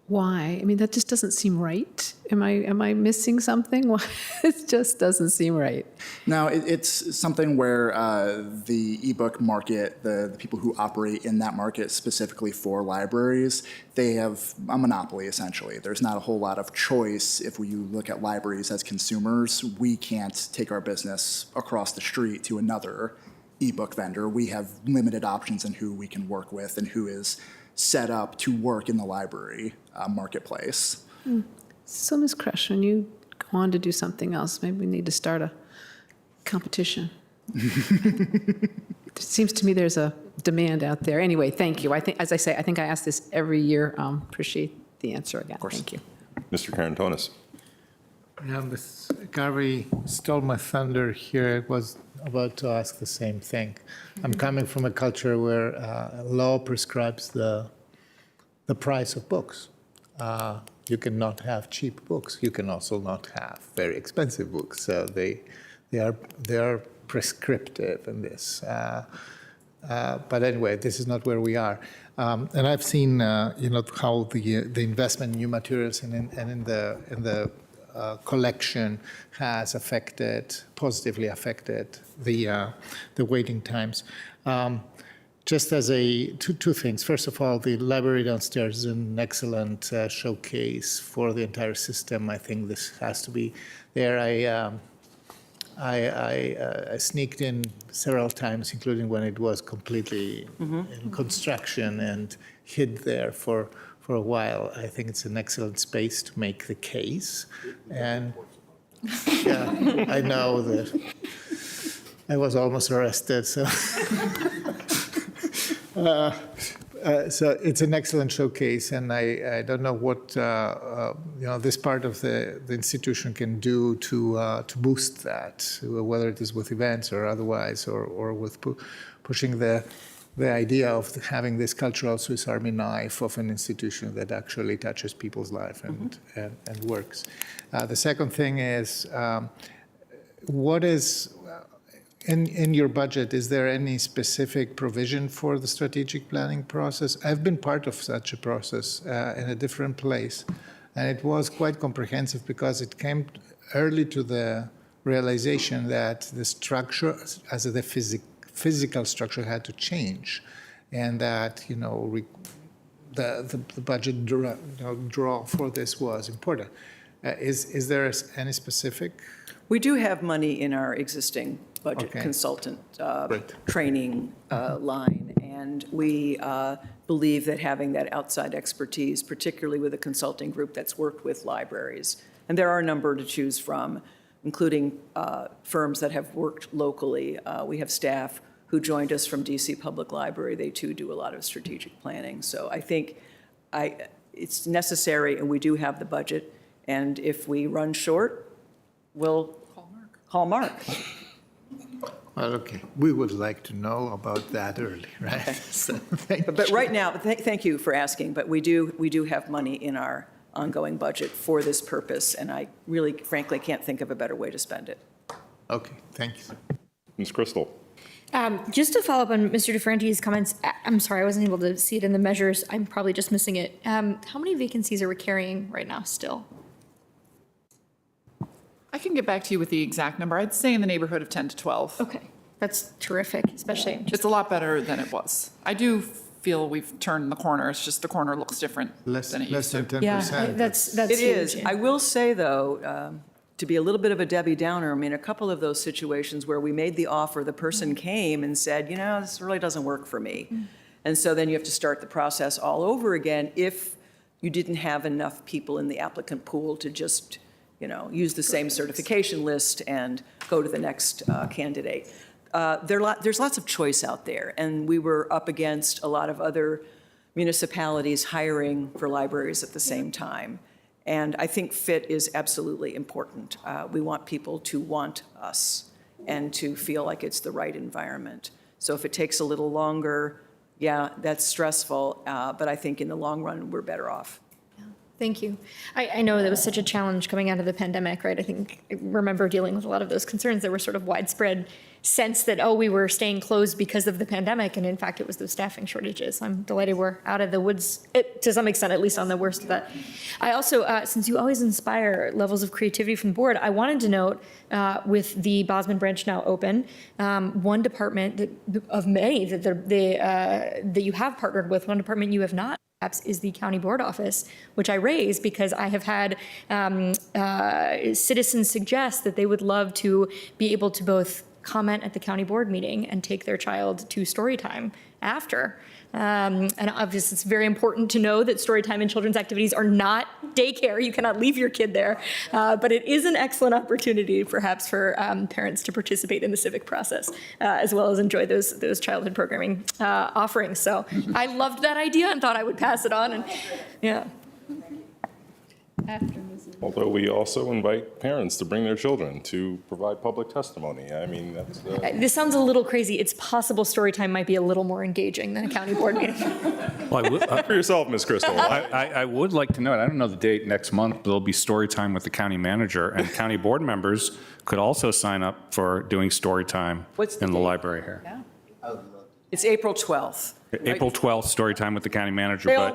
Speaker 8: Why? I mean, that just doesn't seem right. Am I missing something? Why? It just doesn't seem right.
Speaker 14: No, it's something where the ebook market, the people who operate in that market specifically for libraries, they have a monopoly essentially. There's not a whole lot of choice. If you look at libraries as consumers, we can't take our business across the street to another ebook vendor. We have limited options in who we can work with and who is set up to work in the library marketplace.
Speaker 8: So, Ms. Crush, when you go on to do something else, maybe we need to start a competition. It seems to me there's a demand out there. Anyway, thank you. I think, as I say, I think I ask this every year. Appreciate the answer again. Thank you.
Speaker 1: Mr. Karantonis.
Speaker 9: Yeah, Ms. Garvey stole my thunder here. I was about to ask the same thing. I'm coming from a culture where law prescribes the price of books. You cannot have cheap books. You can also not have very expensive books. So they are prescriptive in this. But anyway, this is not where we are. And I've seen how the investment in new materials and in the collection has positively affected the waiting times. Just as two things. First of all, the library downstairs is an excellent showcase for the entire system. I think this has to be there. I sneaked in several times, including when it was completely in construction, and hid there for a while. I think it's an excellent space to make the case. And yeah, I know that I was almost arrested, so. So it's an excellent showcase, and I don't know what this part of the institution can do to boost that, whether it is with events or otherwise, or with pushing the idea of having this cultural Swiss Army knife of an institution that actually touches people's life and works. The second thing is, what is in your budget, is there any specific provision for the strategic planning process? I've been part of such a process in a different place, and it was quite comprehensive because it came early to the realization that the structure, as the physical structure, had to change, and that the budget draw for this was important. Is there any specific?
Speaker 12: We do have money in our existing budget
Speaker 9: Okay.
Speaker 12: consultant
Speaker 9: Great.
Speaker 12: training line. And we believe that having that outside expertise, particularly with a consulting group that's worked with libraries, and there are a number to choose from, including firms that have worked locally. We have staff who joined us from DC Public Library. They too do a lot of strategic planning. So I think it's necessary, and we do have the budget. And if we run short, we'll call Mark.
Speaker 9: Well, okay, we would like to know about that early, right? So, thank
Speaker 12: But
Speaker 9: you.
Speaker 12: right now, thank you for asking, but we do have money in our ongoing budget for this purpose, and I really frankly can't think of a better way to spend it.
Speaker 9: Okay, thank you.
Speaker 1: Ms. Crystal.
Speaker 10: Just to follow up on Mr. DeFranti's comments, I'm sorry, I wasn't able to see it in the measures. I'm probably just missing it. How many vacancies are we carrying right now still?
Speaker 13: I can get back to you with the exact number. I'd say in the neighborhood of 10 to 12.
Speaker 10: Okay, that's terrific, especially.
Speaker 13: It's a lot better than it was. I do feel we've turned the corner. It's just the corner looks different
Speaker 9: Less
Speaker 13: than it used
Speaker 9: than
Speaker 13: to.
Speaker 9: 10%.
Speaker 10: Yeah, that's
Speaker 12: It is.
Speaker 10: huge.
Speaker 12: I will say, though, to be a little bit of a Debbie Downer, I mean, a couple of those situations where we made the offer, the person came and said, this really doesn't work for me. And so then you have to start the process all over again if you didn't have enough people in the applicant pool to just, use the same certification list and go to the next candidate. There's lots of choice out there, and we were up against a lot of other municipalities hiring for libraries at the same time. And I think fit is absolutely important. We want people to want us and to feel like it's the right environment. So if it takes a little longer, yeah, that's stressful, but I think in the long run, we're better off.
Speaker 10: Thank you. I know that was such a challenge coming out of the pandemic, right? I remember dealing with a lot of those concerns. There were sort of widespread sense that, we were staying closed because of the pandemic, and in fact, it was those staffing shortages. I'm delighted we're out of the woods, to some extent, at least on the worst of that. I also, since you always inspire levels of creativity from the board, I wanted to note, with the Bosman branch now open, one department of many that you have partnered with, one department you have not, perhaps, is the county board office, which I raise because I have had citizens suggest that they would love to be able to both comment at the county board meeting and take their child to story time after. And obviously, it's very important to know that story time and children's activities are not daycare. You cannot leave your kid there. But it is an excellent opportunity, perhaps, for parents to participate in the civic process, as well as enjoy those childhood programming offerings. So I loved that idea and thought I would pass it on. And yeah.
Speaker 8: After Mrs.
Speaker 1: Although we also invite parents to bring their children to provide public testimony. I mean, that's
Speaker 10: This sounds a little crazy. It's possible story time might be a little more engaging than a county board meeting.
Speaker 1: for yourself, Ms. Crystal.
Speaker 2: I would like to know, I don't know the date next month, but there'll be story time with the county manager, and county board members could also sign up for doing story time
Speaker 12: What's the
Speaker 2: in the
Speaker 12: date?
Speaker 2: library here.
Speaker 12: It's April 12th.
Speaker 2: April 12th, story time with the county manager,
Speaker 12: They all
Speaker 2: but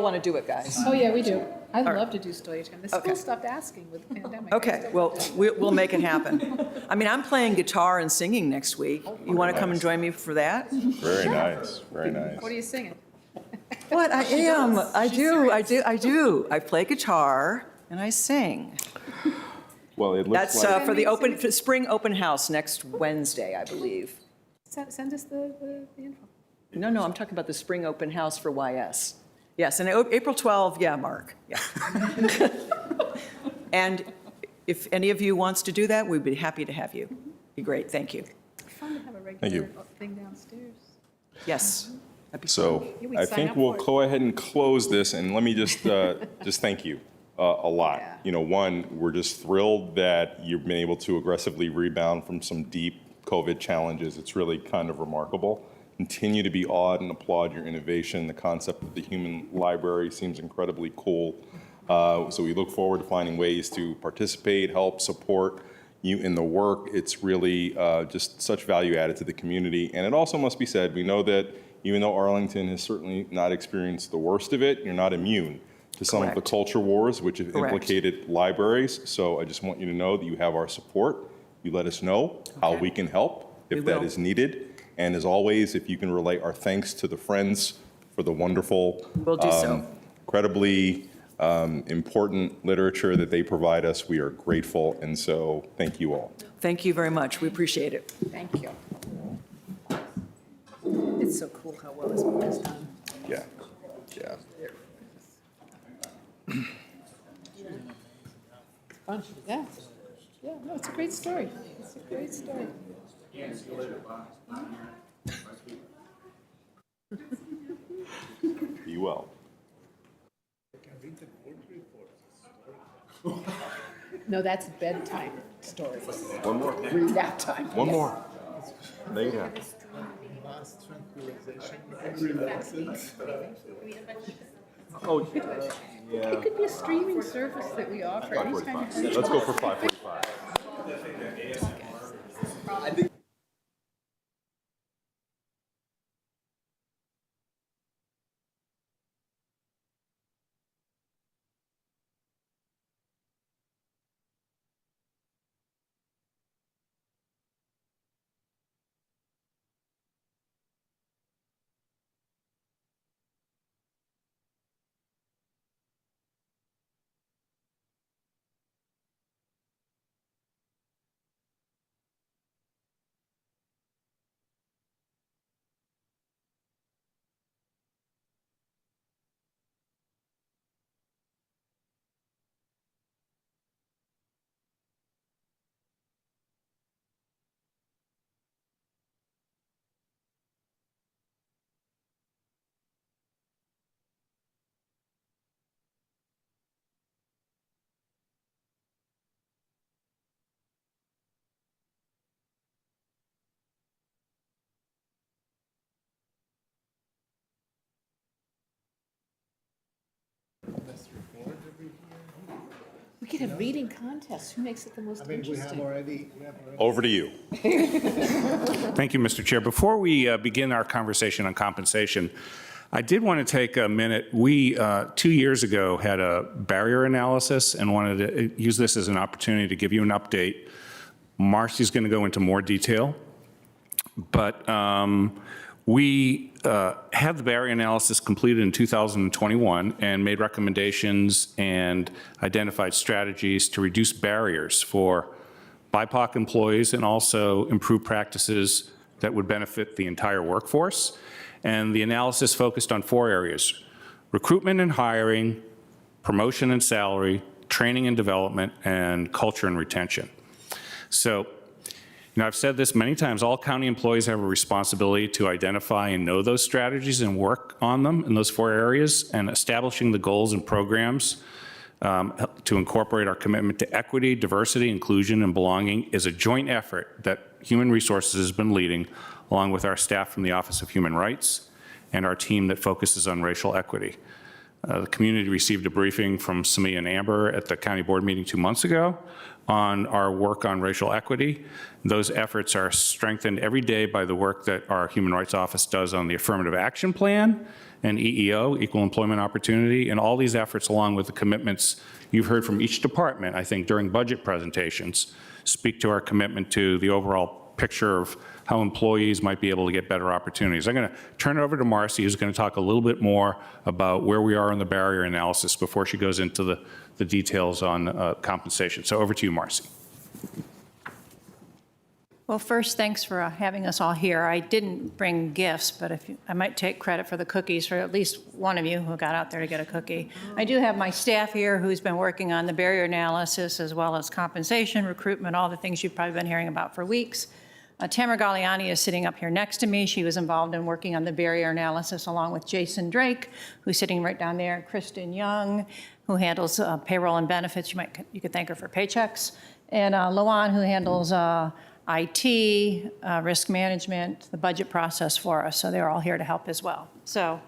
Speaker 12: want to do it, guys.
Speaker 8: Oh, yeah, we do. I'd love to do story time. The school
Speaker 12: Okay.
Speaker 8: stopped asking with the pandemic.
Speaker 12: Okay, well, we'll make it happen. I mean, I'm playing guitar and singing next week. You want to come and join me for that?
Speaker 1: Very nice, very nice.
Speaker 8: What are you singing?
Speaker 12: What, I am. I do. I play guitar and I sing.
Speaker 1: Well, it looks
Speaker 12: That's
Speaker 1: like
Speaker 12: for the spring open house next Wednesday, I believe.
Speaker 8: Send us the info.
Speaker 12: No, I'm talking about the spring open house for YS. Yes, and April 12, yeah, Mark, yeah. And if any of you wants to do that, we'd be happy to have you. Be great, thank you.
Speaker 8: Fun to have a
Speaker 1: Thank you.
Speaker 8: regular thing downstairs.
Speaker 12: Yes. that'd be
Speaker 1: So
Speaker 8: Yeah, we
Speaker 1: I
Speaker 8: sign
Speaker 1: think
Speaker 8: up
Speaker 1: we'll
Speaker 8: for it.
Speaker 1: go ahead and close this, and let me just thank you a lot.
Speaker 8: Yeah.
Speaker 1: One, we're just thrilled that you've been able to aggressively rebound from some deep COVID challenges. It's really kind of remarkable. Continue to be awed and applaud your innovation. The concept of the human library seems incredibly cool. So we look forward to finding ways to participate, help, support you in the work. It's really just such value added to the community. And it also must be said, we know that even though Arlington has certainly not experienced the worst of it, you're not immune to some of the
Speaker 12: Correct.
Speaker 1: culture wars which have
Speaker 12: Correct.
Speaker 1: implicated libraries. So I just want you to know that you have our support. You let us know how
Speaker 12: Okay.
Speaker 1: we can help if
Speaker 12: We
Speaker 1: that
Speaker 12: will.
Speaker 1: is needed. And as always, if you can relay our thanks to the Friends for the wonderful,
Speaker 12: Will do so.
Speaker 1: incredibly important literature that they provide us. We are grateful, and so thank you all.
Speaker 12: Thank you very much. We appreciate it.
Speaker 8: Thank you. It's so cool how well this book is done.
Speaker 1: Yeah, yeah.
Speaker 8: Fun. Yeah. Yeah, no, it's a great story. It's a great story.
Speaker 1: Be well.
Speaker 8: No, that's bedtime stories.
Speaker 1: One more.
Speaker 8: Read that time.
Speaker 1: One more. There you go. Oh, yeah.
Speaker 8: It could be a streaming service that we offer anytime.
Speaker 1: Let's go for 5:45.
Speaker 8: We could have reading contests. Who makes it the most interesting?
Speaker 1: Over to you.
Speaker 2: Thank you, Mr. Chair. Before we begin our conversation on compensation, I did want to take a minute. We, 2 years ago, had a barrier analysis and wanted to use this as an opportunity to give you an update. Marcy's going to go into more detail, but we had the barrier analysis completed in 2021 and made recommendations and identified strategies to reduce barriers for BIPOC employees and also improve practices that would benefit the entire workforce. And the analysis focused on 4 areas: recruitment and hiring, promotion and salary, training and development, and culture and retention. So, I've said this many times, all county employees have a responsibility to identify and know those strategies and work on them in those 4 areas, and establishing the goals and programs to incorporate our commitment to equity, diversity, inclusion, and belonging is a joint effort that Human Resources has been leading, along with our staff from the Office of Human Rights and our team that focuses on racial equity. The community received a briefing from Samia and Amber at the county board meeting 2 months ago on our work on racial equity. Those efforts are strengthened every day by the work that our Human Rights Office does on the Affirmative Action Plan and EEO, Equal Employment Opportunity, and all these efforts, along with the commitments you've heard from each department, I think, during budget presentations, speak to our commitment to the overall picture of how employees might be able to get better opportunities. I'm going to turn it over to Marcy, who's going to talk a little bit more about where we are in the barrier analysis before she goes into the details on compensation. So over to you, Marcy.
Speaker 15: Well, first, thanks for having us all here. I didn't bring gifts, but I might take credit for the cookies for at least one of you who got out there to get a cookie. I do have my staff here who's been working on the barrier analysis as well as compensation, recruitment, all the things you've probably been hearing about for weeks. Tamara Galliani is sitting up here next to me. She was involved in working on the barrier analysis along with Jason Drake, who's sitting right down there, Kristen Young, who handles payroll and benefits. You could thank her for paychecks. And Luan, who handles IT, risk management, the budget process for us. So they're all here to help as well. So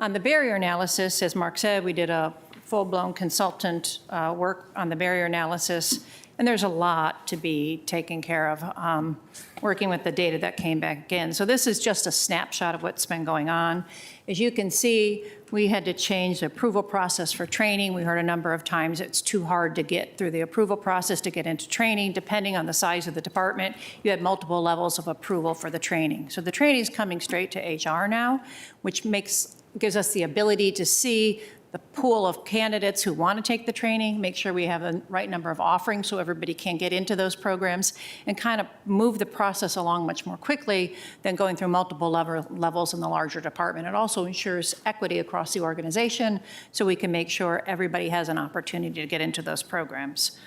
Speaker 15: on the barrier analysis, as Mark said, we did a full-blown consultant work on the barrier analysis. And there's a lot to be taken care of, working with the data that came back in. So this is just a snapshot of what's been going on. As you can see, we had to change the approval process for training. We heard a number of times it's too hard to get through the approval process to get into training. Depending on the size of the department, you had multiple levels of approval for the training. So the training is coming straight to HR now, which gives us the ability to see the pool of candidates who want to take the training, make sure we have the right number of offerings so everybody can get into those programs, and kind of move the process along much more quickly than going through multiple levels in the larger department. It also ensures equity across the organization so we can make sure everybody has an opportunity to get into those programs.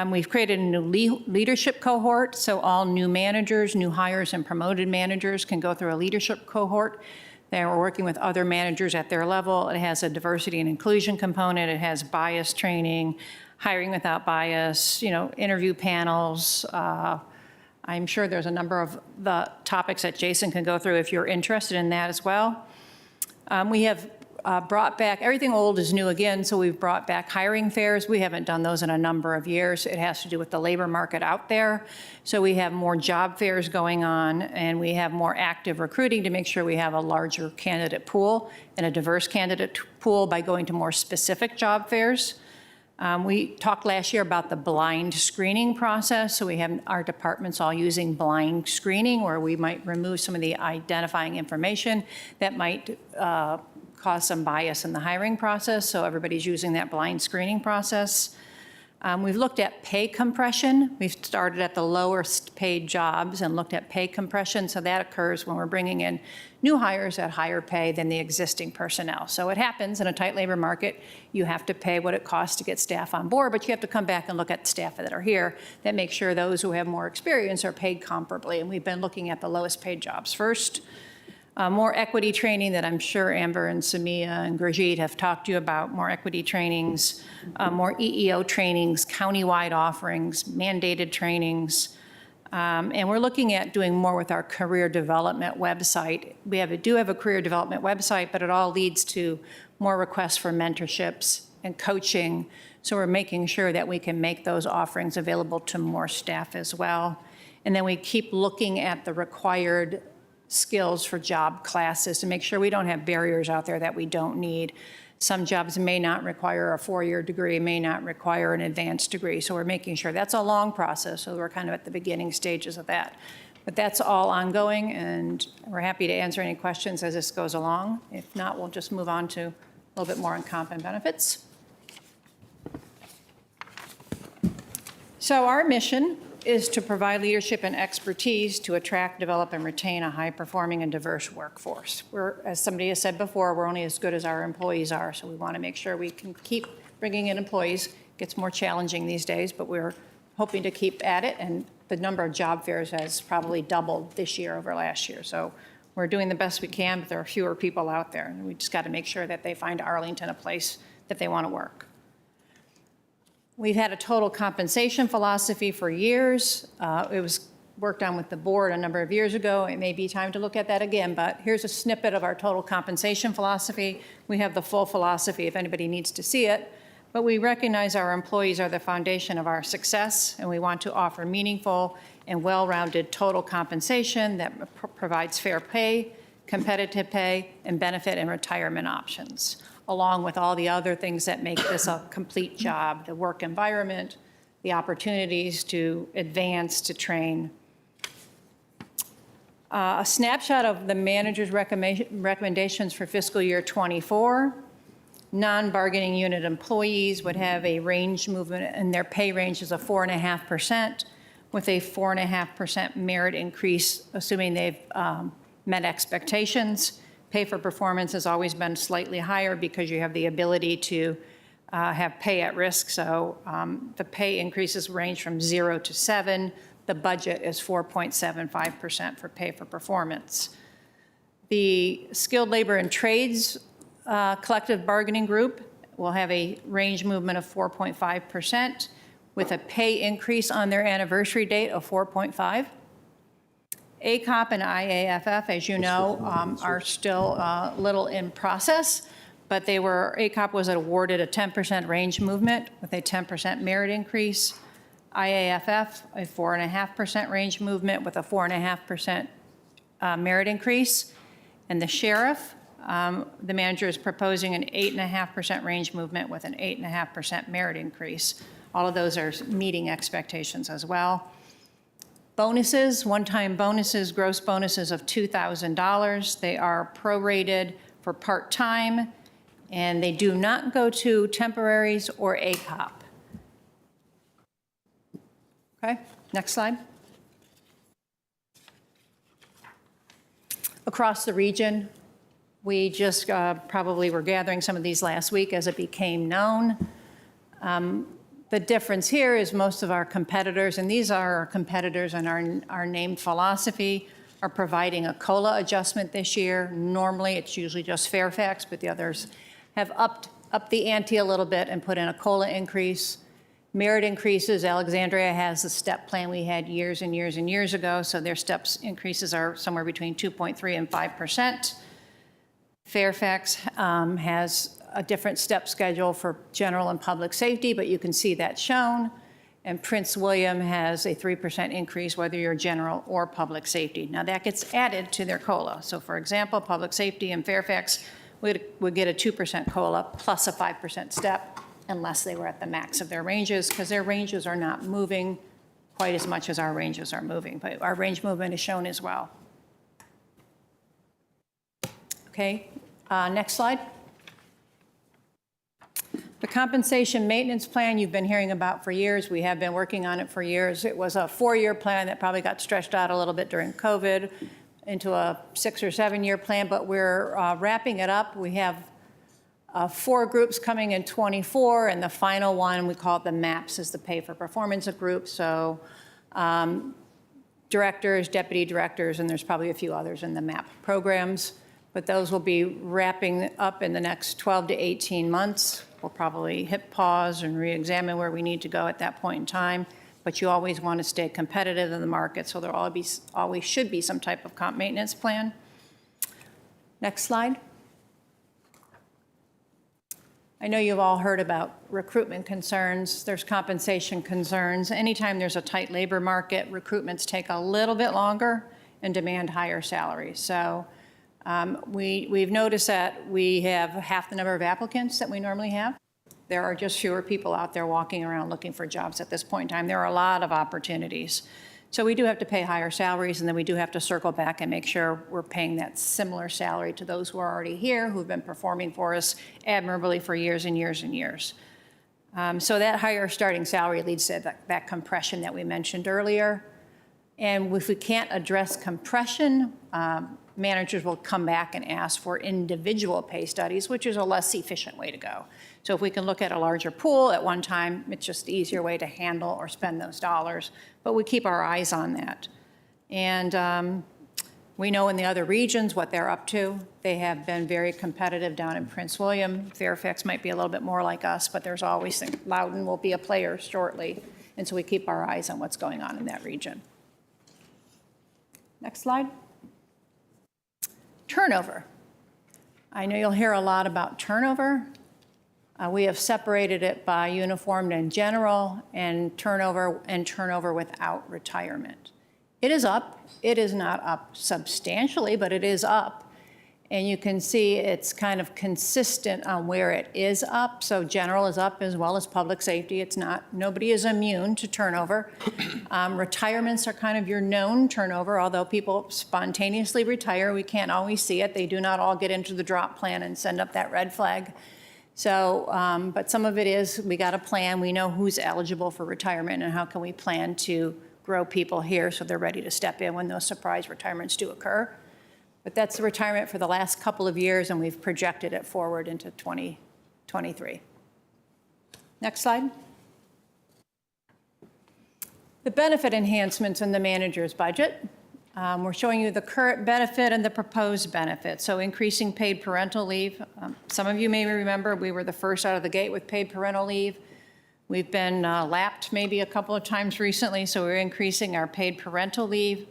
Speaker 15: We've created a new leadership cohort, so all new managers, new hires, and promoted managers can go through a leadership cohort. We're working with other managers at their level. It has a diversity and inclusion component. It has bias training, hiring without bias, interview panels. I'm sure there's a number of the topics that Jason can go through if you're interested in that as well. We have brought back, everything old is new again, so we've brought back hiring fairs. We haven't done those in a number of years. It has to do with the labor market out there. So we have more job fairs going on, and we have more active recruiting to make sure we have a larger candidate pool and a diverse candidate pool by going to more specific job fairs. We talked last year about the blind screening process, so we have our departments all using blind screening, where we might remove some of the identifying information that might cause some bias in the hiring process, so everybody's using that blind screening process. We've looked at pay compression. We've started at the lowest paid jobs and looked at pay compression, so that occurs when we're bringing in new hires at higher pay than the existing personnel. So it happens in a tight labor market. You have to pay what it costs to get staff on board, but you have to come back and look at the staff that are here that make sure those who have more experience are paid comparably, and we've been looking at the lowest paid jobs first. More equity training that I'm sure Amber and Samia and Gurjeet have talked to you about, more equity trainings, more EEO trainings, countywide offerings, mandated trainings. And we're looking at doing more with our career development website. We do have a career development website, but it all leads to more requests for mentorships and coaching. So we're making sure that we can make those offerings available to more staff as well. And then we keep looking at the required skills for job classes to make sure we don't have barriers out there that we don't need. Some jobs may not require a 4-year degree, may not require an advanced degree. So we're making sure that's a long process. So we're kind of at the beginning stages of that. But that's all ongoing, and we're happy to answer any questions as this goes along. If not, we'll just move on to a little bit more on comp and benefits. So our mission is to provide leadership and expertise to attract, develop, and retain a high-performing and diverse workforce. As somebody has said before, we're only as good as our employees are, so we want to make sure we can keep bringing in employees. It gets more challenging these days, but we're hoping to keep at it, and the number of job fairs has probably doubled this year over last year. So we're doing the best we can, but there are fewer people out there, and we just got to make sure that they find Arlington a place that they want to work. We've had a total compensation philosophy for years. It was worked on with the board a number of years ago. It may be time to look at that again, but here's a snippet of our total compensation philosophy. We have the full philosophy if anybody needs to see it, but we recognize our employees are the foundation of our success, and we want to offer meaningful and well-rounded total compensation that provides fair pay, competitive pay, and benefit and retirement options, along with all the other things that make this a complete job, the work environment, the opportunities to advance, to train. A snapshot of the manager's recommendations for fiscal year '24. Non-bargaining unit employees would have a range movement, and their pay range is a 4.5%, with a 4.5% merit increase, assuming they've met expectations. Pay for performance has always been slightly higher because you have the ability to have pay at risk. So the pay increases range from 0 to 7. The budget is 4.75% for pay for performance. The skilled labor and trades collective bargaining group will have a range movement of 4.5% with a pay increase on their anniversary date of 4.5. ACOP and IAFF, as you know, are still a little in process, but ACOP was awarded a 10% range movement with a 10% merit increase. IAFF, a 4.5% range movement with a 4.5% merit increase. And the sheriff, the manager is proposing an 8.5% range movement with an 8.5% merit increase. All of those are meeting expectations as well. Bonuses, one-time bonuses, gross bonuses of $2,000. They are prorated for part-time And they do not go to temporaries or ACOP. Okay, next slide. Across the region, we just probably were gathering some of these last week as it became known. The difference here is most of our competitors, and these are our competitors in our named philosophy, are providing a COLA adjustment this year. Normally, it's usually just Fairfax, but the others have upped the ante a little bit and put in a COLA increase. Merit increases, Alexandria has the step plan we had years and years and years ago, so their steps increases are somewhere between 2.3 and 5%. Fairfax has a different step schedule for general and public safety, but you can see that shown. And Prince William has a 3% increase, whether you're general or public safety. Now that gets added to their COLA. So for example, public safety in Fairfax would get a 2% COLA plus a 5% step unless they were at the max of their ranges, because their ranges are not moving quite as much as our ranges are moving. But our range movement is shown as well. Okay, next slide. The compensation maintenance plan you've been hearing about for years. We have been working on it for years. It was a 4-year plan that probably got stretched out a little bit during COVID into a 6 or 7 year plan, but we're wrapping it up. We have 4 groups coming in '24, and the final one, we call it the MAPS, is the pay for performance group. So directors, deputy directors, and there's probably a few others in the MAP programs. But those will be wrapping up in the next 12 to 18 months. We'll probably hit pause and re-examine where we need to go at that point in time. But you always want to stay competitive in the market, so there always should be some type of comp maintenance plan. Next slide. I know you've all heard about recruitment concerns. There's compensation concerns. Anytime there's a tight labor market, recruitments take a little bit longer and demand higher salaries. So we've noticed that we have half the number of applicants that we normally have. There are just fewer people out there walking around looking for jobs at this point in time. There are a lot of opportunities. So we do have to pay higher salaries, and then we do have to circle back and make sure we're paying that similar salary to those who are already here, who've been performing for us admirably for years and years and years. So that higher starting salary leads to that compression that we mentioned earlier. And if we can't address compression, managers will come back and ask for individual pay studies, which is a less efficient way to go. So if we can look at a larger pool at one time, it's just the easier way to handle or spend those dollars. But we keep our eyes on that. And we know in the other regions what they're up to. They have been very competitive down in Prince William. Fairfax might be a little bit more like us, but there's always Loudoun will be a player shortly. And so we keep our eyes on what's going on in that region. Next slide. Turnover. I know you'll hear a lot about turnover. We have separated it by uniformed and general, and turnover without retirement. It is up. It is not up substantially, but it is up. And you can see it's kind of consistent on where it is up. So general is up as well as public safety. It's not, nobody is immune to turnover. Retirements are kind of your known turnover, although people spontaneously retire. We can't always see it. They do not all get into the drop plan and send up that red flag. So, but some of it is, we got a plan. We know who's eligible for retirement and how can we plan to grow people here so they're ready to step in when those surprise retirements do occur. But that's the retirement for the last couple of years, and we've projected it forward into 2023. Next slide. The benefit enhancements in the manager's budget. We're showing you the current benefit and the proposed benefit. So increasing paid parental leave. Some of you may remember we were the first out of the gate with paid parental leave. We've been lapped maybe a couple of times recently, so we're increasing our paid parental leave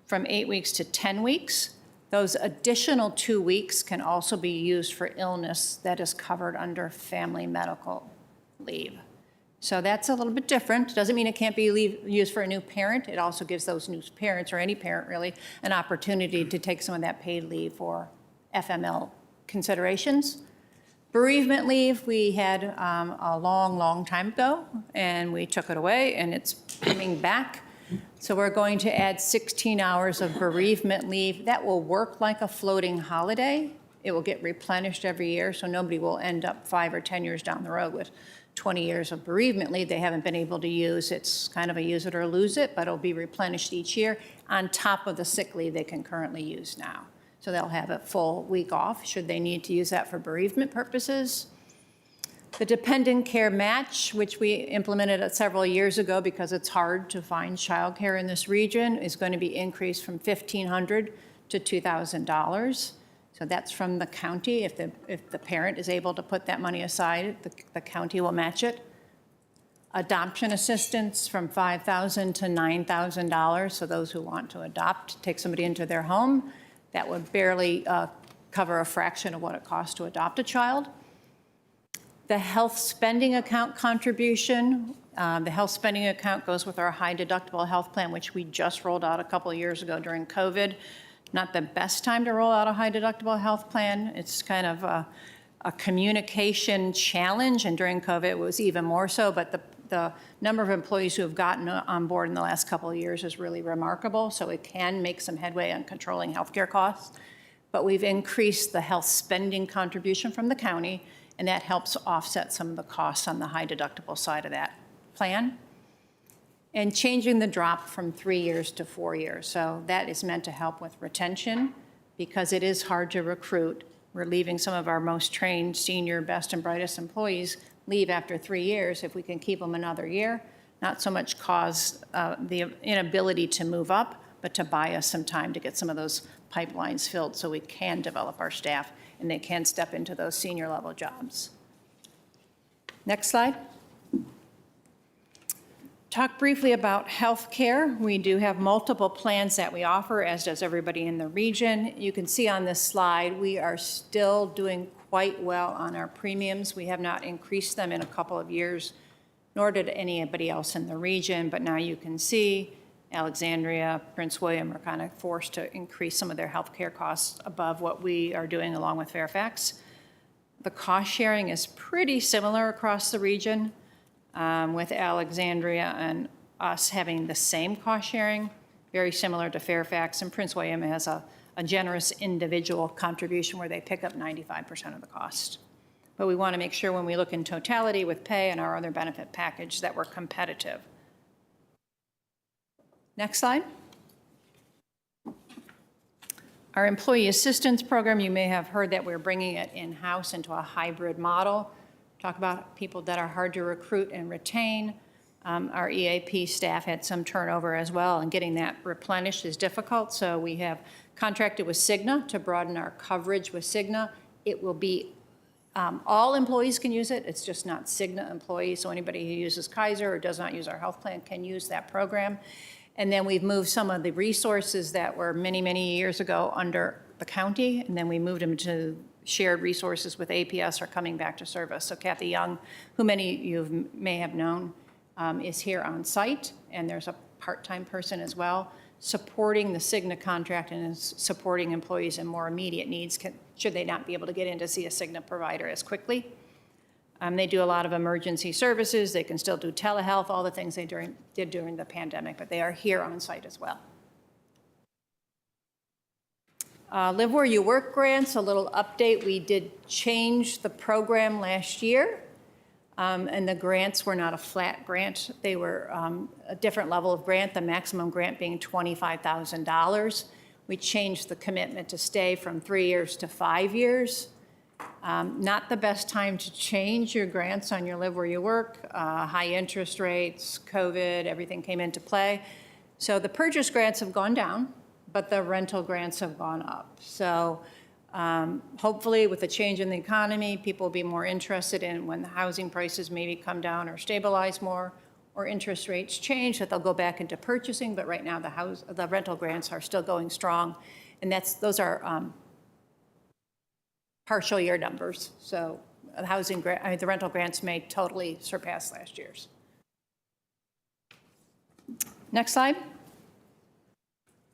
Speaker 15: from 8 weeks to 10 weeks. Those additional 2 weeks can also be used for illness that is covered under family medical leave. So that's a little bit different. Doesn't mean it can't be used for a new parent. It also gives those new parents, or any parent really, an opportunity to take some of that paid leave for FML considerations. Bereavement leave, we had a long time ago, and we took it away, and it's coming back. So we're going to add 16 hours of bereavement leave. That will work like a floating holiday, It will get replenished every year, so nobody will end up 5 or 10 years down the road with 20 years of bereavement leave they haven't been able to use. It's kind of a use it or lose it, but it'll be replenished each year on top of the sick leave they can currently use now. So they'll have a full week off should they need to use that for bereavement purposes. The dependent care match, which we implemented several years ago because it's hard to find childcare in this region, is going to be increased from $1,500 to $2,000. So that's from the county. If the parent is able to put that money aside, the county will match it. Adoption assistance from $5,000 to $9,000. So those who want to adopt, take somebody into their home, that would barely cover a fraction of what it costs to adopt a child. The health spending account contribution. The health spending account goes with our high deductible health plan, which we just rolled out a couple of years ago during COVID. Not the best time to roll out a high deductible health plan. It's kind of a communication challenge, and during COVID it was even more so, but the number of employees who have gotten on board in the last couple of years is really remarkable, so it can make some headway on controlling healthcare costs. But we've increased the health spending contribution from the county, and that helps offset some of the costs on the high deductible side of that plan. And changing the drop from 3 years to 4 years. So that is meant to help with retention because it is hard to recruit. We're leaving some of our most trained, senior, best and brightest employees leave after 3 years. If we can keep them another year, not so much cause the inability to move up, but to buy us some time to get some of those pipelines filled so we can develop our staff and they can step into those senior level jobs. Next slide. Talk briefly about health care. We do have multiple plans that we offer, as does everybody in the region. You can see on this slide, we are still doing quite well on our premiums. We have not increased them in a couple of years, nor did anybody else in the region, but now you can see Alexandria, Prince William are kind of forced to increase some of their health care costs above what we are doing along with Fairfax. The cost sharing is pretty similar across the region. With Alexandria and us having the same cost sharing, very similar to Fairfax, and Prince William has a generous individual contribution where they pick up 95% of the cost. But we want to make sure when we look in totality with pay and our other benefit package that we're competitive. Next slide. Our employee assistance program, you may have heard that we're bringing it in-house into a hybrid model. Talk about people that are hard to recruit and retain. Our EAP staff had some turnover as well, and getting that replenished is difficult. So we have contracted with Cigna to broaden our coverage with Cigna. It will be, all employees can use it. It's just not Cigna employees. So anybody who uses Kaiser or does not use our health plan can use that program. And then we've moved some of the resources that were many, many years ago under the county, and then we moved them to shared resources with APS are coming back to service. So Kathy Young, who many of you may have known, is here on site, and there's a part-time person as well, supporting the Cigna contract and is supporting employees in more immediate needs should they not be able to get in to see a Cigna provider as quickly. They do a lot of emergency services. They can still do telehealth, all the things they did during the pandemic, but they are here on site as well. Live Where You Work grants, a little update. We did change the program last year, and the grants were not a flat grant. They were a different level of grant, the maximum grant being $25,000. We changed the commitment to stay from 3 years to 5 years. Not the best time to change your grants on your Live Where You Work. High interest rates, COVID, everything came into play. So the purchase grants have gone down, but the rental grants have gone up. So hopefully with the change in the economy, people will be more interested in when the housing prices maybe come down or stabilize more, or interest rates change, that they'll go back into purchasing. But right now the rental grants are still going strong. And those are partial year numbers. So the rental grants may totally surpass last year's. Next slide.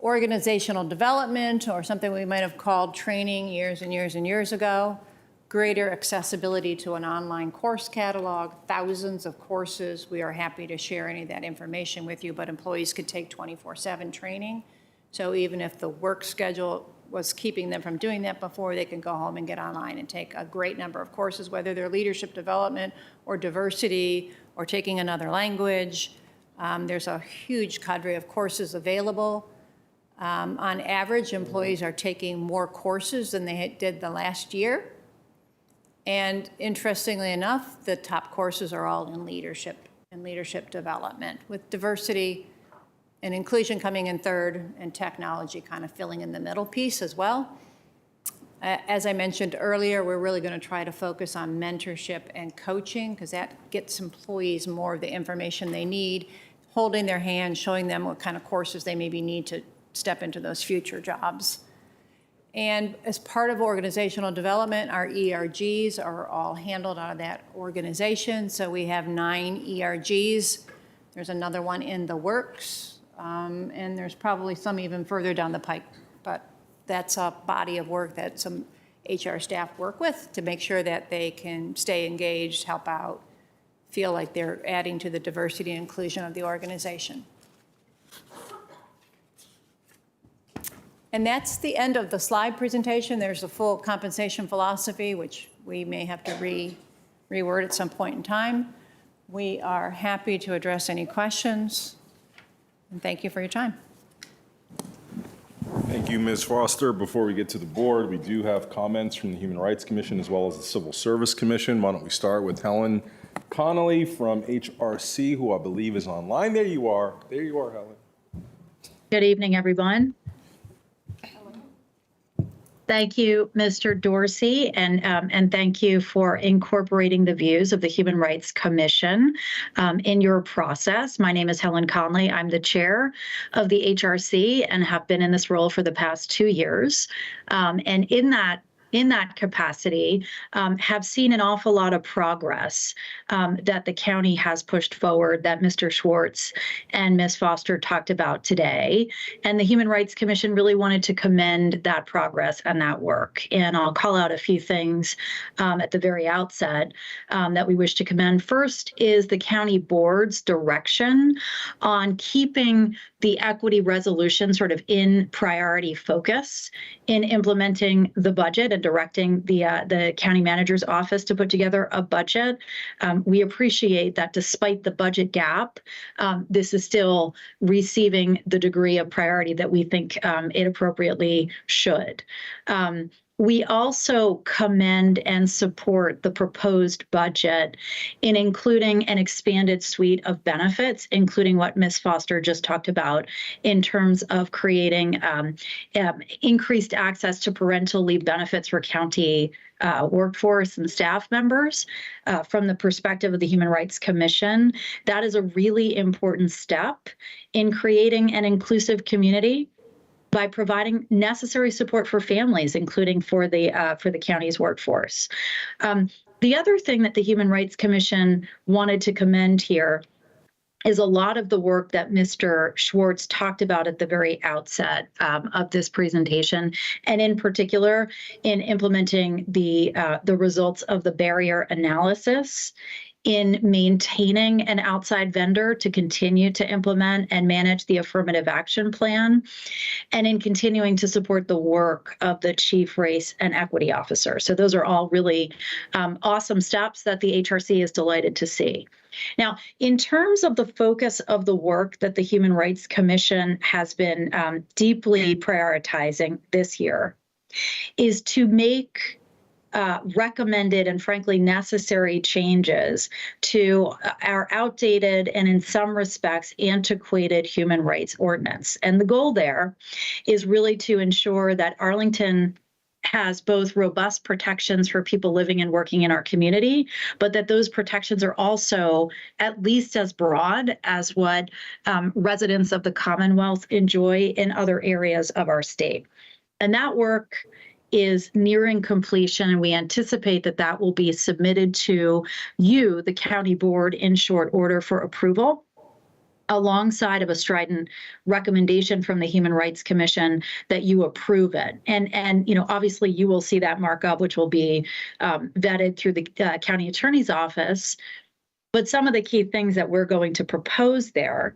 Speaker 15: Organizational development, or something we might have called training years and years and years ago. Greater accessibility to an online course catalog, thousands of courses. We are happy to share any of that information with you, but employees could take 24/7 training. So even if the work schedule was keeping them from doing that before, they can go home and get online and take a great number of courses, whether they're leadership development or diversity or taking another language. There's a huge cadre of courses available. On average, employees are taking more courses than they did the last year. And interestingly enough, the top courses are all in leadership and leadership development, with diversity and inclusion coming in third, and technology kind of filling in the middle piece as well. As I mentioned earlier, we're really going to try to focus on mentorship and coaching, because that gets employees more of the information they need, holding their hand, showing them what kind of courses they maybe need to step into those future jobs. And as part of organizational development, our ERGs are all handled out of that organization. So we have 9 ERGs. There's another one in the works. And there's probably some even further down the pike, but that's a body of work that some HR staff work with to make sure that they can stay engaged, help out, feel like they're adding to the diversity and inclusion of the organization. And that's the end of the slide presentation. There's a full compensation philosophy, which we may have to reword at some point in time. We are happy to address any questions. And thank you for your time.
Speaker 1: Thank you, Ms. Foster. Before we get to the board, we do have comments from the Human Rights Commission as well as the Civil Service Commission. Why don't we start with Helen Connolly from HRC, who I believe is online. There you are. There you are, Helen.
Speaker 16: Good evening, everyone. Thank you, Mr. Dorsey, and thank you for incorporating the views of the Human Rights Commission in your process. My name is Helen Conley. I'm the chair of the HRC and have been in this role for the past 2 years. And in that capacity, have seen an awful lot of progress that the county has pushed forward that Mr. Schwartz and Ms. Foster talked about today. And the Human Rights Commission really wanted to commend that progress and that work. And I'll call out a few things at the very outset that we wish to commend. First is the county board's direction on keeping the equity resolution sort of in priority focus in implementing the budget and directing the county manager's office to put together a budget. We appreciate that despite the budget gap, this is still receiving the degree of priority that we think it appropriately should. We also commend and support the proposed budget in including an expanded suite of benefits, including what Ms. Foster just talked about in terms of creating increased access to parental leave benefits for county workforce and staff members. From the perspective of the Human Rights Commission, that is a really important step in creating an inclusive community by providing necessary support for families, including for the county's workforce. The other thing that the Human Rights Commission wanted to commend here is a lot of the work that Mr. Schwartz talked about at the very outset of this presentation, and in particular in implementing the results of the barrier analysis, in maintaining an outside vendor to continue to implement and manage the affirmative action plan, and in continuing to support the work of the Chief Race and Equity Officer. So those are all really awesome steps that the HRC is delighted to see. Now, in terms of the focus of the work that the Human Rights Commission has been deeply prioritizing this year, is to make recommended and frankly necessary changes to our outdated and in some respects antiquated human rights ordinance. And the goal there is really to ensure that Arlington has both robust protections for people living and working in our community, but that those protections are also at least as broad as what residents of the Commonwealth enjoy in other areas of our state. And that work is nearing completion, and we anticipate that that will be submitted to you, the county board, in short order for approval, alongside of a strident recommendation from the Human Rights Commission that you approve it. And you know, obviously you will see that markup, which will be vetted through the county attorney's office. But some of the key things that we're going to propose there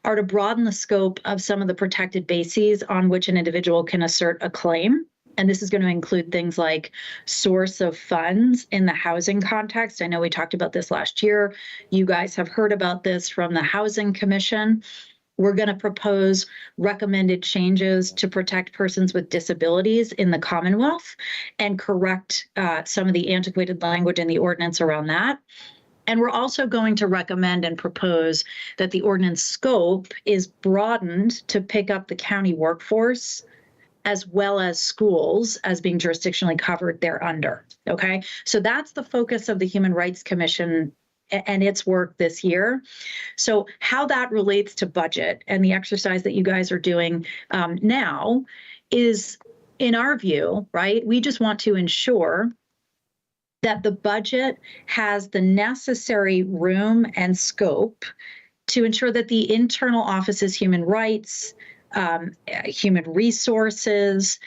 Speaker 16: are to broaden the scope of some of the protected bases on which an individual can assert a claim. And this is going to include things like source of funds in the housing context. I know we talked about this last year. You guys have heard about this from the Housing Commission. We're going to propose recommended changes to protect persons with disabilities in the Commonwealth and correct some of the antiquated language in the ordinance around that. And we're also going to recommend and propose that the ordinance scope is broadened to pick up the county workforce as well as schools as being jurisdictionally covered thereunder. Okay, so that's the focus of the Human Rights Commission and its work this year. So how that relates to budget and the exercise that you guys are doing now is, in our view, right, we just want to ensure that the budget has the necessary room and scope to ensure that the internal office's human rights, human resources,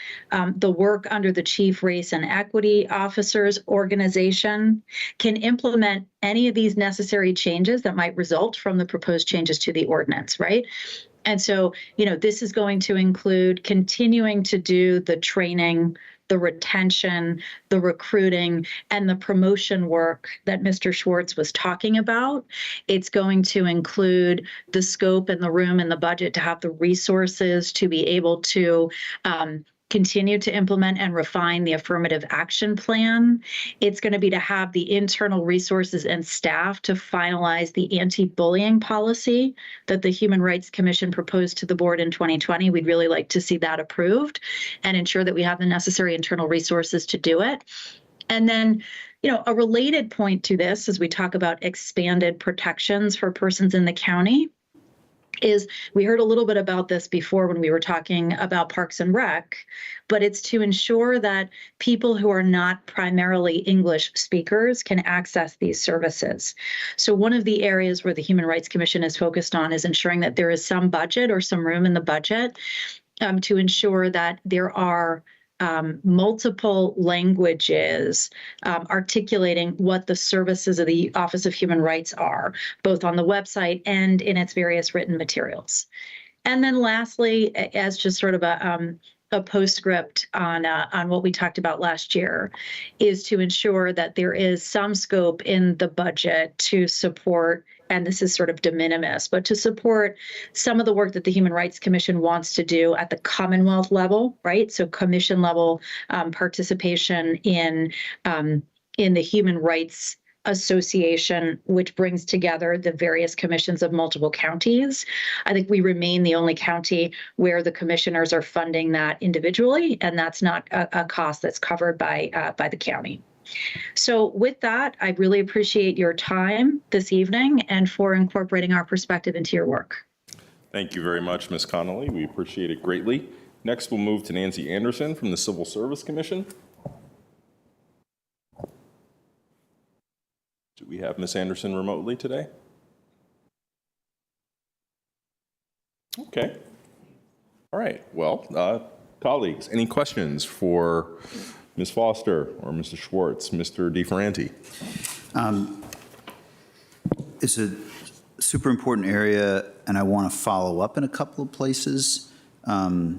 Speaker 16: the work under the Chief Race and Equity Officers organization can implement any of these necessary changes that might result from the proposed changes to the ordinance, right? And so, this is going to include continuing to do the training, the retention, the recruiting, and the promotion work that Mr. Schwartz was talking about. It's going to include the scope and the room and the budget to have the resources to be able to continue to implement and refine the affirmative action plan. It's going to be to have the internal resources and staff to finalize the anti-bullying policy that the Human Rights Commission proposed to the board in 2020. We'd really like to see that approved and ensure that we have the necessary internal resources to do it. And then, a related point to this, as we talk about expanded protections for persons in the county, is we heard a little bit about this before when we were talking about Parks and Rec, but it's to ensure that people who are not primarily English speakers can access these services. So one of the areas where the Human Rights Commission is focused on is ensuring that there is some budget or some room in the budget to ensure that there are multiple languages articulating what the services of the Office of Human Rights are, both on the website and in its various written materials. And then lastly, as just sort of a postscript on what we talked about last year, is to ensure that there is some scope in the budget to support, and this is sort of de minimis, but to support some of the work that the Human Rights Commission wants to do at the Commonwealth level, right? So commission level participation in the Human Rights Association, which brings together the various commissions of multiple counties. I think we remain the only county where the commissioners are funding that individually, and that's not a cost that's covered by the county. So with that, I really appreciate your time this evening and for incorporating our perspective into your work.
Speaker 1: Thank you very much, Ms. Connolly. We appreciate it greatly. Next, we'll move to Nancy Anderson from the Civil Service Commission. Do we have Ms. Anderson remotely today? Okay. All right. Well, colleagues, any questions for Ms. Foster or Mr. Schwartz, Mr. DeFerranti?
Speaker 11: It's a super important area, and I want to follow up in a couple of places. I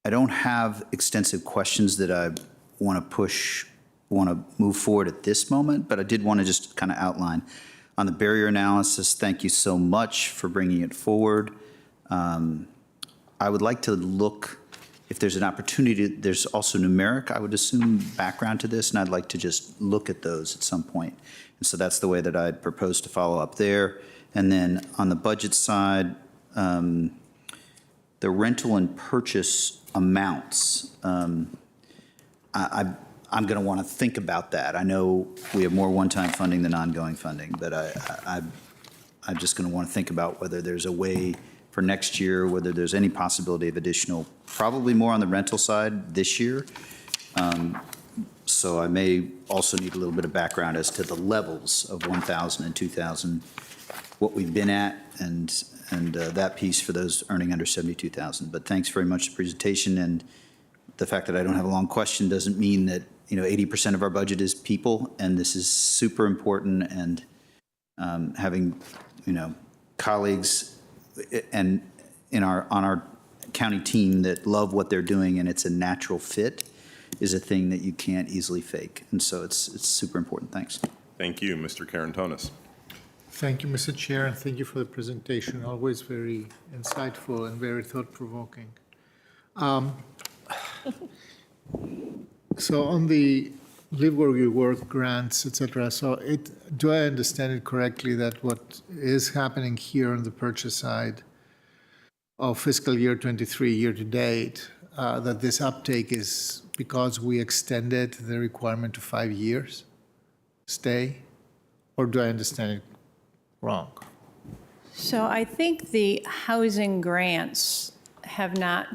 Speaker 11: don't have extensive questions that I want to move forward at this moment, but I did want to just kind of outline. On the barrier analysis, thank you so much for bringing it forward. I would like to look, if there's an opportunity, there's also numeric, I would assume, background to this, and I'd like to just look at those at some point. And so that's the way that I'd propose to follow up there. And then on the budget side, the rental and purchase amounts, I'm going to want to think about that. I know we have more one-time funding than ongoing funding, but I'm just going to want to think about whether there's a way for next year, whether there's any possibility of additional, probably more on the rental side this year. So I may also need a little bit of background as to the levels of 1,000 and 2,000, what we've been at, and that piece for those earning under 72,000. But thanks very much for the presentation, and the fact that I don't have a long question doesn't mean that 80% of our budget is people, and this is super important, and having, colleagues and on our county team that love what they're doing and it's a natural fit is a thing that you can't easily fake. And so it's super important. Thanks.
Speaker 1: Thank you, Mr. Karantonis.
Speaker 9: Thank you, Mr. Chair, and thank you for the presentation. Always very insightful and very thought-provoking. So on the live where you work grants, et cetera, so do I understand it correctly that what is happening here on the purchase side of fiscal year 23 year to date, that this uptake is because we extended the requirement to 5 years stay, or do I understand it wrong?
Speaker 15: So I think the housing grants have not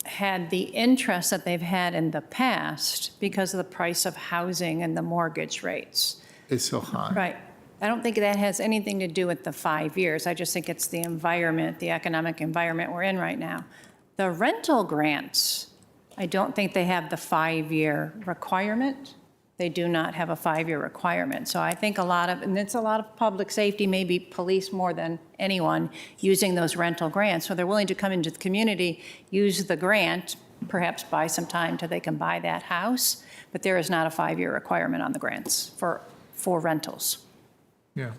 Speaker 15: had the interest that they've had in the past because of the price of housing and the mortgage rates.
Speaker 9: It's so high.
Speaker 15: Right. I don't think that has anything to do with the 5 years. I just think it's the environment, the economic environment we're in right now. The rental grants, I don't think they have the 5-year requirement. They do not have a 5-year requirement. So I think and it's a lot of public safety, maybe police more than anyone, using those rental grants. So they're willing to come into the community, use the grant, perhaps buy some time till they can buy that house. But there is not a 5-year requirement on the grants for rentals.
Speaker 9: Yeah.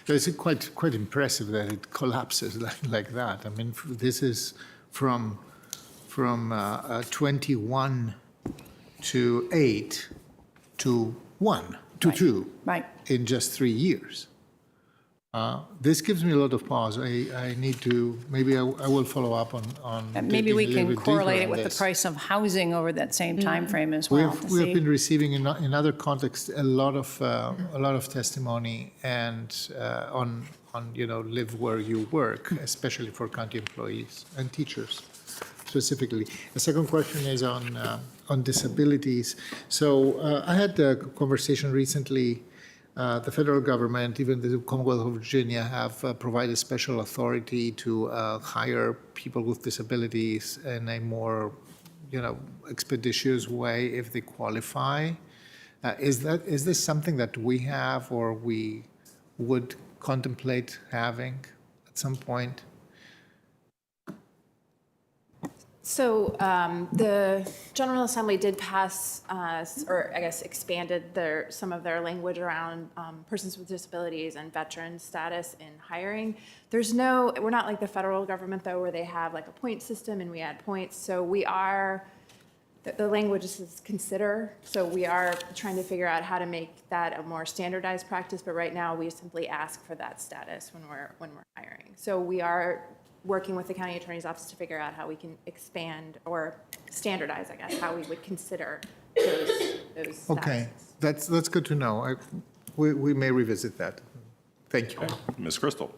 Speaker 9: It's quite impressive that it collapses like that. I mean, this is from 21 to 8 to 1 to 2 in just 3 years. This gives me a lot of pause. I need to, maybe I will follow up on
Speaker 15: Maybe we
Speaker 9: digging a
Speaker 15: can
Speaker 9: little bit
Speaker 15: correlate
Speaker 9: deeper
Speaker 15: it
Speaker 9: on
Speaker 15: with the
Speaker 9: this.
Speaker 15: price of housing over that same time frame as well.
Speaker 9: We have been receiving in other contexts a lot of testimony and on live where you work, especially for county employees and teachers specifically. The second question is on disabilities. So I had a conversation recently. The federal government, even the Commonwealth of Virginia, have provided special authority to hire people with disabilities in a more, expeditious way if they qualify. Is this something that we have or we would contemplate having at some point?
Speaker 17: So the General Assembly did pass, or I guess expanded some of their language around persons with disabilities and veteran status in hiring. We're not like the federal government though, where they have like a point system and we add points. So we are, the language is consider. So we are trying to figure out how to make that a more standardized practice. But right now we simply ask for that status when we're hiring. So we are working with the county attorney's office to figure out how we can expand or standardize, I guess, how we would consider those
Speaker 9: Okay,
Speaker 17: statuses.
Speaker 9: that's good to know. We may revisit that. Thank you.
Speaker 1: Ms. Crystal.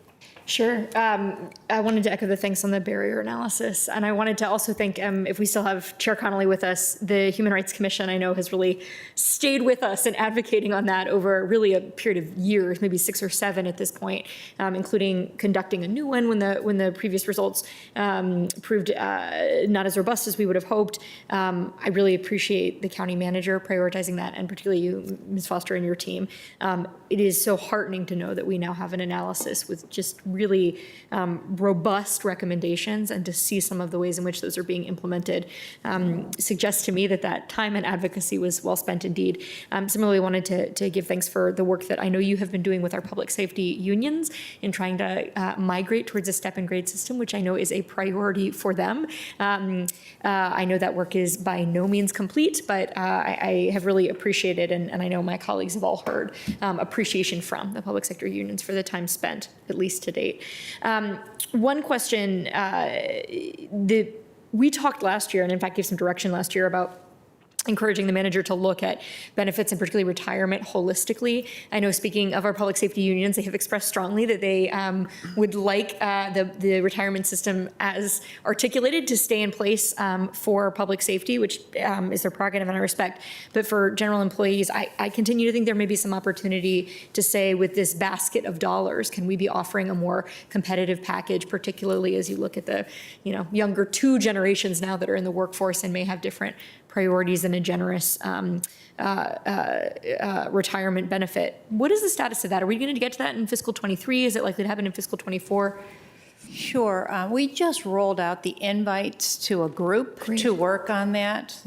Speaker 10: Sure. I wanted to echo the thanks on the barrier analysis. And I wanted to also thank, if we still have Chair Connolly with us, the Human Rights Commission, I know, has really stayed with us and advocating on that over really a period of years, maybe 6 or 7 at this point, including conducting a new one when the previous results proved not as robust as we would have hoped. I really appreciate the county manager prioritizing that, and particularly you, Ms. Foster, and your team. It is so heartening to know that we now have an analysis with just really robust recommendations, and to see some of the ways in which those are being implemented suggests to me that time and advocacy was well spent indeed. Similarly, wanted to give thanks for the work that I know you have been doing with our public safety unions in trying to migrate towards a step and grade system, which I know is a priority for them. I know that work is by no means complete, but I have really appreciated, and I know my colleagues have all heard appreciation from the public sector unions for the time spent, at least to date. One question, we talked last year, and in fact gave some direction last year about encouraging the manager to look at benefits and particularly retirement holistically. I know, speaking of our public safety unions, they have expressed strongly that they would like the retirement system as articulated to stay in place for public safety, which is their prerogative and I respect. But for general employees, I continue to think there may be some opportunity to say, with this basket of dollars, can we be offering a more competitive package, particularly as you look at the younger 2 generations now that are in the workforce and may have different priorities and a generous retirement benefit. What is the status of that? Are we going to get to that in fiscal -- Is it likely to happen in fiscal '24?
Speaker 15: Sure. We just rolled out the invites to a group to work on that.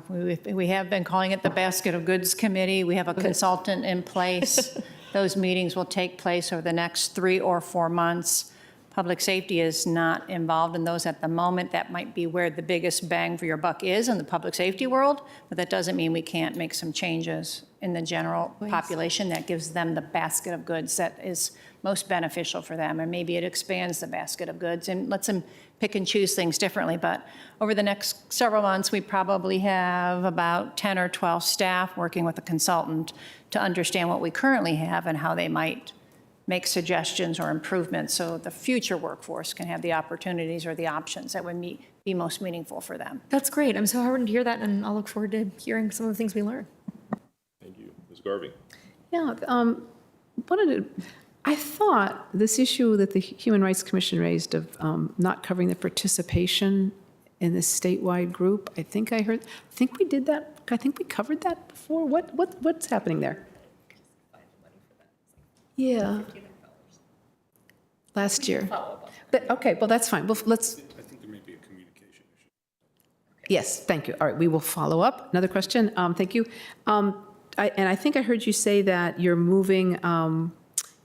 Speaker 15: We have been calling it the Basket of Goods Committee. We have a consultant in place. Those meetings will take place over the next 3 or 4 months. Public safety is not involved in those at the moment. That might be where the biggest bang for your buck is in the public safety world, but that doesn't mean we can't make some changes in the general population that gives them the basket of goods that is most beneficial for them, and maybe it expands the basket of goods and lets them pick and choose things differently. But over the next several months, we probably have about 10 or 12 staff working with a consultant to understand what we currently have and how they might make suggestions or improvements so the future workforce can have the opportunities or the options that would be most meaningful for them.
Speaker 10: That's great. I'm so heartened to hear that, and I'll look forward to hearing some of the things we learn.
Speaker 1: Thank you. Ms. Garvey.
Speaker 8: Yeah, I thought this issue that the Human Rights Commission raised of not covering the participation in this statewide group, I think we did that. I think we covered that before. What's happening there? Yeah. Last year. But, okay, well, that's fine. Let's.
Speaker 2: I think there may be a communication issue.
Speaker 8: Yes, thank you. All right, we will follow up. Another question. Thank you. And I think I heard you say that you're moving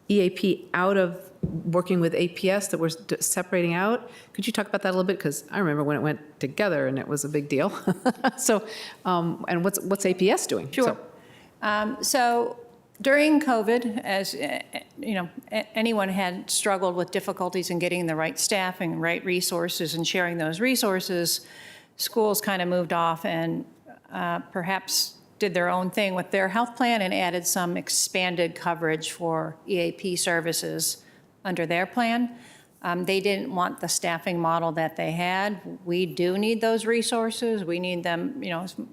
Speaker 8: EAP out of working with APS, that we're separating out. Could you talk about that a little bit? Because I remember when it went together and it was a big deal. So, and what's APS doing?
Speaker 15: Sure. So during COVID, as anyone had struggled with difficulties in getting the right staffing, right resources, and sharing those resources, schools kind of moved off and perhaps did their own thing with their health plan and added some expanded coverage for EAP services under their plan. They didn't want the staffing model that they had. We do need those resources. We need them,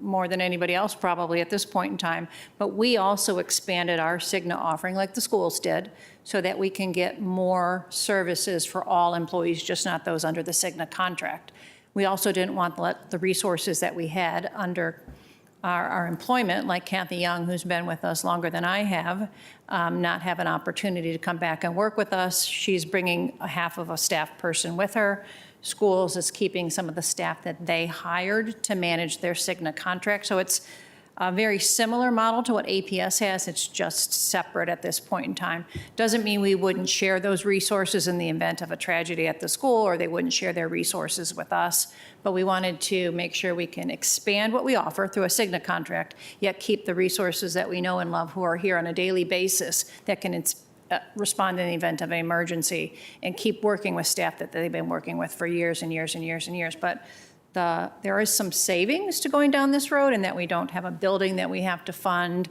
Speaker 15: more than anybody else probably at this point in time. But we also expanded our Cigna offering, like the schools did, so that we can get more services for all employees, just not those under the Cigna contract. We also didn't want to let the resources that we had under our employment, like Kathy Young, who's been with us longer than I have, not have an opportunity to come back and work with us. She's bringing a half of a staff person with her. Schools is keeping some of the staff that they hired to manage their Cigna contract. So it's a very similar model to what APS has. It's just separate at this point in time. Doesn't mean we wouldn't share those resources in the event of a tragedy at the school, or they wouldn't share their resources with us. But we wanted to make sure we can expand what we offer through a Cigna contract, yet keep the resources that we know and love who are here on a daily basis that can respond in the event of an emergency, and keep working with staff that they've been working with for years and years and years and years. But there is some savings to going down this road, in that we don't have a building that we have to fund.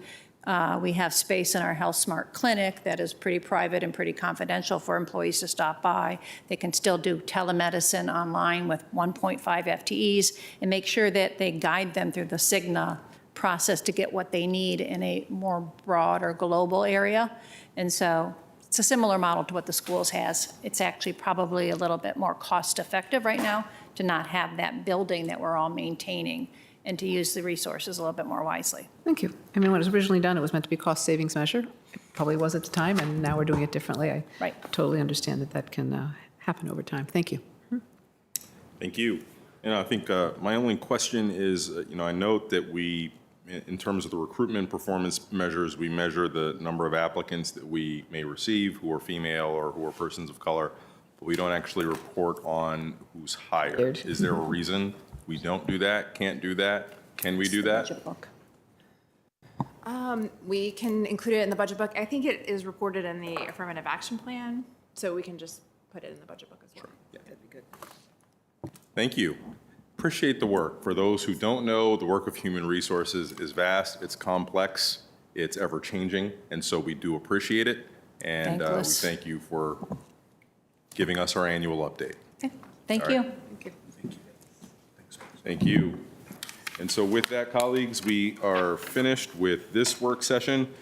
Speaker 15: We have space in our Health Smart clinic that is pretty private and pretty confidential for employees to stop by. They can still do telemedicine online with 1.5 FTEs, and make sure that they guide them through the Cigna process to get what they need in a more broad or global area. And so it's a similar model to what the schools has. It's actually probably a little bit more cost effective right now to not have that building that we're all maintaining, and to use the resources a little bit more wisely.
Speaker 8: Thank you. I mean, when it was originally done, it was meant to be a cost savings measure. It probably was at the time, and now we're doing it differently. I totally understand that can happen over time. Thank you.
Speaker 1: Thank you. And I think my only question is, I note that we, in terms of the recruitment performance measures, we measure the number of applicants that we may receive who are female or who are persons of color, but we don't actually report on who's hired. Is there a reason we don't do that, can't do that? Can we do that?
Speaker 17: We can include it in the budget book. I think it is reported in the affirmative action plan, so we can just put it in the budget book as well.
Speaker 1: Sure. Yeah. That'd be good. Thank you. Appreciate the work. For those who don't know, the work of human resources is vast, it's complex, it's ever-changing, and so we do appreciate it. And we thank you for giving us our annual update.
Speaker 15: Okay. Thank you.
Speaker 1: Thank you. And so with that, colleagues, we are finished with this work session.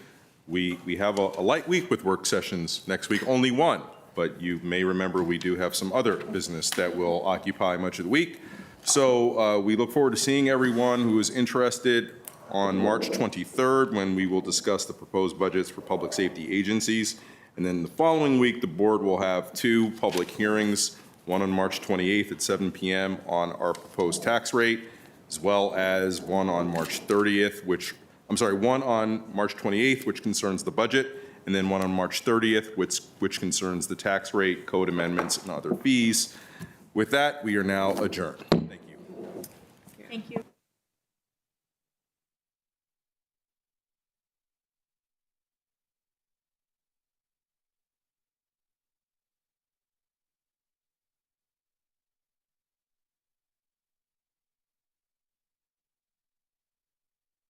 Speaker 1: We have a light week with work sessions next week, only one, but you may remember we do have some other business that will occupy much of the week. So we look forward to seeing everyone who is interested on March 23rd, when we will discuss the proposed budgets for public safety agencies. And then the following week, the board will have 2 public hearings, one on March 28th at 7 p.m. on our proposed tax rate, as well as one on March 30th, one on March 28th, which concerns the budget, and then one on March 30th, which concerns the tax rate, code amendments, and other fees. With that, we are now adjourned. Thank you.
Speaker 10: Thank you.